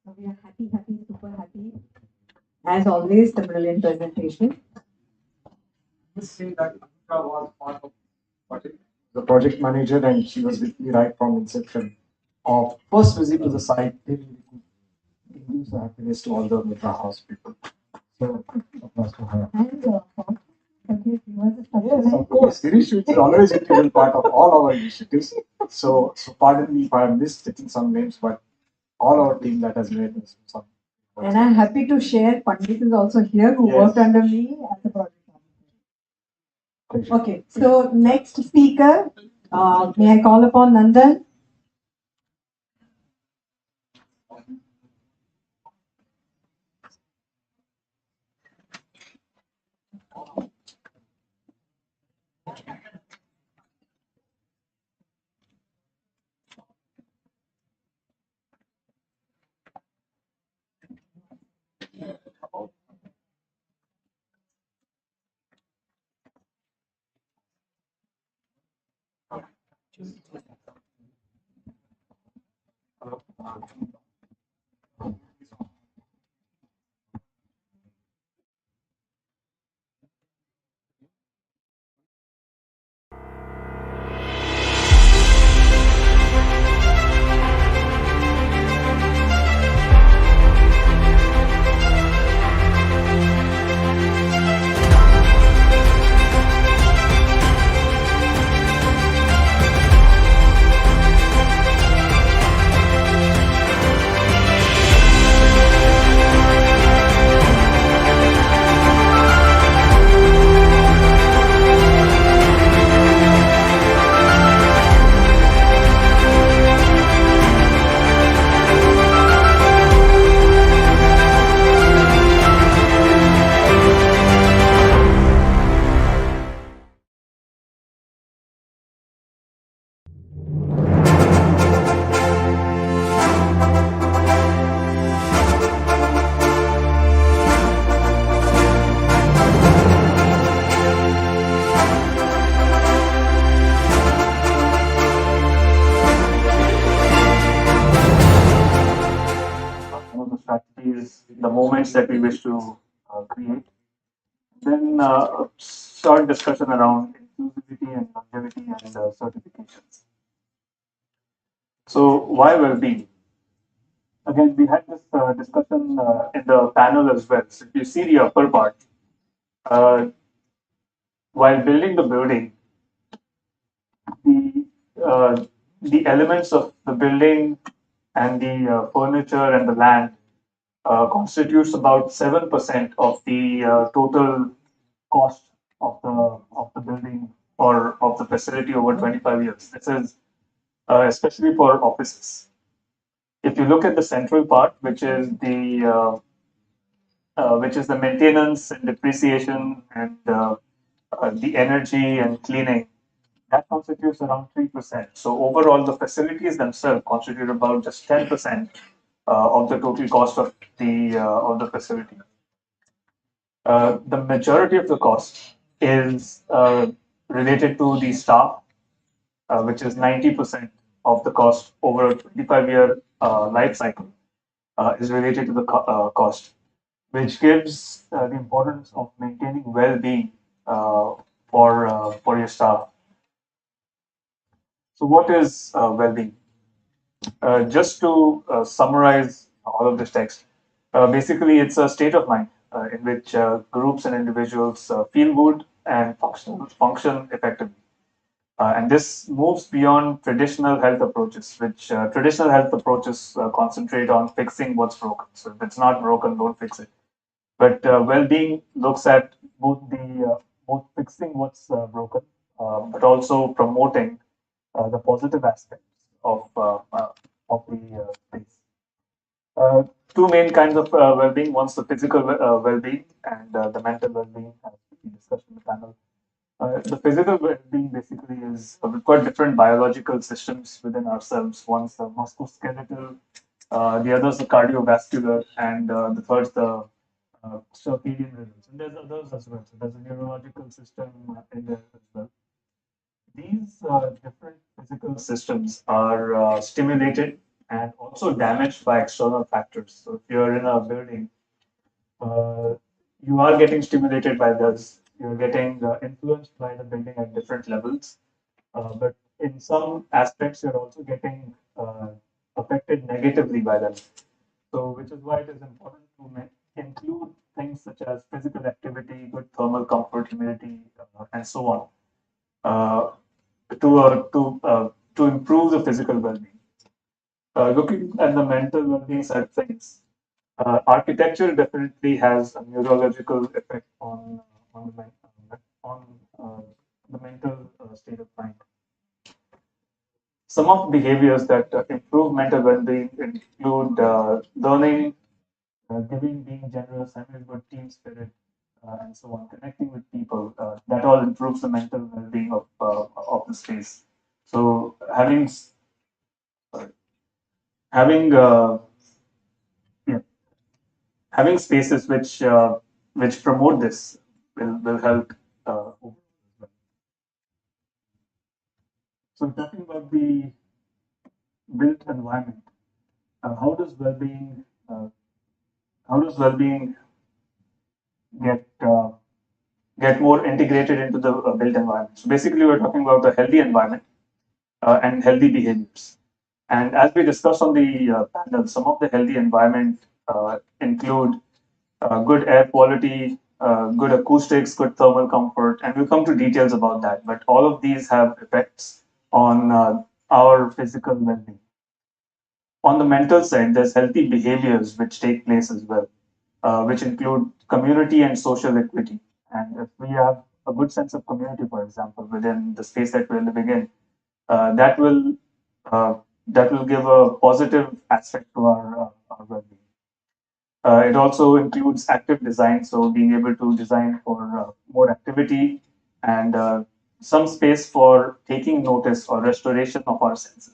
So we are happy, happy, super happy. As always, the brilliant presentation. this. Say that Mudra was part of what it the project manager, and she was with me right from inception of first visit to the site till we could induce the happiness to all the Mitra House people. So, applause to her. And okay, you were the Yes, of course. Girish is always an integral part of all our initiatives. So pardon me if I have missed taking some names, but all our team that has made this some. And I'm happy to share Pandit is also here who Yes. worked under me as a project manager. Okay, so next speaker, may I call upon Nandan? Some of the strategies, the moments that we wish to create. Then a short discussion around inclusivity and longevity and certifications. So why well-being? Again, we had this discussion in the panel as well. So if you see the upper part, uh, while building the building, the the elements of the building and the furniture and the land constitutes about 7% of the total cost of the building or of the facility over 25 years. This is especially for offices. If you look at the central part, which is the maintenance and depreciation and the energy and cleaning, that constitutes around 3%. So overall, the facilities themselves constitute about just 10% of the total cost of the facility. The majority of the cost is related to the staff, which is 90% of the cost over a 25-year life cycle, is related to the cost, which gives the importance of maintaining well-being for your staff. So, what is well-being? Just to summarize all of this text, basically it's a state of mind in which groups and individuals feel good and function effectively. And this moves beyond traditional health approaches, which traditional health approaches concentrate on fixing what's broken. So if it's not broken, don't fix it. But well-being looks at both fixing what's broken, but also promoting the positive aspects of the space. Uh, Two main kinds of well-being. One's the physical well-being and the mental well-being, as we discussed in the panel. The physical well-being basically is we've got different biological systems within ourselves. One's the musculoskeletal, the other's the cardiovascular, and the third's the circadian rhythms. And there's others as well. So there's a neurological system in there as well. These different physical systems are stimulated and also damaged by external factors. So if you're in a building, uh, you are getting stimulated by this. You're getting influenced by the building at different levels. but in some aspects, you're also getting affected negatively by them. So, which is why it is important to include things such as physical activity, good thermal comfort, humidity, and so on, uh, to improve the physical well-being. Looking at the mental well-being side of things, architecture definitely has a neurological effect on the mental state of mind. Some of the behaviors that improve mental well-being include learning, giving, being generous, having a good team spirit, and so on, connecting with people. That all improves the mental well-being of the space. So having yeah, having spaces which promote this will help. So talking about the built environment, uh, how does well-being uh, how does well-being get get more integrated into the built environment? So basically, we're talking about a healthy environment and healthy behaviors. And as we discussed on the panel, some of the healthy environment include good air quality, good acoustics, good thermal comfort, and we'll come to details about that. But all of these have effects on our physical well-being. On the mental side, there's healthy behaviors which take place as well, which include community and social equity. And if we have a good sense of community, for example, within the space that we're living in, uh, that will uh, that will give a positive aspect to our well-being. It also includes active design, so being able to design for more activity and some space for taking notice or restoration of our senses.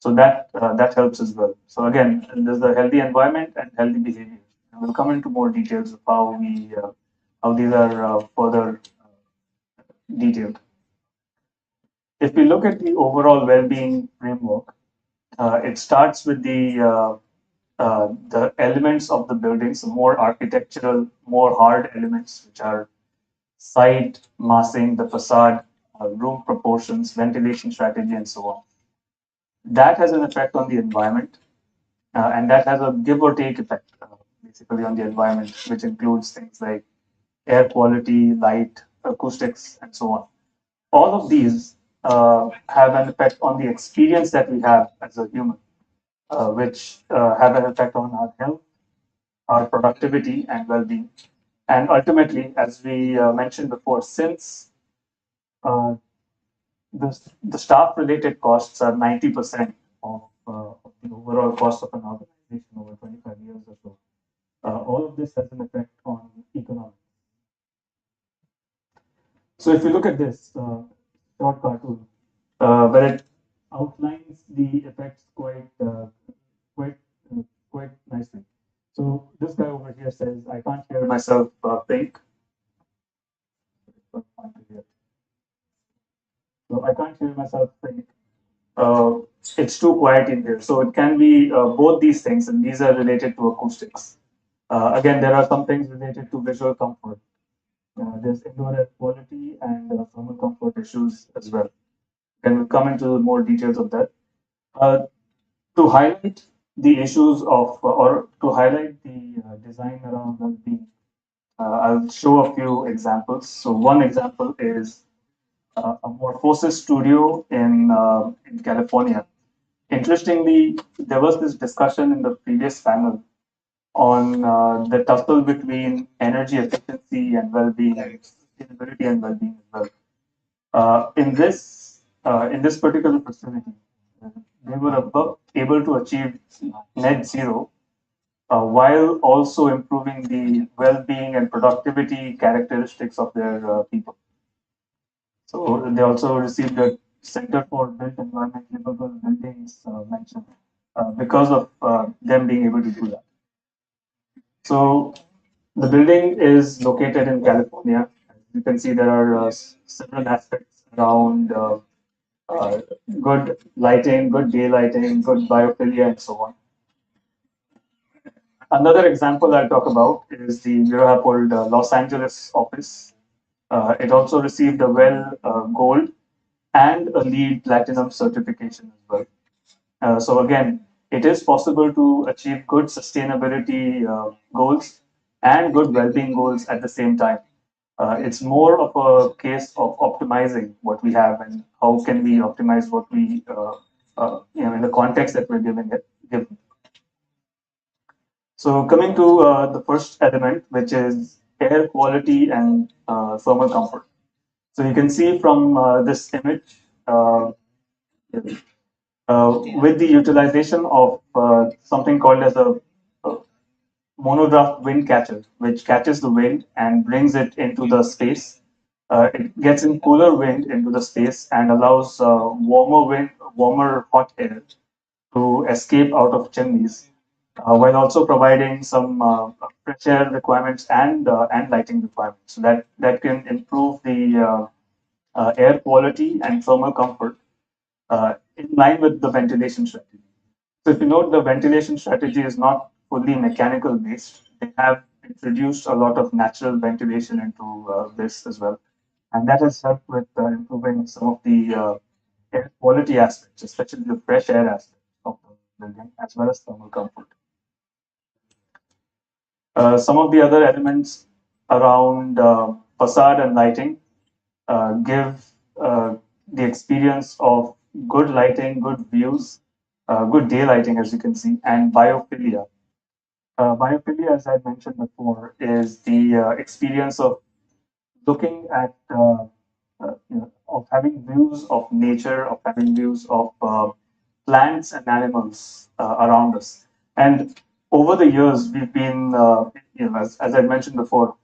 So that helps as well. So again, there's the healthy environment and healthy behavior. And we'll come into more details of how these are further detailed. If we look at the overall well-being framework, it starts with the elements of the buildings, more architectural, more hard elements, which are site, massing, the facade, room proportions, ventilation strategy, and so on. That has an effect on the environment, and that has a give or take effect, basically, on the environment, which includes things like air quality, light, acoustics, and so on. All of these have an effect on the experience that we have as a human, which have an effect on our health, our productivity, and well-being. And ultimately, as we mentioned before, since uh, the staff-related costs are 90% of the overall cost of an organization over 25 years or so, all of this has an effect on economics. So if you look at this short cartoon, where it outlines the effects quite uh, quite nicely. So this guy over here says, "I can't hear myself think." So I can't hear myself think. Uh, it's too quiet in here. So it can be both these things, and these are related to acoustics. Again, there are some things related to visual comfort. There's indoor air quality and thermal comfort issues as well. And we'll come into more details of that. Uh, to highlight the issues of, or to highlight the design around well-being, I'll show a few examples. So one example is a Morphosis studio in California. Interestingly, there was this discussion in the previous panel on the tussle between energy efficiency and well-being, and sustainability and well-being as well. In this particular facility, they were able to achieve net zero while also improving the well-being and productivity characteristics of their people. So they also received the Center for Built Environment Livable Buildings mention because of them being able to do that. So the building is located in California. As you can see, there are several aspects around uh, good lighting, good daylighting, good biophilia, and so on. Another example I'll talk about is the Mirahold Los Angeles office. It also received a WELL Gold and a LEED Platinum certification as well. So again, it is possible to achieve good sustainability goals and good well-being goals at the same time. It's more of a case of optimizing what we have and how can we optimize what we, in the context that we're giving it. So coming to the first element, which is air quality and thermal comfort. So you can see from this image, with the utilization of something called as a monograph wind catcher, which catches the wind and brings it into the space. It gets in cooler wind into the space and allows warmer hot air to escape out of chimneys, while also providing some fresh air requirements and lighting requirements. So that can improve the air quality and thermal comfort in line with the ventilation strategy. So if you note, the ventilation strategy is not fully mechanical based. They have introduced a lot of natural ventilation into this as well. And that has helped with improving some of the air quality aspects, especially the fresh air aspect of the building, as well as thermal comfort. Some of the other elements around facade and lighting give the experience of good lighting, good views, good day lighting, as you can see, and biophilia. Biophilia, as I mentioned before, is the experience of looking at, of having views of nature, of having views of plants and animals around us. And over the years, we've been, as I mentioned before,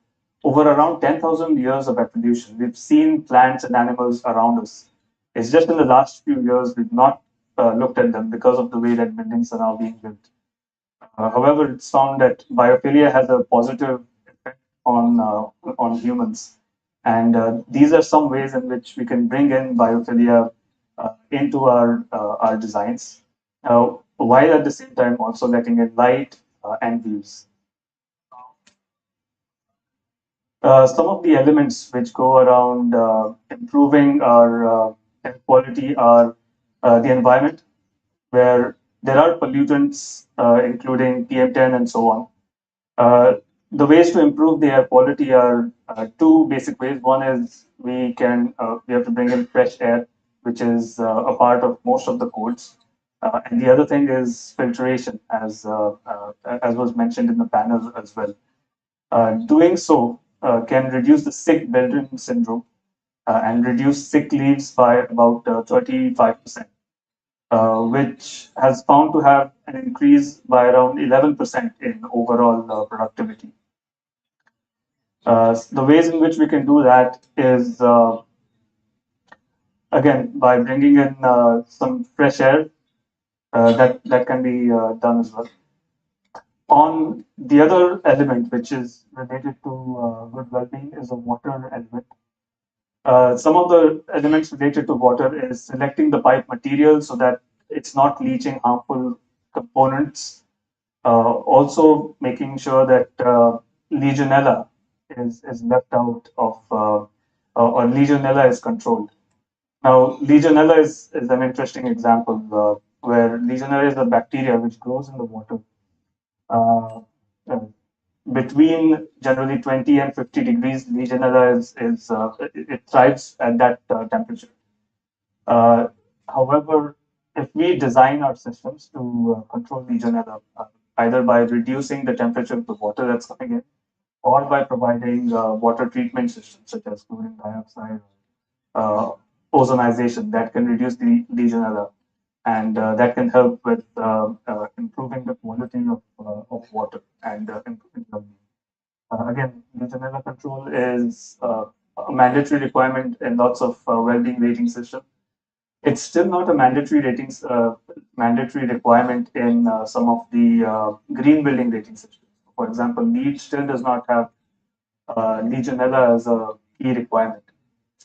over around 10,000 years of evolution, we've seen plants and animals around us. It's just in the last few years we've not looked at them because of the way that buildings are now being built. However, it's found that biophilia has a positive effect on humans, and these are some ways in which we can bring in biophilia into our designs, while at the same time also letting in light and views. Some of the elements which go around improving our air quality are the environment, where there are pollutants, including PM10 and so on. The ways to improve the air quality are two basic ways. One is we have to bring in fresh air, which is a part of most of the codes, and the other thing is filtration, as was mentioned in the panel as well. Doing so can reduce the sick building syndrome and reduce sick leaves by about 35%, which has found to have an increase by around 11% in overall productivity. The ways in which we can do that is, again, by bringing in some fresh air, that can be done as well. On the other element, which is related to good well-being, is a water element. Some of the elements related to water is selecting the pipe material so that it's not leaching harmful components. Also making sure that Legionella is left out of, or Legionella is controlled. Now, Legionella is an interesting example where Legionella is a bacteria which grows in the water. Uh, uh, Between generally 20 and 50 degrees, Legionella it thrives at that temperature. Uh, However, if we design our systems to control Legionella, either by reducing the temperature of the water that's coming in, or by providing water treatment systems such as chlorine dioxide, uh, ozonization, that can reduce the Legionella, and that can help with improving the quality of water and improving well-being. Again, Legionella control is a mandatory requirement in lots of well-being rating systems. It's still not a mandatory requirement in some of the green building rating systems. For example, LEED still does not have Legionella as a key requirement.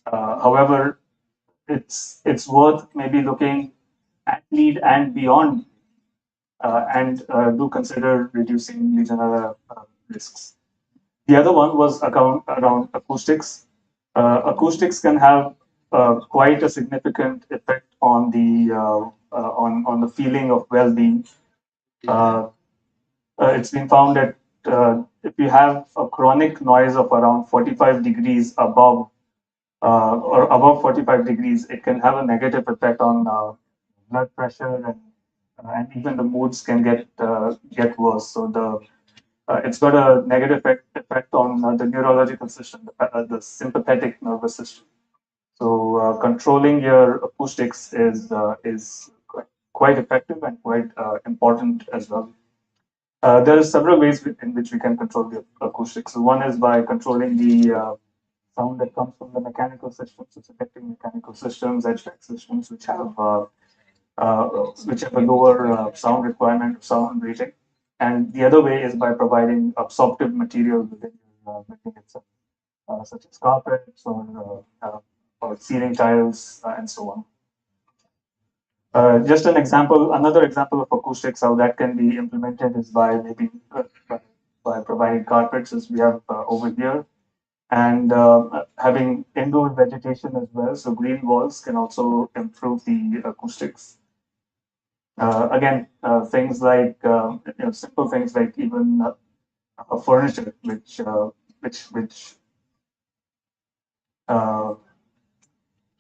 However, it's worth maybe looking at LEED and beyond, and do consider reducing Legionella risks. The other one was around acoustics. Acoustics can have quite a significant effect on the feeling of well-being. Uh, it's been found that if you have a chronic noise of around 45 degrees or above 45 degrees, it can have a negative effect on blood pressure, and even the moods can get worse. So it's got a negative effect on the neurological system, the sympathetic nervous system. So controlling your acoustics is quite effective and quite important as well. There are several ways in which we can control the acoustics. So one is by controlling the sound that comes from the mechanical systems, so selecting mechanical systems, HVAC systems, which have a lower sound requirement, sound rating. And the other way is by providing absorptive materials within your building itself, such as carpets or ceiling tiles and so on. Just another example of acoustics, how that can be implemented is by providing carpets, as we have over here, and having indoor vegetation as well. So green walls can also improve the acoustics. Again, things like simple things like even furniture,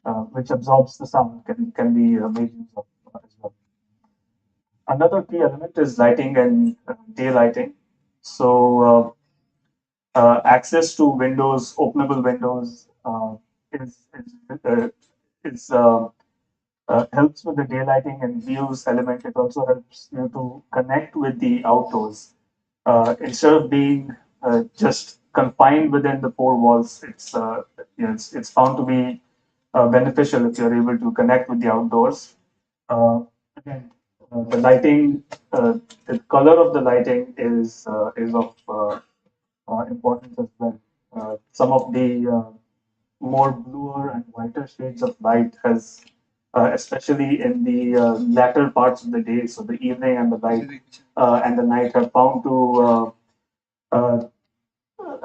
uh, which absorbs the sound, can be made use of as well. Another key element is lighting and daylighting. So access to windows, openable windows, is uh, is helps with the daylighting and views element. It also helps you to connect with the outdoors instead of being just confined within the four walls. It's found to be beneficial if you're able to connect with the outdoors. Again, the lighting, the color of the lighting is of importance as well. Some of the more bluer and whiter shades of light has, especially in the latter parts of the day, so the evening and the night uh,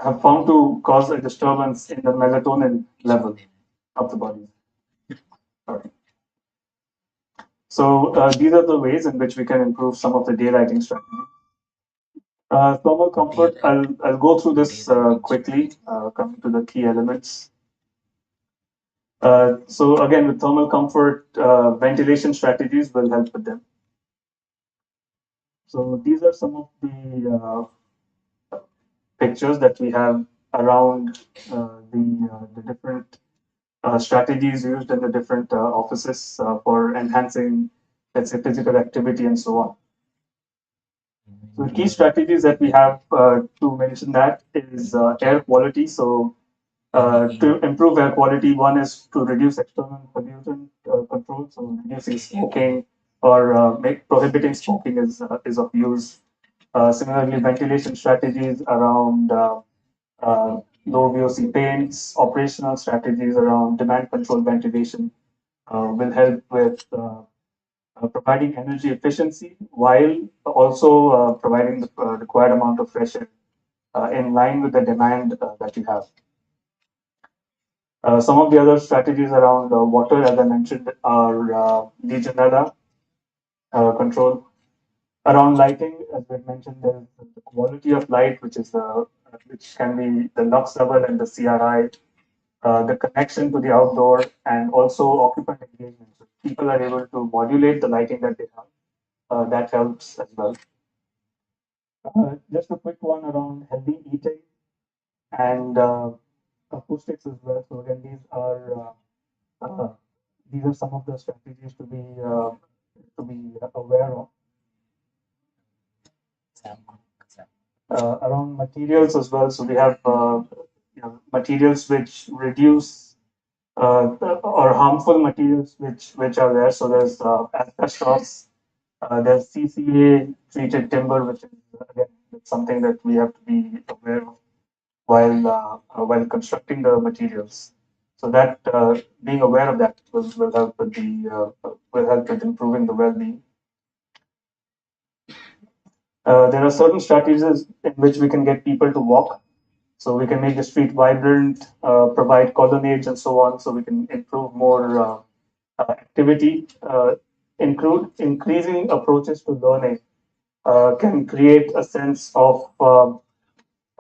have found to cause a disturbance in the melatonin level of the body. Sorry. So these are the ways in which we can improve some of the daylighting strategies. Thermal comfort, I'll go through this quickly, coming to the key elements. So again, with thermal comfort, ventilation strategies will help with them. So these are some of the pictures that we have around the different strategies used in the different offices for enhancing, let's say, physical activity and so on. So the key strategies that we have to mention that is air quality. So to improve air quality, one is to reduce external pollutant control. So reducing smoking or prohibiting smoking is of use. Similarly, ventilation strategies around low VOC paints, operational strategies around demand control ventilation will help with providing energy efficiency while also providing the required amount of fresh air in line with the demand that you have. Some of the other strategies around water, as I mentioned, are Legionella control. Around lighting, as we mentioned, there's the quality of light, which can be the lux level and the CRI, the connection to the outdoor, and also occupant engagement. So people are able to modulate the lighting that they have. That helps as well. Just a quick one around healthy eating and acoustics as well. So again, these are some of the strategies to be aware of. Around materials as well. So we have materials which reduce or harmful materials which are there. So there's asbestos, there's CCA treated timber, which is again something that we have to be aware of while constructing the materials. So that being aware of that will help with improving the well-being. There are certain strategies in which we can get people to walk. So we can make the street vibrant, provide colonnades and so on. So we can improve more activity, increasing approaches to learning can create a sense of um,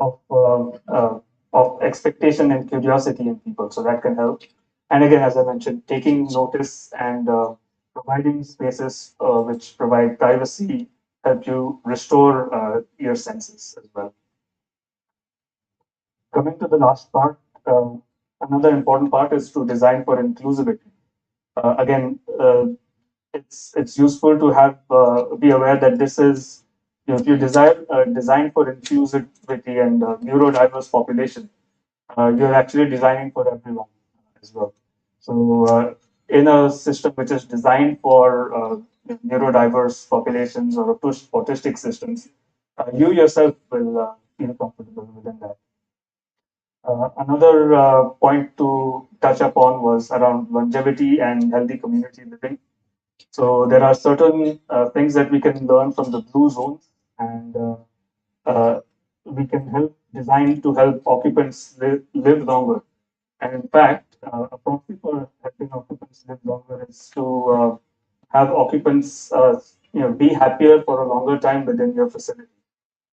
uh, of expectation and curiosity in people. So that can help. And again, as I mentioned, taking notice and providing spaces which provide privacy help you restore your senses as well. Coming to the last part, another important part is to design for inclusivity. Again, it's useful to have be aware that this is if you desire design for inclusivity and neurodiverse population, you're actually designing for everyone as well. So in a system which is designed for neurodiverse populations or autistic systems, you yourself will feel comfortable within that. Another point to touch upon was around longevity and healthy community living. So there are certain things that we can learn from the blue zones, and we can help design to help occupants live longer. And in fact, a proxy for helping occupants live longer is to have occupants, be happier for a longer time within your facility.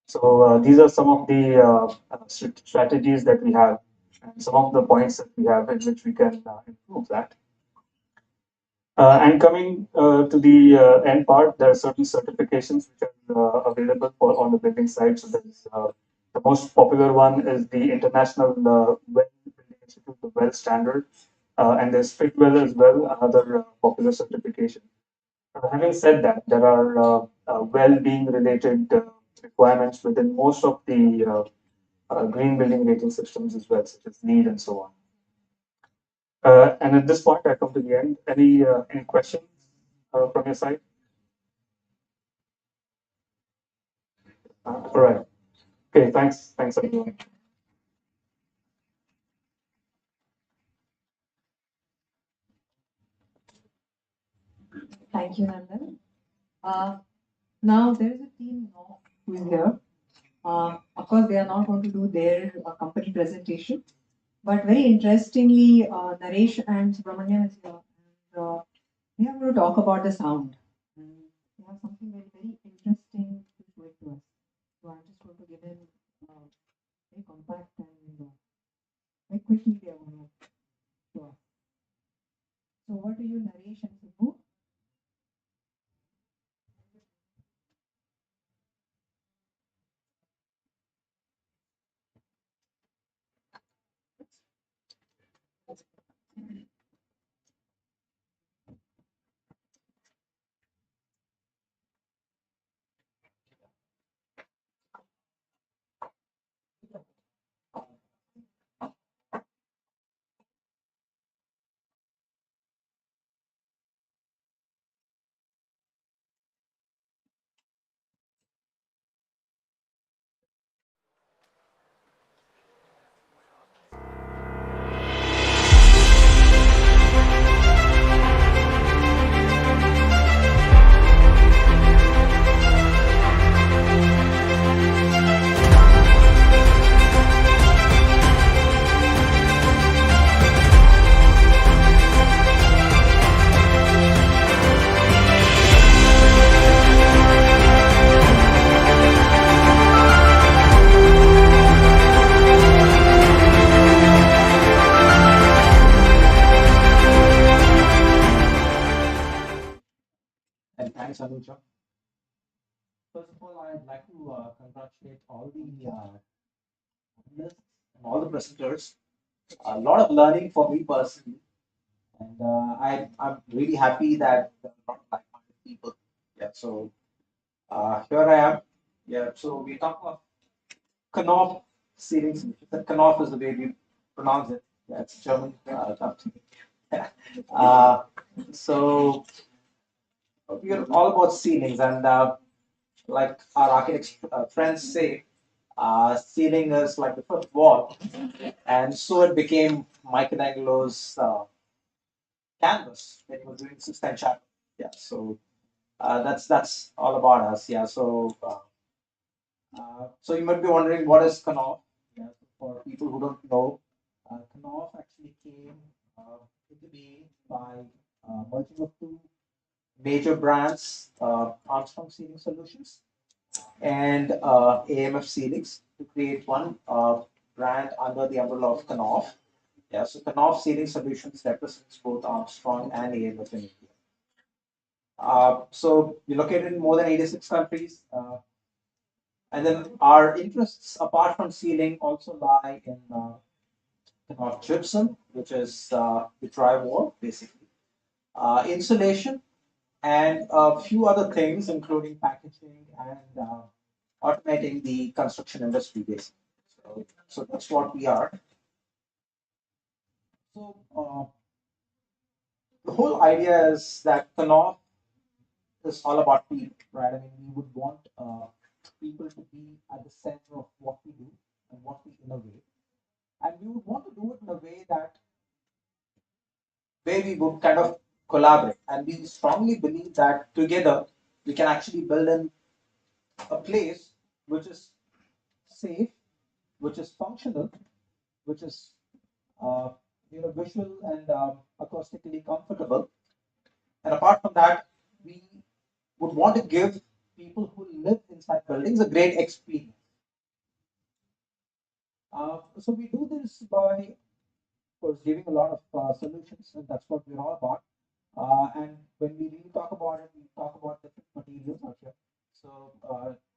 So these are some of the strategies that we have, and some of the points that we have in which we can improve that. And coming to the end part, there are certain certifications which are available for on the building side. So there is the most popular one is the International Well Building Institute, the Well Standard, and there's Fitwell as well, another popular certification. Having said that, there are well-being related requirements within most of the green building rating systems as well, such as LEED and so on. And at this point, I come to the end. Any questions from your side? All right. Okay. Thanks. Thanks everyone. Thank you, Nandan. Now there is a team now who is here. Of course, they are not going to do their company presentation, but very interestingly, Naresh and Subramaniam is here. And, we are going to talk about the sound. And we have something very, very interesting to show it to us. So I'm just going to give him very compact and very quickly they are going to show us. So over to you, Naresh and Subbu. And thanks, Anuja. First of all, I'd like to congratulate all the panelists and all the presenters. A lot of learning for me personally, and I'm really happy that there are a lot of like-minded people. Yeah, so here I am. Yeah, so we talk of Knopf series. Knopf is the way we pronounce it. That's German company. uh, so we are all about ceilings, and like our architects friends say, ceiling is like the fifth wall, and so it became Michelangelo's canvas when he was doing Sistine Chapel. Yeah, so that's all about us. Yeah, so so you might be wondering what is Knopf. Yeah. for people who don't know, Knauf actually came into being by merging of two major brands, Armstrong Sealing Solutions and AMF Ceilings, to create one brand under the umbrella of Knauf. Yeah, so Knauf Sealing Solutions represents both Armstrong and AMF in India. So we're located in more than 86 countries. And then our interests, apart from sealing, also lie in gypsum, which is the drywall, basically, insulation, and a few other things, including packaging and automating the construction industry, basically. So that's what we are. So the whole idea is that Knauf is all about people, right? I mean, we would want people to be at the center of what we do and what we innovate. And we would want to do it in a way that where we would kind of collaborate. And we strongly believe that together we can actually build in a place which is safe, which is functional, which is visual and acoustically comfortable. And apart from that, we would want to give people who live inside buildings a great experience. So we do this by, of course, giving a lot of solutions, and that's what we're all about. And when we really talk about it, we talk about different materials out here. So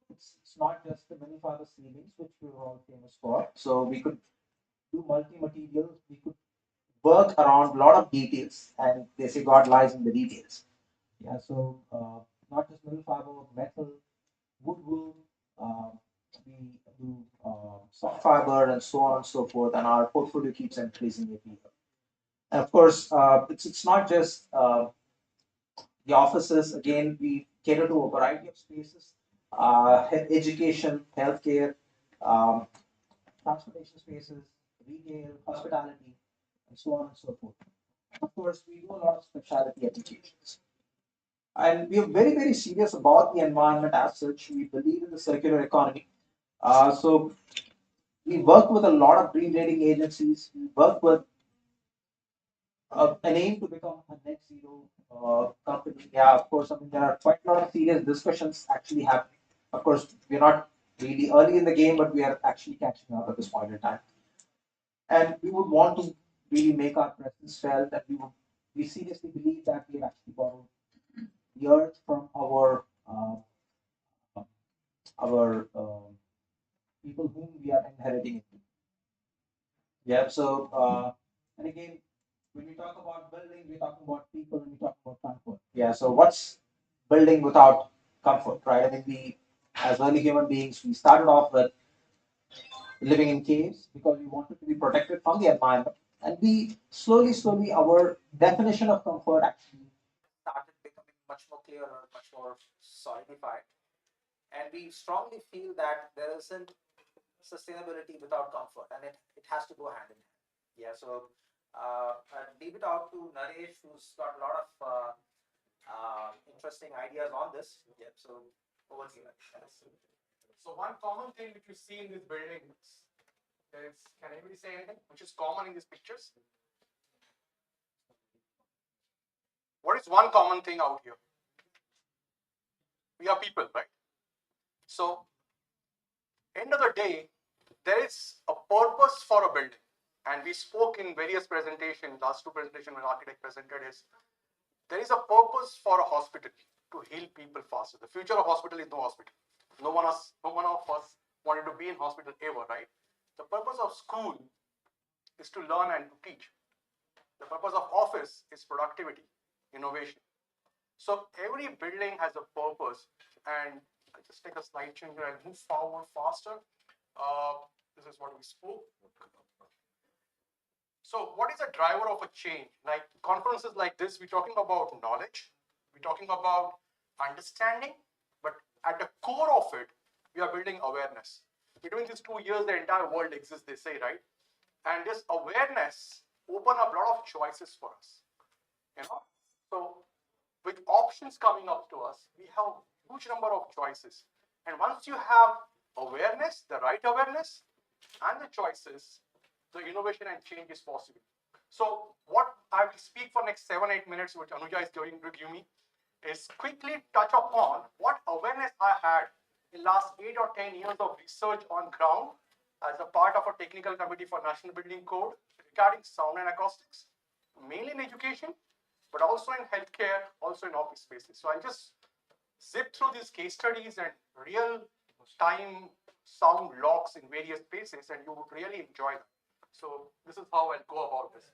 it's not just the many fiber ceilings, which we're all famous for. So we could do multi-materials. We could work around a lot of details, and they say God lies in the details. Yeah. So not just mineral fiber, metal, wood wool. We do soft fiber and so on and so forth, and our portfolio keeps increasing every year. And of course, it's not just the offices. Again, we cater to a variety of spaces: education, healthcare, um, transportation spaces, retail, hospitality, and so on and so forth. Of course, we do a lot of specialty applications. And we are very, very serious about the environment as such. We believe in the circular economy. So we work with a lot of green rating agencies. We work with an aim to become a net zero company. Yeah, of course. I mean, there are quite a lot of serious discussions actually happening. Of course, we're not really early in the game, but we are actually catching up at this point in time. And we would want to really make our presence felt, and we seriously believe that we have actually borrowed the earth from our people whom we are inheriting it to. Yeah. So and again, when we talk about building, we talk about people, and we talk about comfort. Yeah. So what's building without comfort, right? I mean, we as early human beings, we started off with living in caves because we wanted to be protected from the environment, and we slowly, our definition of comfort actually started becoming much more clearer, much more solidified. And we strongly feel that there isn't sustainability without comfort, and it has to go hand in hand. Yeah, so I'll leave it out to Naresh, who's got a lot of interesting ideas on this. Yeah, so over to you, Naresh. So one common thing which you see in these buildings is, can anybody say anything which is common in these pictures? What is one common thing out here? We are people, right? So end of the day, there is a purpose for a building. And we spoke in various presentations, last two presentations when architect presented is, there is a purpose for a hospital to heal people faster. The future of hospital is no hospital. No one of us wanted to be in hospital ever, right? The purpose of school is to learn and to teach. The purpose of office is productivity, innovation. So every building has a purpose. And I just take a slide change and move forward faster. This is what we spoke. So what is a driver of a change? Like conferences like this, we're talking about knowledge, we're talking about understanding, but at the core of it, we are building awareness. Between these 2 years, the entire world exists, they say, right? And this awareness open up a lot of choices for us. So with options coming up to us, we have huge number of choices. And once you have awareness, the right awareness, and the choices, the innovation and change is possible. So what I will speak for next 7-8 minutes, which Anuja is going to give me, is quickly touch upon what awareness I had in last 8 or 10 years of research on ground as a part of a technical committee for National Building Code regarding sound and acoustics, mainly in education, but also in healthcare, also in office spaces. So I'll just zip through these case studies and real time sound logs in various places, and you would really enjoy them. So this is how I'll go about this.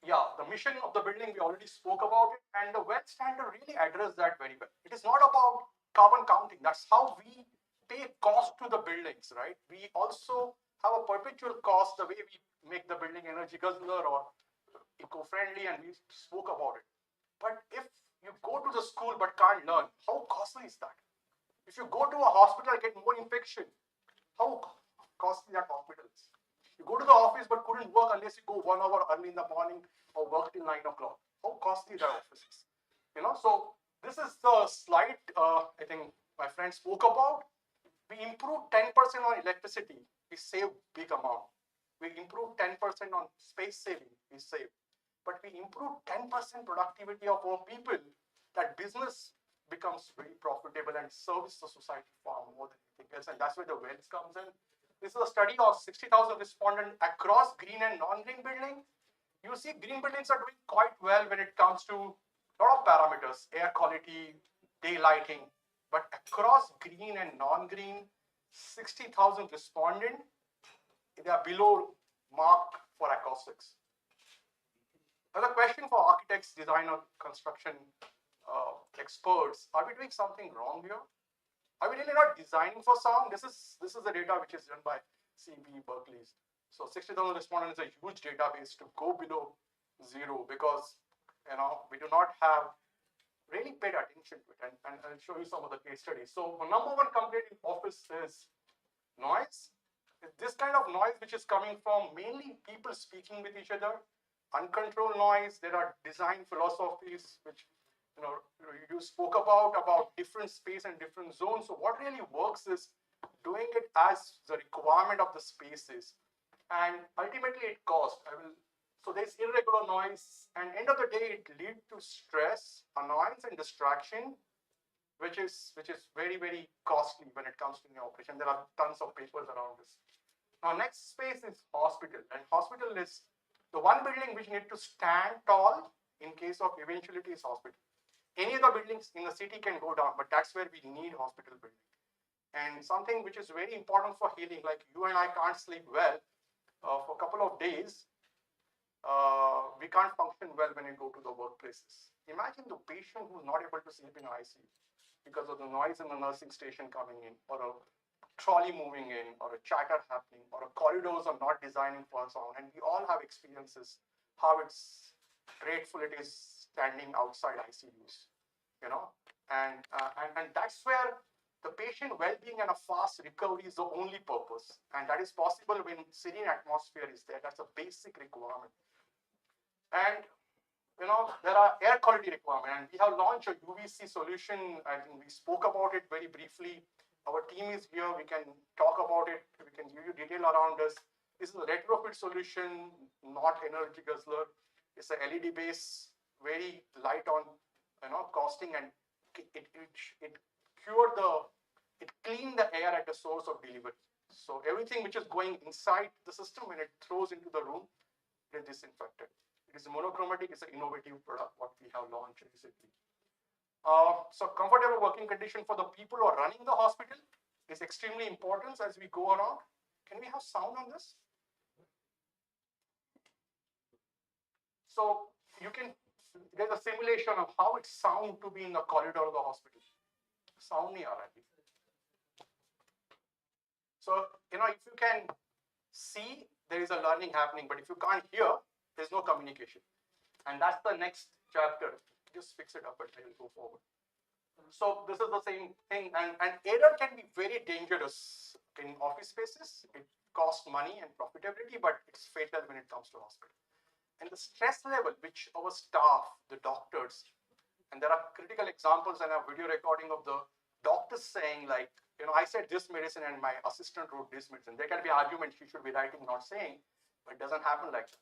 Yeah, the mission of the building, we already spoke about it, and the WELL standard really addressed that very well. It is not about carbon counting. That's how we pay cost to the buildings, right? We also have a perpetual cost the way we make the building energy guzzler or eco-friendly, and we spoke about it. But if you go to the school but can't learn, how costly is that? If you go to a hospital and get more infection, how costly that hospital is? You go to the office but couldn't work unless you go 1 hour early in the morning or work till 9 o'clock. How costly that office is? So this is the slide I think my friend spoke about. We improved 10% on electricity, we save big amount. We improved 10% on space saving, we save. But we improve 10% productivity of our people, that business becomes very profitable and serves the society far more than anything else. And that's where the wealth comes in. This is a study of 60,000 respondents across green and non-green buildings. You see green buildings are doing quite well when it comes to a lot of parameters, air quality, daylighting. But across green and non-green, 60,000 respondents, they are below mark for acoustics. Another question for architects, designer, construction experts: are we doing something wrong here? Are we really not designing for sound? This is the data which is done by CB Berkeley's. So 60,000 respondents is a huge database to go below zero, because we do not have really paid attention to it. And I'll show you some of the case studies. So the number one complaint in office is noise. This kind of noise which is coming from mainly people speaking with each other, uncontrolled noise. There are design philosophies which you spoke about different space and different zones. So what really works is doing it as the requirement of the spaces, and ultimately it costs. So there's irregular noise, and end of the day it leads to stress, annoyance, and distraction, which is very, very costly when it comes to the operation. There are tons of papers around this. Now, next space is hospital, and hospital is the one building which need to stand tall in case of eventuality is hospital. Any other buildings in the city can go down, but that's where we need hospital building. And something which is very important for healing, like you and I can't sleep well for a couple of days, we can't function well when we go to the workplaces. Imagine the patient who's not able to sleep in ICU because of the noise in the nursing station coming in, or a trolley moving in, or a chatter happening, or a corridors are not designing for sound. And we all have experiences how it's grateful it is standing outside ICUs, and that's where the patient well-being and a fast recovery is the only purpose, and that is possible when serene atmosphere is there. That's a basic requirement. And there are air quality requirements, and we have launched a UVC solution. I think we spoke about it very briefly. Our team is here. We can talk about it. We can give you detail around this. This is a retrofit solution, not energy guzzler. It's a LED base, very light on costing, and it cleaned the air at the source of delivery. So everything which is going inside the system, when it throws into the room, it is disinfected. It is monochromatic. It's an innovative product what we have launched recently. So comfortable working condition for the people who are running the hospital is extremely important as we go around. Can we have sound on this? So there's a simulation of how it sounds to be in the corridor of the hospital. Sound nahi aa raha. So, if you can see, there is a learning happening, but if you can't hear, there's no communication. And that's the next chapter. Just fix it up and I will go forward. So this is the same thing, and error can be very dangerous in office spaces. It costs money and profitability, but it's fatal when it comes to hospital. And the stress level which our staff, the doctors, and there are critical examples and a video recording of the doctors saying like, I said this medicine and my assistant wrote this medicine. There can be arguments she should be writing, not saying, but it doesn't happen like that.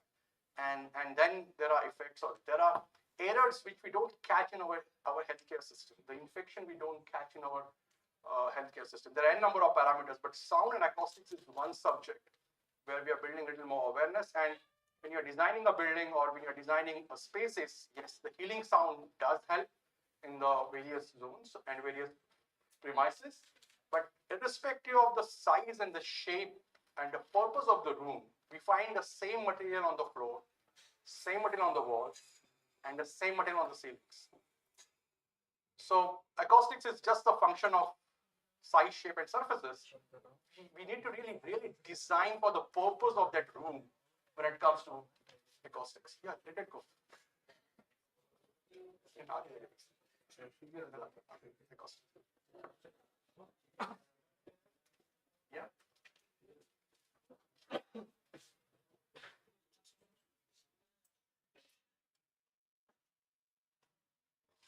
And then there are effects, or there are errors which we don't catch in our healthcare system. The infection we don't catch in our healthcare system. There are a number of parameters, but sound and acoustics is one subject where we are building a little more awareness. And when you're designing a building or when you're designing a spaces, yes, the healing sound does help in the various zones and various premises. But irrespective of the size and the shape and the purpose of the room, we find the same material on the floor, same material on the walls, and the same material on the ceilings. So acoustics is just a function of size, shape, and surfaces. We need to really design for the purpose of that room when it comes to acoustics. Yeah, let it go. Yeah.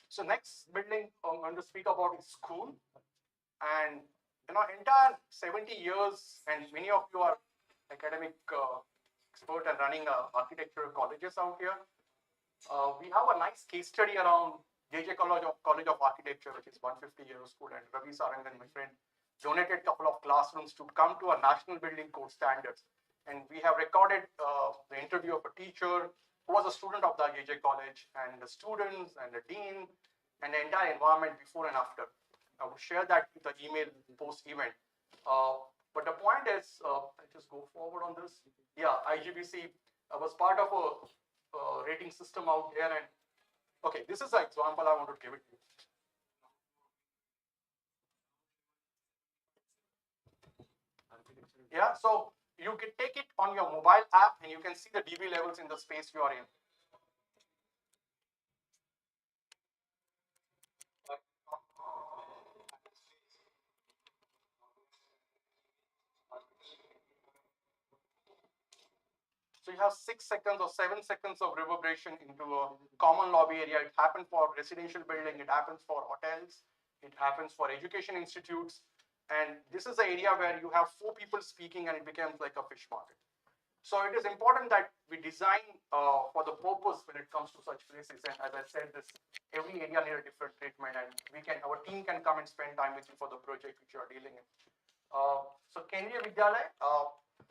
So next building I'm going to speak about is school. And entire 70 years, and many of you are academic expert and running architectural colleges out here. We have a nice case study around JJ College of Architecture, which is 150-year school, and Ravi Sarangan, my friend, donated a couple of classrooms to come to a national building code standards. And we have recorded the interview of a teacher who was a student of the JJ College, and the students and the dean and the entire environment before and after. I will share that with the email post-event. But the point is, I just go forward on this. Yeah, IGBC was part of a rating system out there. And okay, this is an example I want to give it to you. Yeah, so you can take it on your mobile app and you can see the dB levels in the space you are in. So you have 6 seconds or 7 seconds of reverberation into a common lobby area. It happens for residential building, it happens for hotels, it happens for education institutes. And this is the area where you have 4 people speaking and it becomes like a fish market. So it is important that we design for the purpose when it comes to such places. And as I said, this every area needs a different treatment, and our team can come and spend time with you for the project which you are dealing in. So Kendriya Vidyalaya,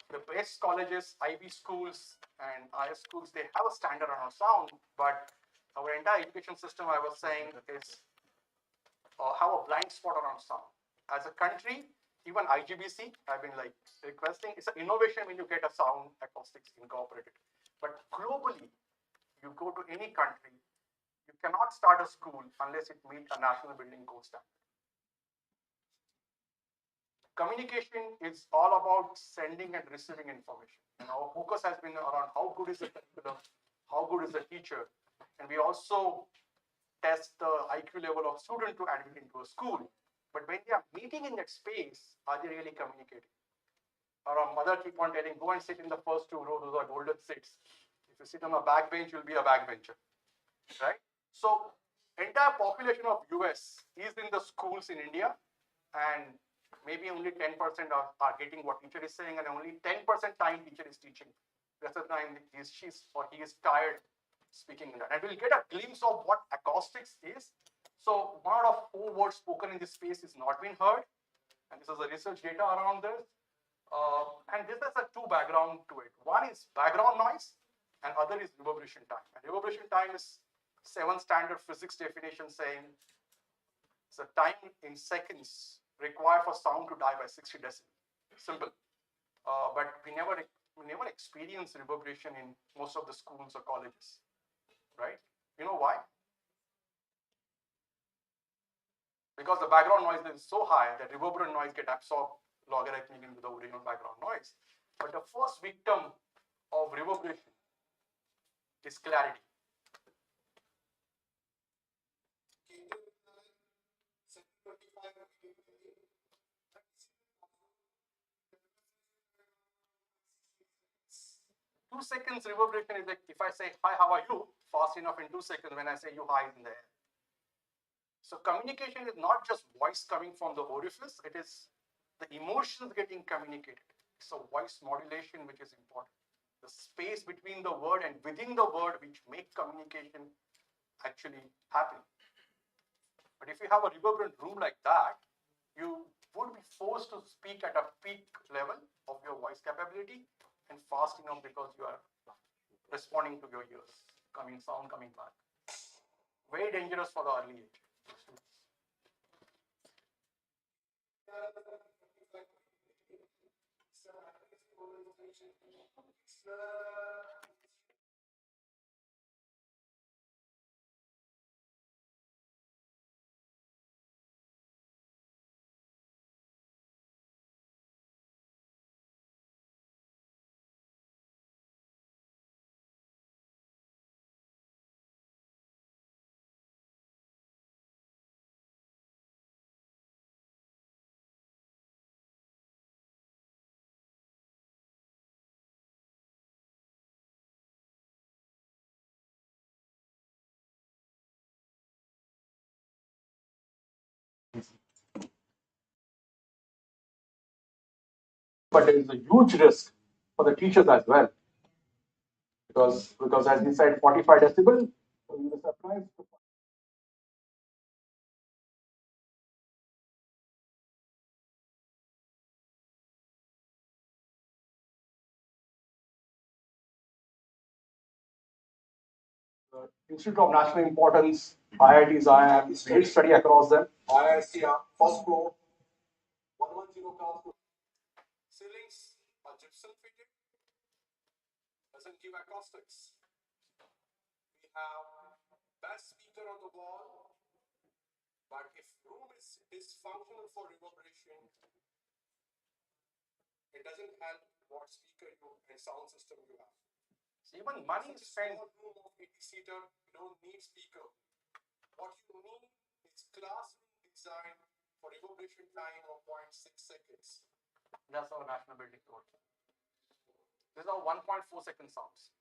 the best colleges, IB schools, and IS schools, they have a standard around sound, but our entire education system, I was saying, is have a blind spot around sound. As a country, even IGBC, I've been like requesting, it's an innovation when you get a sound acoustics incorporated. But globally, you go to any country, you cannot start a school unless it meets a national building code standard. Communication is all about sending and receiving information. And our focus has been around how good is the curriculum, how good is the teacher. And we also test the IQ level of student to admit into a school. But when they are meeting in that space, are they really communicating? Our mother keep on telling, go and sit in the first 2 rows, those are golden seats. If you sit on a back bench, you'll be a backbencher, right? So entire population of US is in the schools in India, and maybe only 10% are getting what teacher is saying, and only 10% time teacher is teaching. The rest of the time he is tired speaking in that. And we'll get a glimpse of what acoustics is. So 1 out of 4 words spoken in this space is not been heard. And this is the research data around this. And this has a 2 background to it. One is background noise, and other is reverberation time. And reverberation time is 7 standard physics definition saying it's a time in seconds required for sound to die by 60 decibels. Simple. But we never experience reverberation in most of the schools or colleges, right? You know why? Because the background noise is so high that reverberant noise get absorbed logarithmic into the original background noise. But the first victim of reverberation is clarity. 2 seconds reverberation is like if I say, hi, how are you? Fast enough in 2 seconds when I say you hi is in the air. So communication is not just voice coming from the orifice, it is the emotions getting communicated. It's a voice modulation which is important. The space between the word and within the word which make communication actually happen. But if you have a reverberant room like that, you would be forced to speak at a peak level of your voice capability and fast enough because you are responding to your ears, sound coming back. Very dangerous for the early age. But there is a huge risk for the teachers as well, because as we said, 45 decibel, we were surprised. Institute of National Importance, IITs, IIM, great study across them. IISCR, first floor, 110 classroom. Ceilings are gypsum fitted, doesn't give acoustics. We have best speaker on the wall, but if room is dysfunctional for reverberation, it doesn't help what speaker you and sound system you have. So even money is spent. Room of 80-seater, you don't need speaker. What you need is classroom design for reverberation time of 0.6 seconds. That's our national building code. These are 1.4 second sounds.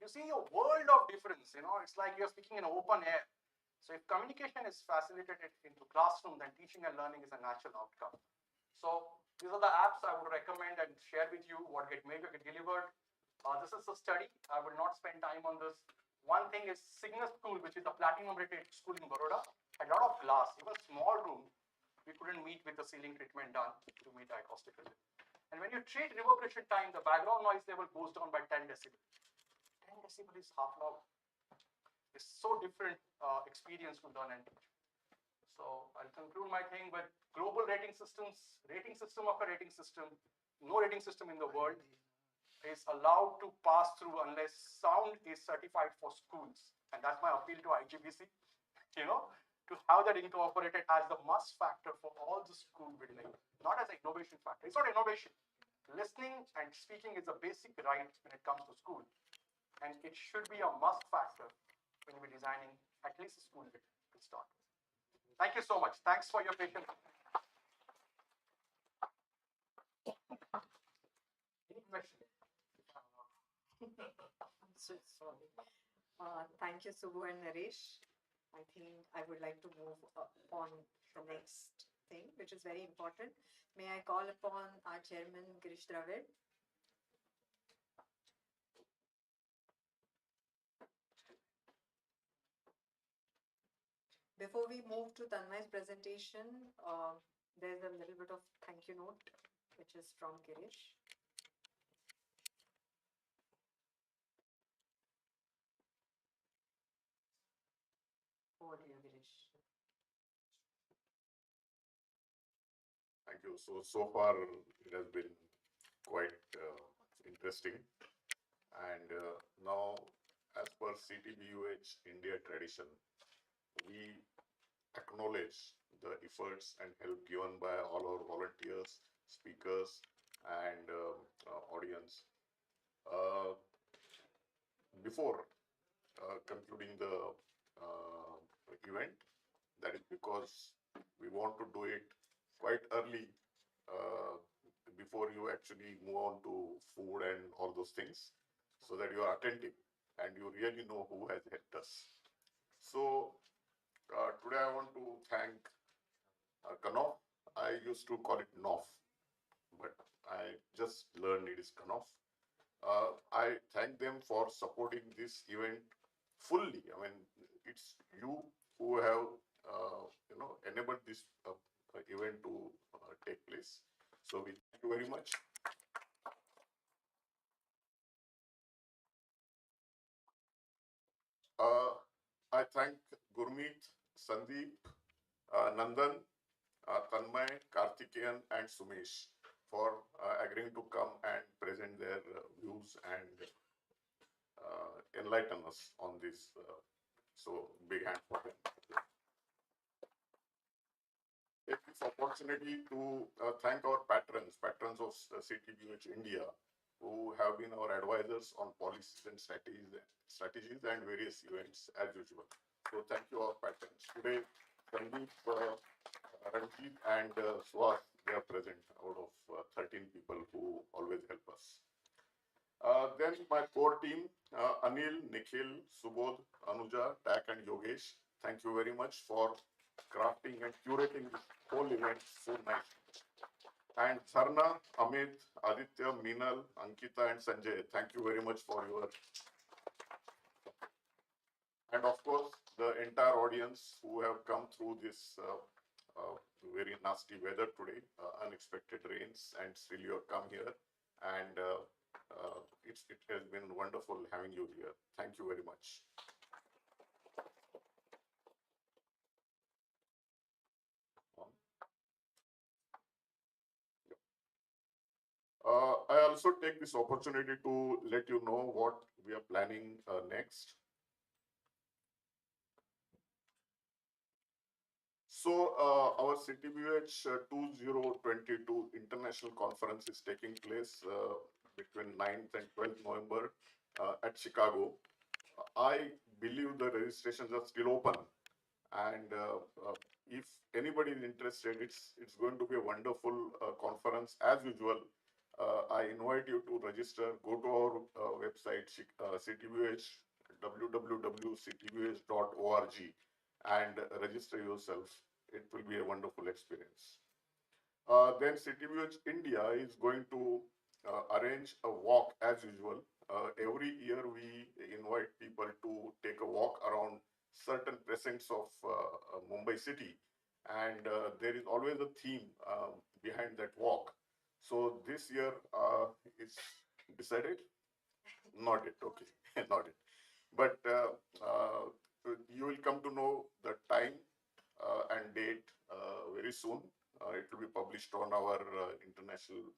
You see a world of difference, it's like you're speaking in open air. So if communication is facilitated into classroom, then teaching and learning is a natural outcome. So these are the apps I would recommend and share with you what get delivered. This is a study. I will not spend time on this. One thing is Cygnus School, which is a platinum rated school in Baroda, had a lot of glass, even small room. We couldn't meet with the ceiling treatment done to meet acoustic resistance. And when you treat reverberation time, the background noise level goes down by 10 decibel. 10 decibel is half an hour. It's so different experience to learn and teach. So I'll conclude my thing with global rating systems, rating system after rating system. No rating system in the world is allowed to pass through unless sound is certified for schools. And that's my appeal to IGBC, to have that incorporated as the must factor for all the school building, not as an innovation factor. It's not innovation. Listening and speaking is a basic right when it comes to school. And it should be a must factor when we're designing at least a school building to start. Thank you so much. Thanks for your patience. Any questions? I'm so sorry. Thank you, Subbu and Naresh. I think I would like to move on the next thing, which is very important. May I call upon our chairman, Girish Dravid? Before we move to Tanmay's presentation, there's a little bit of thank you note, which is from Girish. Over to you, Girish. Thank you. So far it has been quite interesting. And now, as per CTBUH India tradition, we acknowledge the efforts and help given by all our volunteers, speakers, and audience. Uh, Before concluding the event, that is because we want to do it quite early, before before you actually move on to food and all those things, so that you are attentive and you really know who has helped us. So today I want to thank Kanof. I used to call it Nof, but I just learned it is Kanof. I thank them for supporting this event fully. I mean, it's you who have enabled this event to take place. So we thank you very much. I thank Gurmeet, Sandeep, Nandan, Tanmay, Karthikeyan, and Sumesh for agreeing to come and present their views and enlighten us on this. So big hand for them. Take this opportunity to thank our patrons of CTBH India, who have been our advisors on policies and strategies and various events as usual. So thank you, our patrons. Today, Sandeep, Ranjit, and Suhas, they are present out of 13 people who always help us. Then my core team, Anil, Nikhil, Subodh, Anuja, Tak and Yogesh. Thank you very much for crafting and curating this whole event so nicely. And Sarna, Amit, Aditya, Meenal, Ankita and Sanjay, thank you very much for your, and of course the entire audience who have come through this very nasty weather today, unexpected rains, and still you have come here. And it has been wonderful having you here. Thank you very much. I also take this opportunity to let you know what we are planning next. So, our CTBH 2022 International Conference is taking place between 9th and 12th November at Chicago. I believe the registrations are still open, and if anybody is interested, it's going to be a wonderful conference as usual. I invite you to register. Go to our website, CTBH, www.ctbh.org, and register yourself. It will be a wonderful experience. Then CTBH India is going to arrange a walk as usual. Every year we invite people to take a walk around certain precincts of Mumbai city, and there is always a theme behind that walk. So this year it's decided? Not it, okay, not it. But you will come to know the time and date very soon. It will be published on our international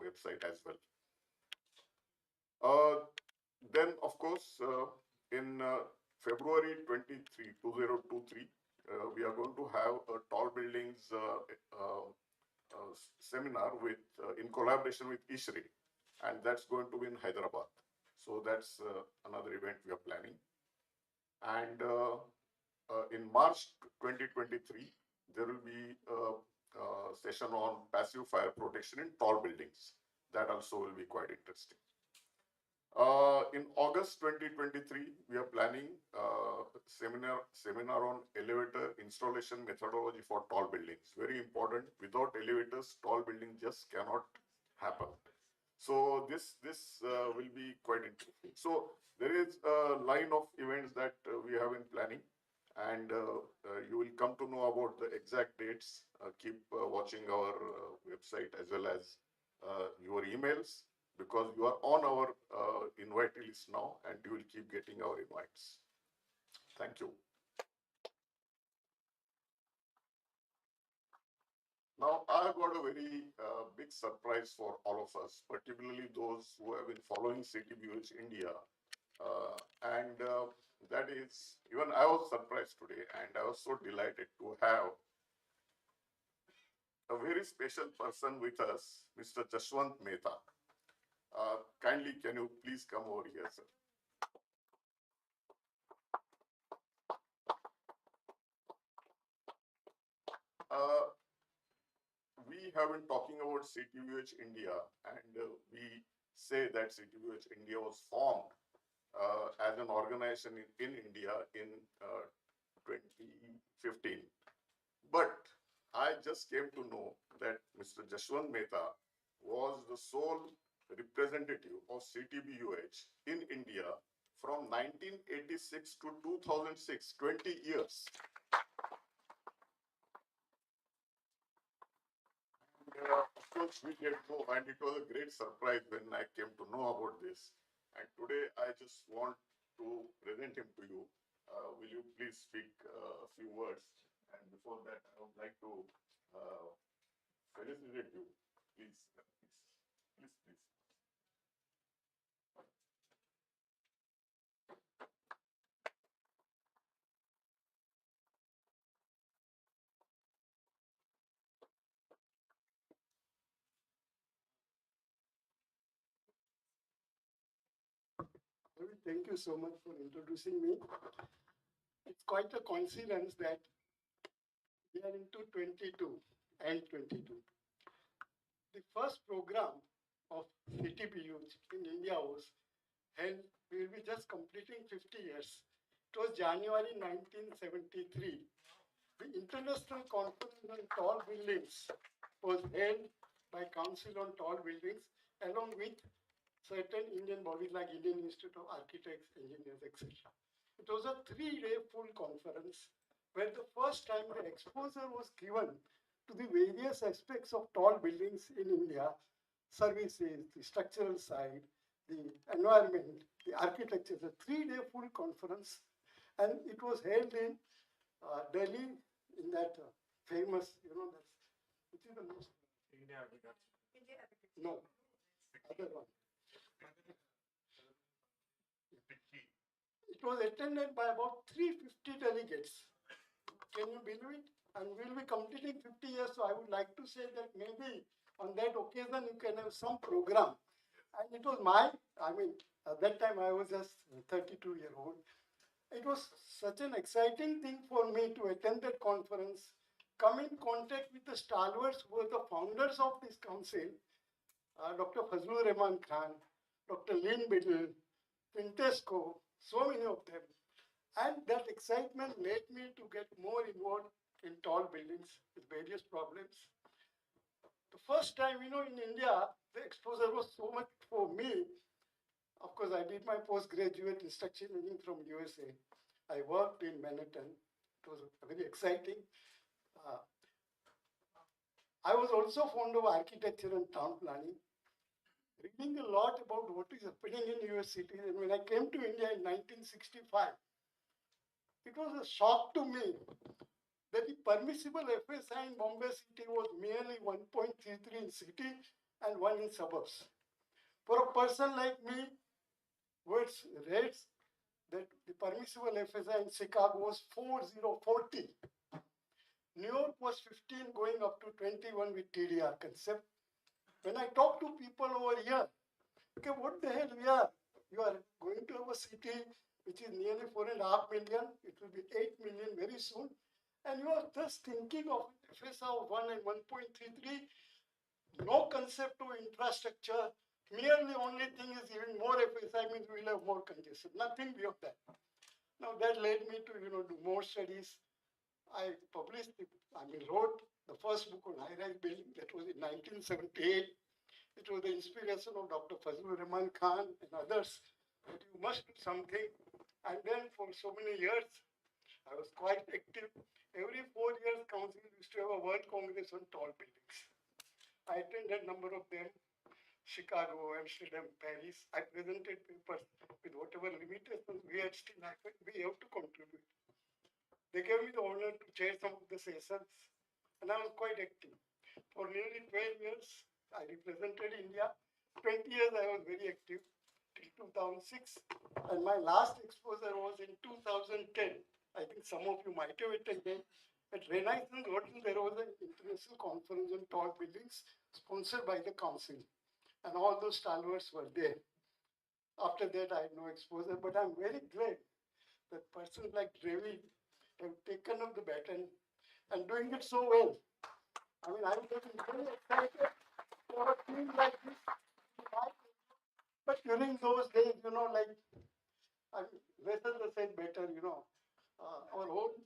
website as well. Then, of course, in February 2023, we are going to have a tall buildings seminar with in collaboration with ISHRI, and that's going to be in Hyderabad. So that's another event we are planning. And in March 2023, there will be a session on passive fire protection in tall buildings. That also will be quite interesting. In August 2023, we are planning a seminar on elevator installation methodology for tall buildings. Very important. Without elevators, tall building just cannot happen. So this will be quite interesting. So there is a line of events that we have been planning, and you will come to know about the exact dates. Keep watching our website as well as your emails, because you are on our invite list now, and you will keep getting our invites. Thank you. Now, I have got a very big surprise for all of us, particularly those who have been following CTBH India. And that is, even I was surprised today, and I was so delighted to have a very special person with us, Mr. Jashwant Mehta. Kindly, can you please come over here, sir? Uh, we have been talking about CTVH India, and we say that CTVH India was formed as an organization in India in 2015. But I just came to know that Mr. Jashwant Mehta was the sole representative of CTBUH in India from 1986 to 2006, 20 years. Of course, we didn't know, and it was a great surprise when I came to know about this. And today, I just want to present him to you. Will you please speak a few words? And before that, I would like to uh, felicitate you. Please, please. Thank you so much for introducing me. It's quite a coincidence that we are into 22 and 22. The first program of CTPU in India was held, we will be just completing 50 years. It was January 1973. The International Conference on Tall Buildings was held by Council on Tall Buildings along with certain Indian bodies like Indian Institute of Architects, Engineers, etc. It was a 3-day full conference where the first time the exposure was given to the various aspects of tall buildings in India, services, the structural side, the environment, the architecture. It's a 3-day full conference, and it was held in Delhi in that famous, that's, which is the most. India Habitat. No, other one. It was attended by about 350 delegates. Can you believe it? And we'll be completing 50 years, so I would like to say that maybe on that occasion you can have some program. And it was at that time I was just 32-year-old. It was such an exciting thing for me to attend that conference, come in contact with the stalwarts who were the founders of this council, Dr. Fazlur Rahman Khan, Dr. Lynn Biddle, Pintesco, so many of them. And that excitement led me to get more involved in tall buildings with various problems. The first time, in India, the exposure was so much for me. Of course, I did my postgraduate in structural engineering from USA. I worked in Manhattan. It was very exciting. Uh, I was also fond of architecture and town planning, reading a lot about what is happening in US cities. And when I came to India in 1965, it was a shock to me that the permissible FSI in Bombay city was merely 1.33 in city and 1 in suburbs. For a person like me, who rates that the permissible FSI in Chicago was 40. New York was 15 going up to 21 with TDR concept. When I talk to people over here, okay, what the hell you are going to have a city which is nearly 4.5 million, it will be 8 million very soon, and you are just thinking of FSI of 1 and 1.33, no concept of infrastructure, merely only thing is even more FSI means we will have more congestion, nothing beyond that. Now that led me to do more studies. I wrote the first book on high-rise building, that was in 1978. It was the inspiration of Dr. Fazlur Rahman Khan and others that you must do something. And then for so many years, I was quite active. Every 4 years, Council used to have a World Congress on tall buildings. I attended a number of them, Chicago, Amsterdam, Paris. I presented papers with whatever limitations we had still, we have to contribute. They gave me the honor to chair some of the sessions, and I was quite active. For nearly 12 years, I represented India. 20 years, I was very active till 2006. And my last exposure was in 2010. I think some of you might have attended. At Renaissance Hotel, there was an international conference on tall buildings sponsored by the council. And all those stalwarts were there. After that, I had no exposure, but I'm very glad that persons like Dravid have taken up the baton and doing it so well. I mean, I'm getting really excited for a team like this. But during those days, like, I mean, less said better, our own,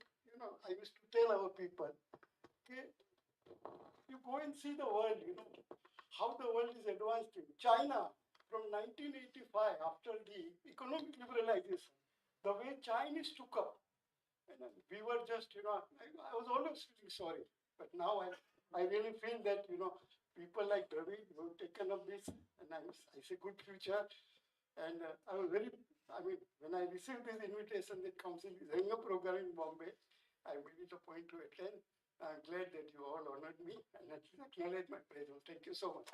I used to tell our people, okay, you go and see the world, how the world is advanced in. China, from 1985, after the economic liberalization, the way Chinese took up, and we were just, I was always feeling sorry. But now I really feel that, people like Dravid who have taken up this, and I see good future. And I was very, I mean, when I received this invitation that council is having a program in Bombay, I made it a point to attend. I'm glad that you all honored me and at least acknowledge my presence. Thank you so much.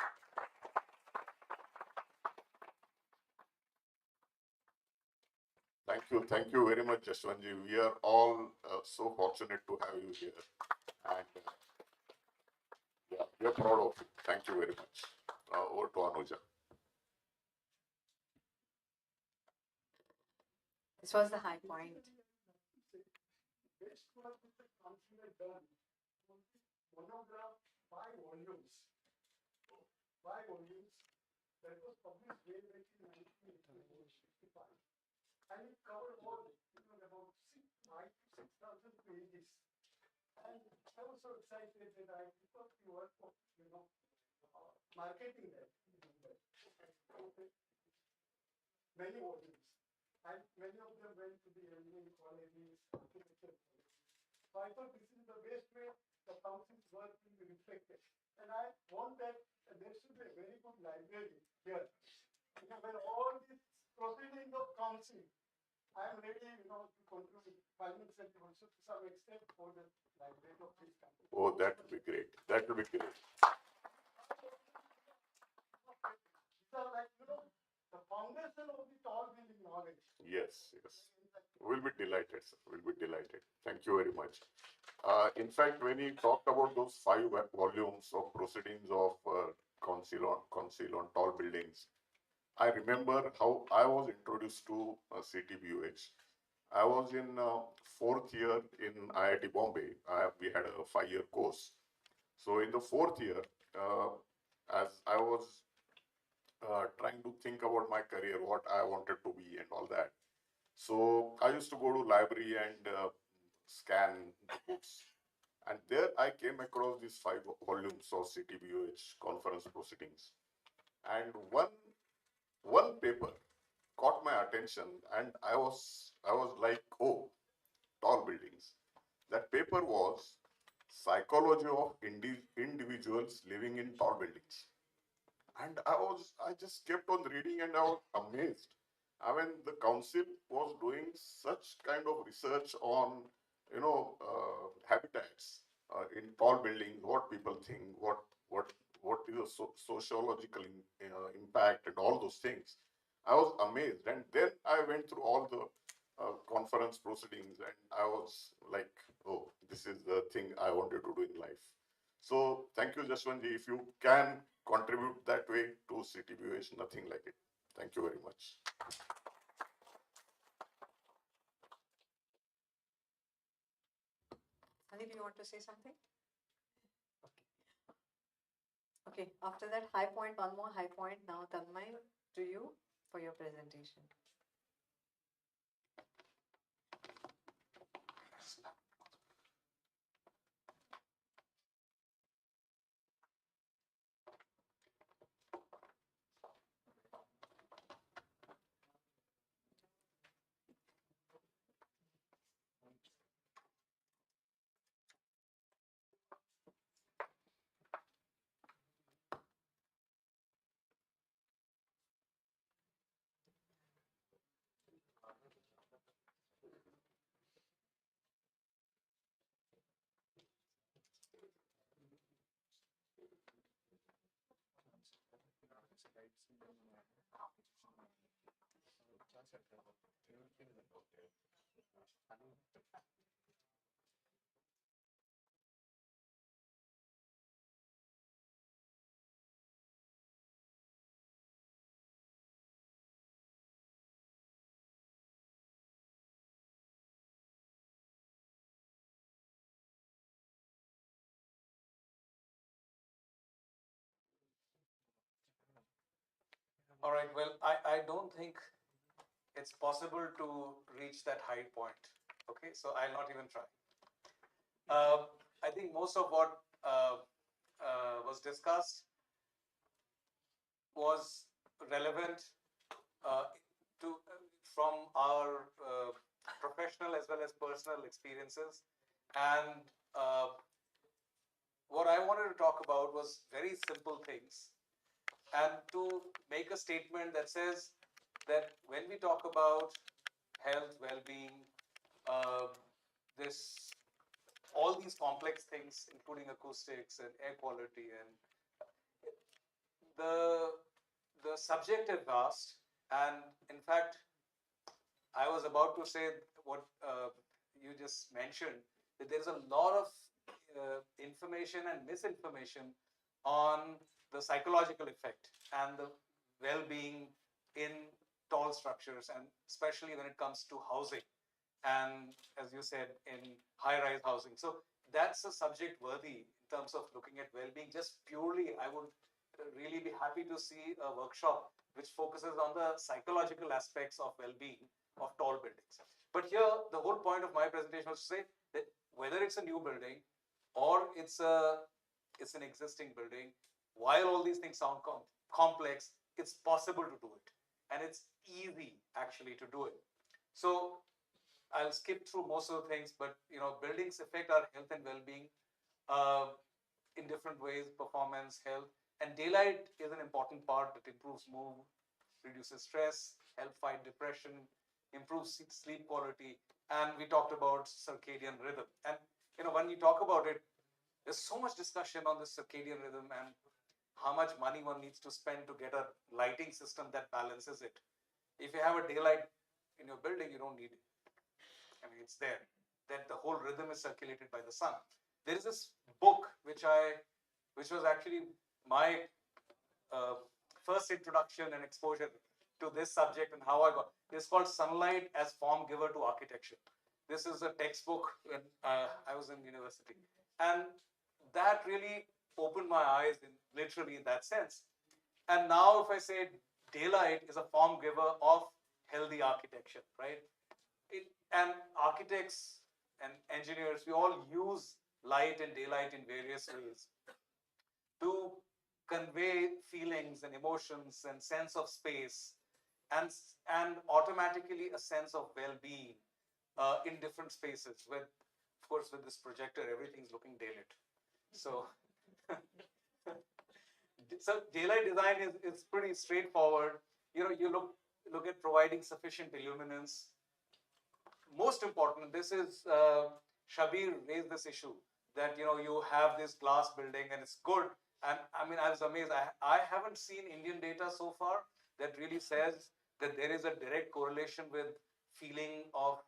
Thank you very much, Jaswantji. We are all so fortunate to have you here, and yeah, we are proud of you. Thank you very much. Over to Anuja. This was the high point. Best work that the council had done was this monograph, 5 volumes. 5 volumes that was published way back in 1965. And it covered all, about 5,000 to 6,000 pages. And I was so excited that I took up the work of, marketing that. Many volumes. And many of them went to the engineering colleges, architecture colleges. So I thought this is the best way the council's work will be reflected. And I want that there should be a very good library here. When all these proceedings of council, I am ready, to contribute financially also to some extent for the library of this country. Oh, that would be great. That would be great. These are like, the foundation of the tall building knowledge. Yes, yes. We'll be delighted, sir. We'll be delighted. Thank you very much. In fact, when he talked about those 5 volumes of proceedings of council on tall buildings, I remember how I was introduced to CTBUH. I was in fourth year in IIT Bombay. We had a 5-year course. So in the fourth year, as I was trying to think about my career, what I wanted to be and all that. So I used to go to library and scan the books. And there I came across these 5 volumes of CTBUH conference proceedings. And one paper caught my attention, and I was like, oh, tall buildings. That paper was Psychology of Individuals Living in Tall Buildings. And I just kept on reading and I was amazed. I mean, the council was doing such kind of research on, habitats in tall buildings, what people think, what is the sociological impact and all those things. I was amazed. And then I went through all the conference proceedings and I was like, oh, this is the thing I wanted to do in life. So thank you, Jaswantji. If you can contribute that way to CTBUH, nothing like it. Thank you very much. Sandeep, you want to say something? Okay. Okay, after that high point, one more high point. Now, Tanmay, to you for your presentation. All right, well, I don't think it's possible to reach that high point. Okay, so I'll not even try. I think most of what was discussed was relevant to from our professional as well as personal experiences, and what I wanted to talk about was very simple things, and to make a statement that says that when we talk about health, well-being, uh, this all these complex things, including acoustics and air quality, and the subject is vast. And in fact, I was about to say what you just mentioned, that there's a lot of information and misinformation on the psychological effect and the well-being in tall structures, and especially when it comes to housing, and as you said, in high-rise housing. So that's a subject worthy in terms of looking at well-being. Just purely, I would really be happy to see a workshop which focuses on the psychological aspects of well-being of tall buildings. But here, the whole point of my presentation was to say that whether it's a new building or it's an existing building, while all these things sound complex, it's possible to do it, and it's easy actually to do it. So I'll skip through most of the things, but buildings affect our health and well-being uh, in different ways: performance, health, and daylight is an important part that improves mood, reduces stress, help fight depression, improves sleep quality, and we talked about circadian rhythm. And when you talk about it, there's so much discussion on the circadian rhythm and how much money one needs to spend to get a lighting system that balances it. If you have a daylight in your building, you don't need it. I mean, it's there. That the whole rhythm is circulated by the sun. There is this book which was actually my uh, first introduction and exposure to this subject and how I got. It's called Sunlight as Form Giver to Architecture. This is a textbook when I was in university, and that really opened my eyes in literally in that sense. And now, if I say daylight is a form giver of healthy architecture, right? And architects and engineers, we all use light and daylight in various ways to convey feelings and emotions and sense of space, and automatically a sense of well-being in different spaces. With, of course, with this projector, everything's looking daylit. So, so daylight design is pretty straightforward. You look at providing sufficient illuminance. Most important, this is Shabir raised this issue that you have this glass building and it's good. And I mean, I was amazed. I haven't seen Indian data so far that really says that there is a direct correlation with feeling of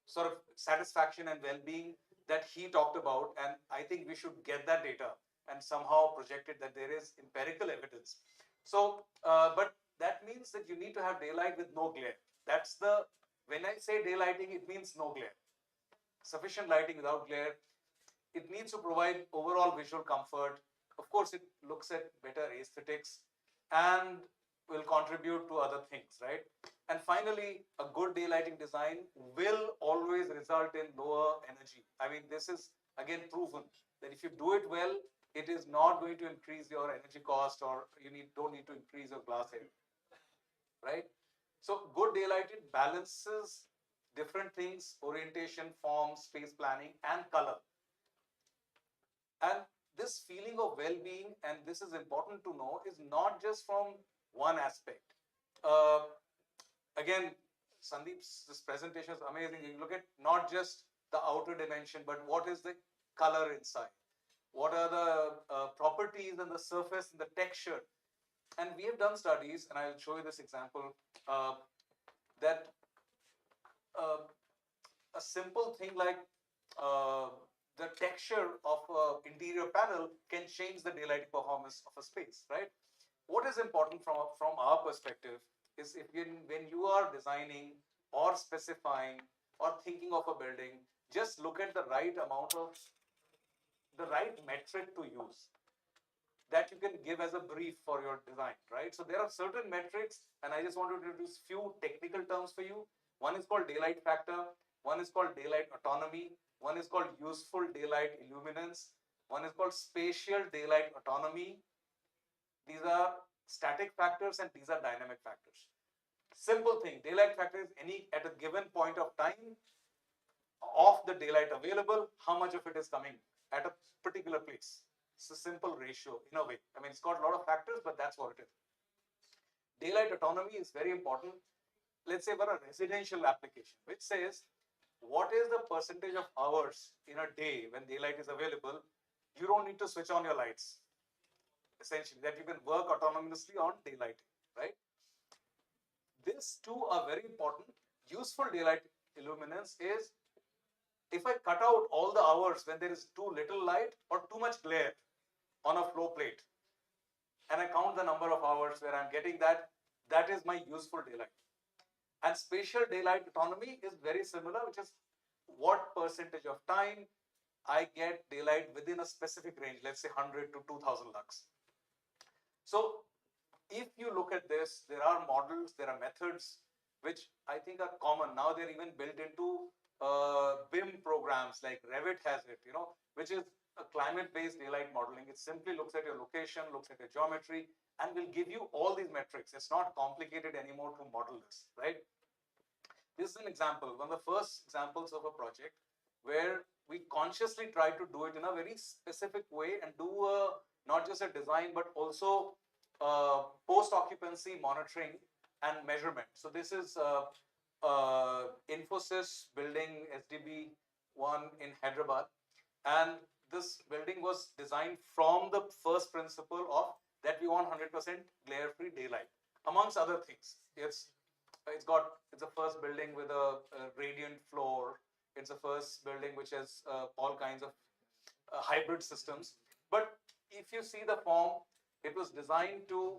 sort of satisfaction and well-being that he talked about. And I think we should get that data and somehow project it that there is empirical evidence. So, but that means that you need to have daylight with no glare. That's when I say daylighting, it means no glare. Sufficient lighting without glare. It needs to provide overall visual comfort. Of course, it looks at better aesthetics and will contribute to other things, right? And finally, a good daylighting design will always result in lower energy. I mean, this is again proven that if you do it well, it is not going to increase your energy cost, or don't need to increase your glass area, right? So good daylighting balances different things: orientation, form, space planning, and color. And this feeling of well-being, and this is important to know, is not just from one aspect. Uh, Again, Sandeep's this presentation is amazing. You look at not just the outer dimension, but what is the color inside? What are the properties and the surface and the texture? And we have done studies, and I'll show you this example, that uh, a simple thing like the texture of an interior panel can change the daylighting performance of a space, right? What is important from our perspective is when you are designing or specifying or thinking of a building, just look at the right metric to use. That you can give as a brief for your design, right? So there are certain metrics, and I just want to introduce few technical terms for you. One is called daylight factor, one is called daylight autonomy, one is called useful daylight illuminance, one is called spatial daylight autonomy. These are static factors and these are dynamic factors. Simple thing, daylight factor is any at a given point of time of the daylight available, how much of it is coming at a particular place. It's a simple ratio in a way. I mean, it's got a lot of factors, but that's what it is. Daylight autonomy is very important. Let's say for a residential application, which says what is the percentage of hours in a day when daylight is available, you don't need to switch on your lights. Essentially, that you can work autonomously on daylight, right? These two are very important. Useful daylight illuminance is if I cut out all the hours when there is too little light or too much glare on a flow plate, and I count the number of hours where I'm getting that, that is my useful daylight. And spatial daylight autonomy is very similar, which is what percentage of time I get daylight within a specific range, let's say 100 to 2000 lux. So if you look at this, there are models, there are methods which I think are common. Now they're even built into BIM programs, like Revit has it, which is a climate-based daylight modeling. It simply looks at your location, looks at your geometry, and will give you all these metrics. It's not complicated anymore to model this, right? This is an example, one of the first examples of a project where we consciously try to do it in a very specific way and do not just a design, but also post-occupancy monitoring and measurement. So this is Infosys building SDB 1 in Hyderabad. And this building was designed from the first principle of that we want 100% glare-free daylight, amongst other things. It's a first building with a radiant floor. It's a first building which has all kinds of hybrid systems. But if you see the form, it was designed to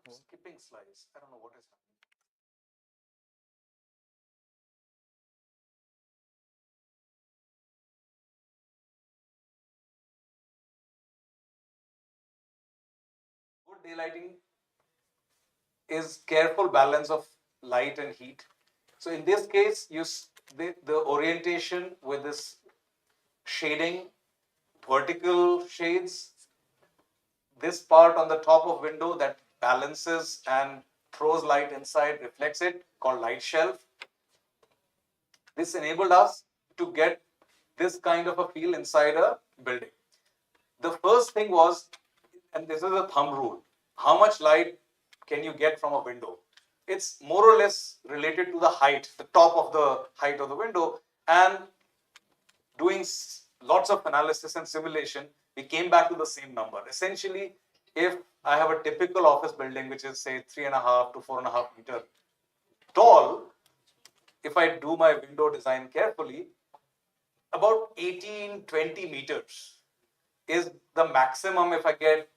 I'm skipping slides. I don't know what is happening. Good daylighting is careful balance of light and heat. So in this case, the orientation with this shading, vertical shades, this part on the top of window that balances and throws light inside, reflects it, called light shelf. This enabled us to get this kind of a feel inside a building. The first thing was, and this is a thumb rule, how much light can you get from a window? It's more or less related to the height, the top of the height of the window, and doing lots of analysis and simulation, we came back to the same number. Essentially, if I have a typical office building, which is say 3.5 to 4.5 meter tall, if I do my window design carefully, about 18-20 meters is the maximum if I get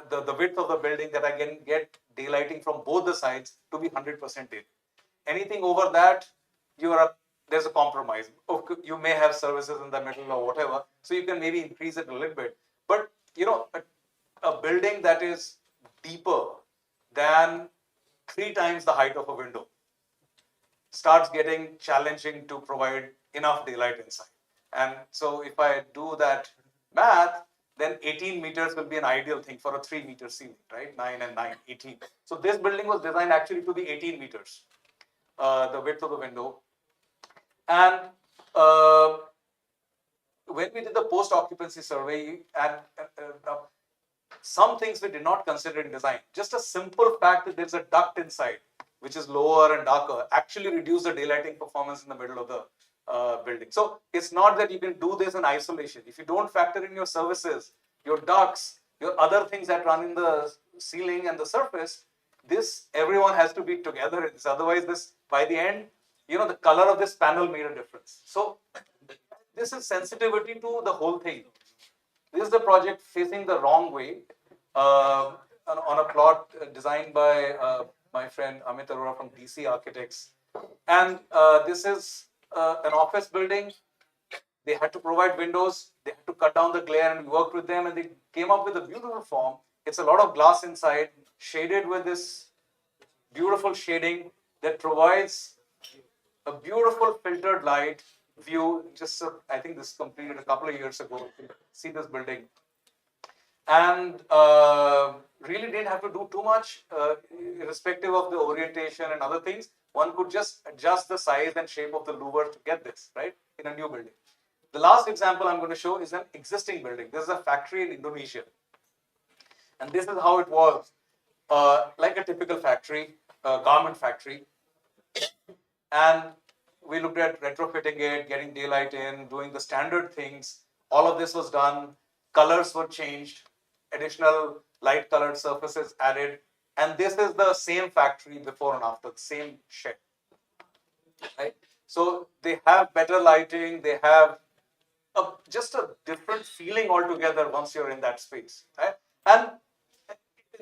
the width of the building that I can get daylighting from both the sides to be 100% in. Anything over that, there's a compromise. You may have services in the middle or whatever, so you can maybe increase it a little bit. But a building that is deeper than 3 times the height of a window starts getting challenging to provide enough daylight inside. And so if I do that math, then 18 meters will be an ideal thing for a 3-meter ceiling, right? 9 and 9, 18. So this building was designed actually to be 18 meters, the width of the window. And when we did the post-occupancy survey, and some things we did not consider in design. Just a simple fact that there's a duct inside, which is lower and darker, actually reduce the daylighting performance in the middle of the building. So it's not that you can do this in isolation. If you don't factor in your services, your ducts, your other things that run in the ceiling and the surface, everyone has to be together in this. Otherwise, by the end, the color of this panel made a difference. So this is sensitivity to the whole thing. This is the project facing the wrong way on a plot designed by my friend Amit Arora from DC Architects. And this is an office building. They had to provide windows, they had to cut down the glare, and we worked with them and they came up with a beautiful form. It's a lot of glass inside, shaded with this beautiful shading that provides a beautiful filtered light view. Just I think this completed a couple of years ago. See this building, and really didn't have to do too much, irrespective of the orientation and other things. One could just adjust the size and shape of the louver to get this right in a new building. The last example I'm going to show is an existing building. This is a factory in Indonesia, and this is how it was, like a typical factory, garment factory. And we looked at retrofitting it, getting daylight in, doing the standard things. All of this was done. Colors were changed, additional light colored surfaces added. And this is the same factory before and after, the same shed. Right? So they have better lighting, they have just a different feeling altogether once you're in that space. Right? And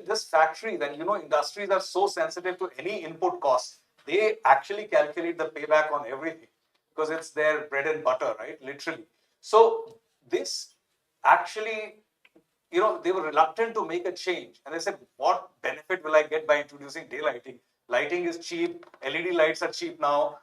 this factory, then industries are so sensitive to any input cost. They actually calculate the payback on everything because it's their bread and butter, right? Literally. So this actually, they were reluctant to make a change, and they said, "What benefit will I get by introducing daylighting? Lighting is cheap. LED lights are cheap now.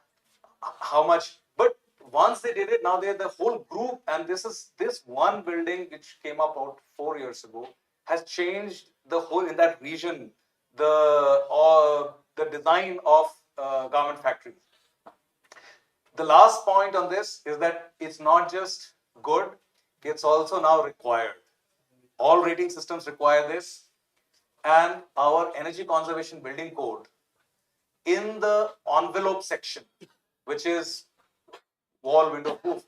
How much?" But once they did it, now they're the whole group, and this one building which came up about 4 years ago has changed the whole in that region, the design of garment factories. The last point on this is that it's not just good, it's also now required. All rating systems require this, and our energy conservation building code in the envelope section, which is wall, window, roof,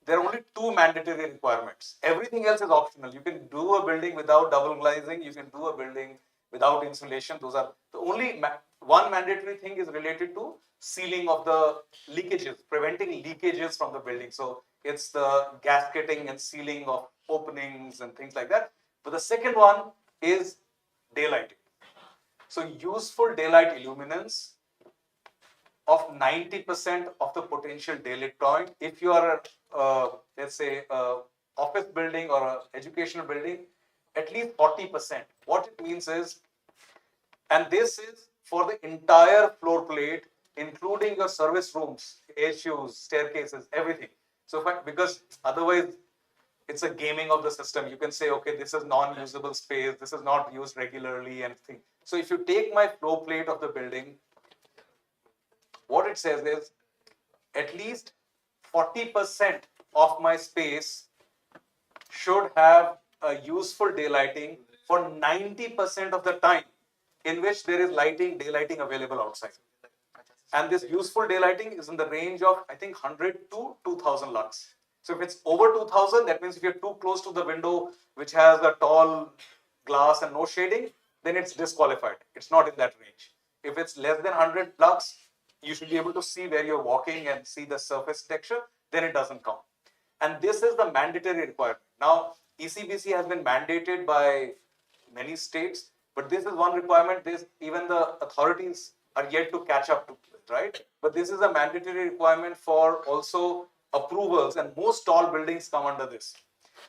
there are only two mandatory requirements. Everything else is optional. You can do a building without double glazing. You can do a building without insulation. Those are the only one mandatory thing is related to sealing of the leakages, preventing leakages from the building. So it's the gasketing and sealing of openings and things like that. But the second one is daylighting. So useful daylight illuminance of 90% of the potential daylight point. If you are let's say, office building or an educational building, at least 40%. What it means is, and this is for the entire floor plate, including your service rooms, HUs, staircases, everything. So, because otherwise, it's a gaming of the system. You can say, okay, this is non-usable space, this is not used regularly, and things. So, if you take my floor plate of the building, what it says is at least 40% of my space should have a useful daylighting for 90% of the time in which there is daylighting available outside. And this useful daylighting is in the range of, I think, 100 to 2000 lux. So if it's over 2000, that means if you're too close to the window, which has a tall glass and no shading, then it's disqualified. It's not in that range. If it's less than 100 lux, you should be able to see where you're walking and see the surface texture, then it doesn't count. And this is the mandatory requirement. Now, ECBC has been mandated by many states, but this is one requirement. Even the authorities are yet to catch up to it, right? But this is a mandatory requirement for also approvals, and most tall buildings come under this.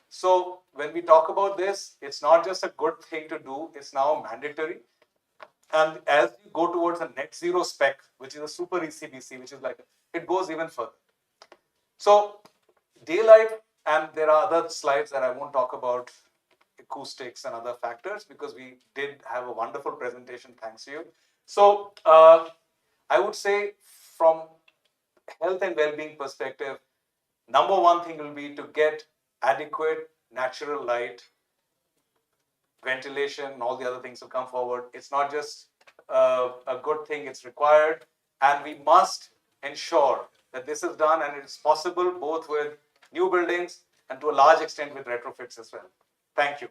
So when we talk about this, it's not just a good thing to do, it's now mandatory. And as we go towards a net zero spec, which is a super ECBC, which is like, it goes even further. So daylight, and there are other slides that I won't talk about acoustics and other factors because we did have a wonderful presentation, thanks to you. So I would say from health and well-being perspective, number one thing will be to get adequate natural light, ventilation, all the other things will come forward. It's not just a good thing, it's required. And we must ensure that this is done, and it's possible both with new buildings and to a large extent with retrofits as well. Thank you.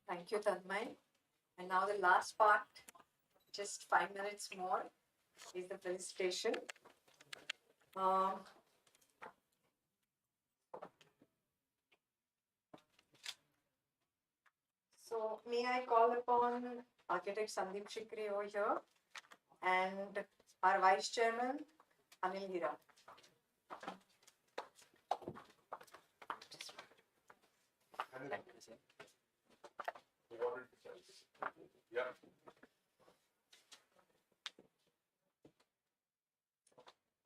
Thank you, Tanmay. And now the last part, just 5 minutes more, is the presentation. So may I call upon architect Sandeep Shikri over here, and our vice chairman, Anil Hira.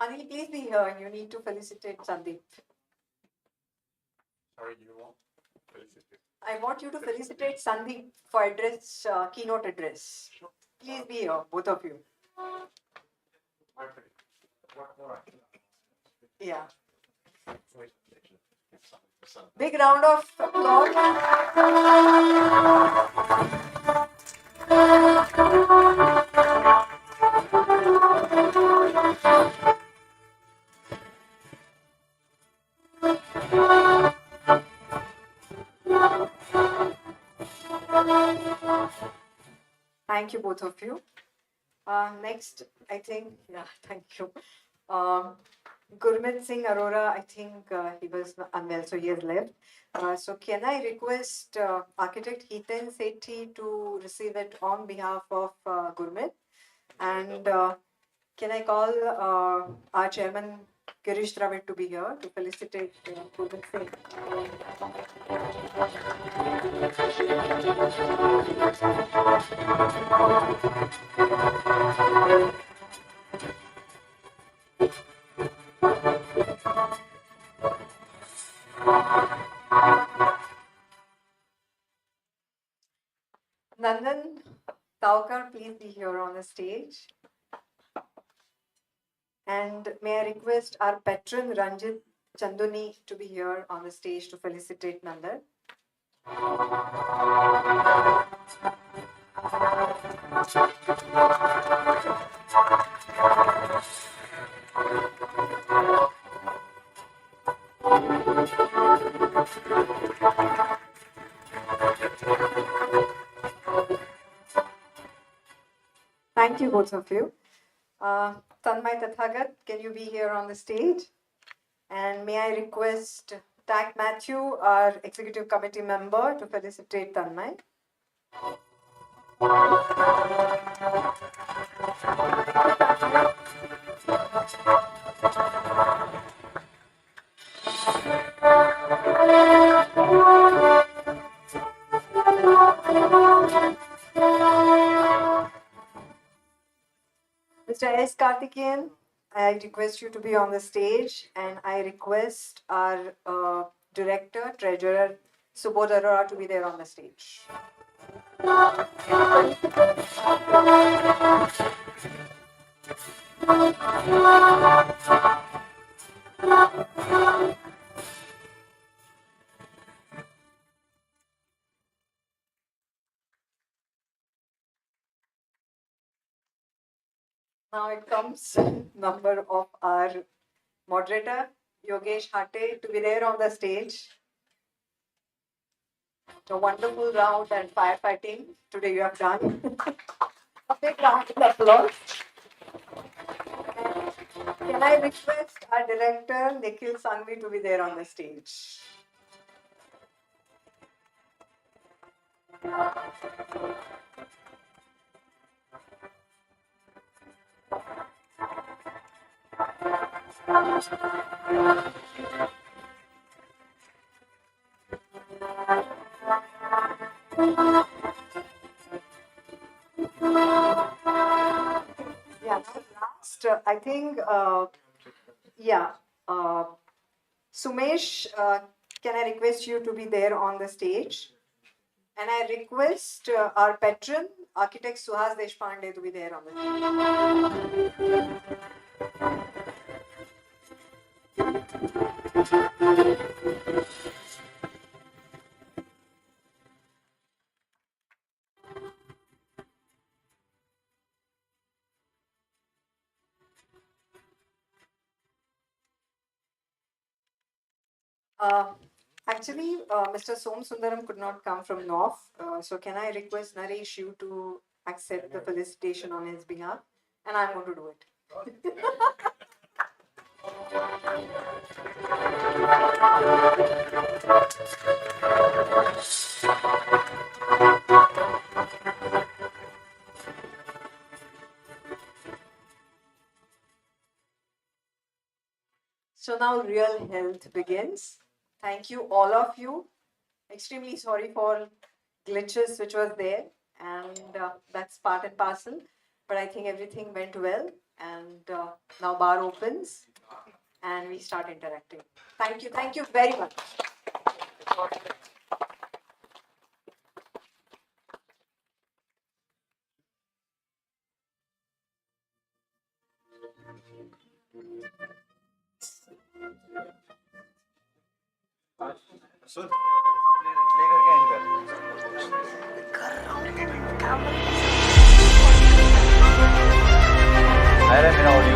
Anil, please be here. You need to felicitate Sandeep. Sorry, you want felicitate. I want you to felicitate Sandeep for address, keynote address. Please be here, both of you. Yeah. Big round of applause. Thank you, both of you. Next, I think, yeah, thank you. Gurmeet Singh Arora, I think he was unwell, so he has left. So can I request architect Hiten Sethi to receive it on behalf of Gurmeet? And can I call our chairman Girish Dravid to be here to felicitate Gurmeet Singh? Nandan Taukar, please be here on the stage. And may I request our patron Ranjit Chanduni to be here on the stage to felicitate Nandan. Thank you, both of you. Tanmay Tathagat, can you be here on the stage? And may I request Tak Matthew, our executive committee member, to felicitate Tanmay. Mr. S. Karthikeyan, I request you to be on the stage, and I request our director, treasurer, Subodh Arora, to be there on the stage. Now it comes number of our moderator, Yogesh Hate, to be there on the stage. A wonderful round and firefighting today you have done. A big round of applause. Can I request our director, Nikhil Sangvi, to be there on the stage? Yeah, last, I think, Sumesh, can I request you to be there on the stage? And I request our patron, architect Suhas Deshpande, to be there on the stage. Actually, Mr. Som Sundaram could not come from North, so can I request Naresh you to accept the felicitation on his behalf? And I'm going to do it. So now real health begins. Thank you, all of you. Extremely sorry for glitches which was there, and that's part and parcel. But I think everything went well, and now bar opens and we start interacting. Thank you very much. I don't know.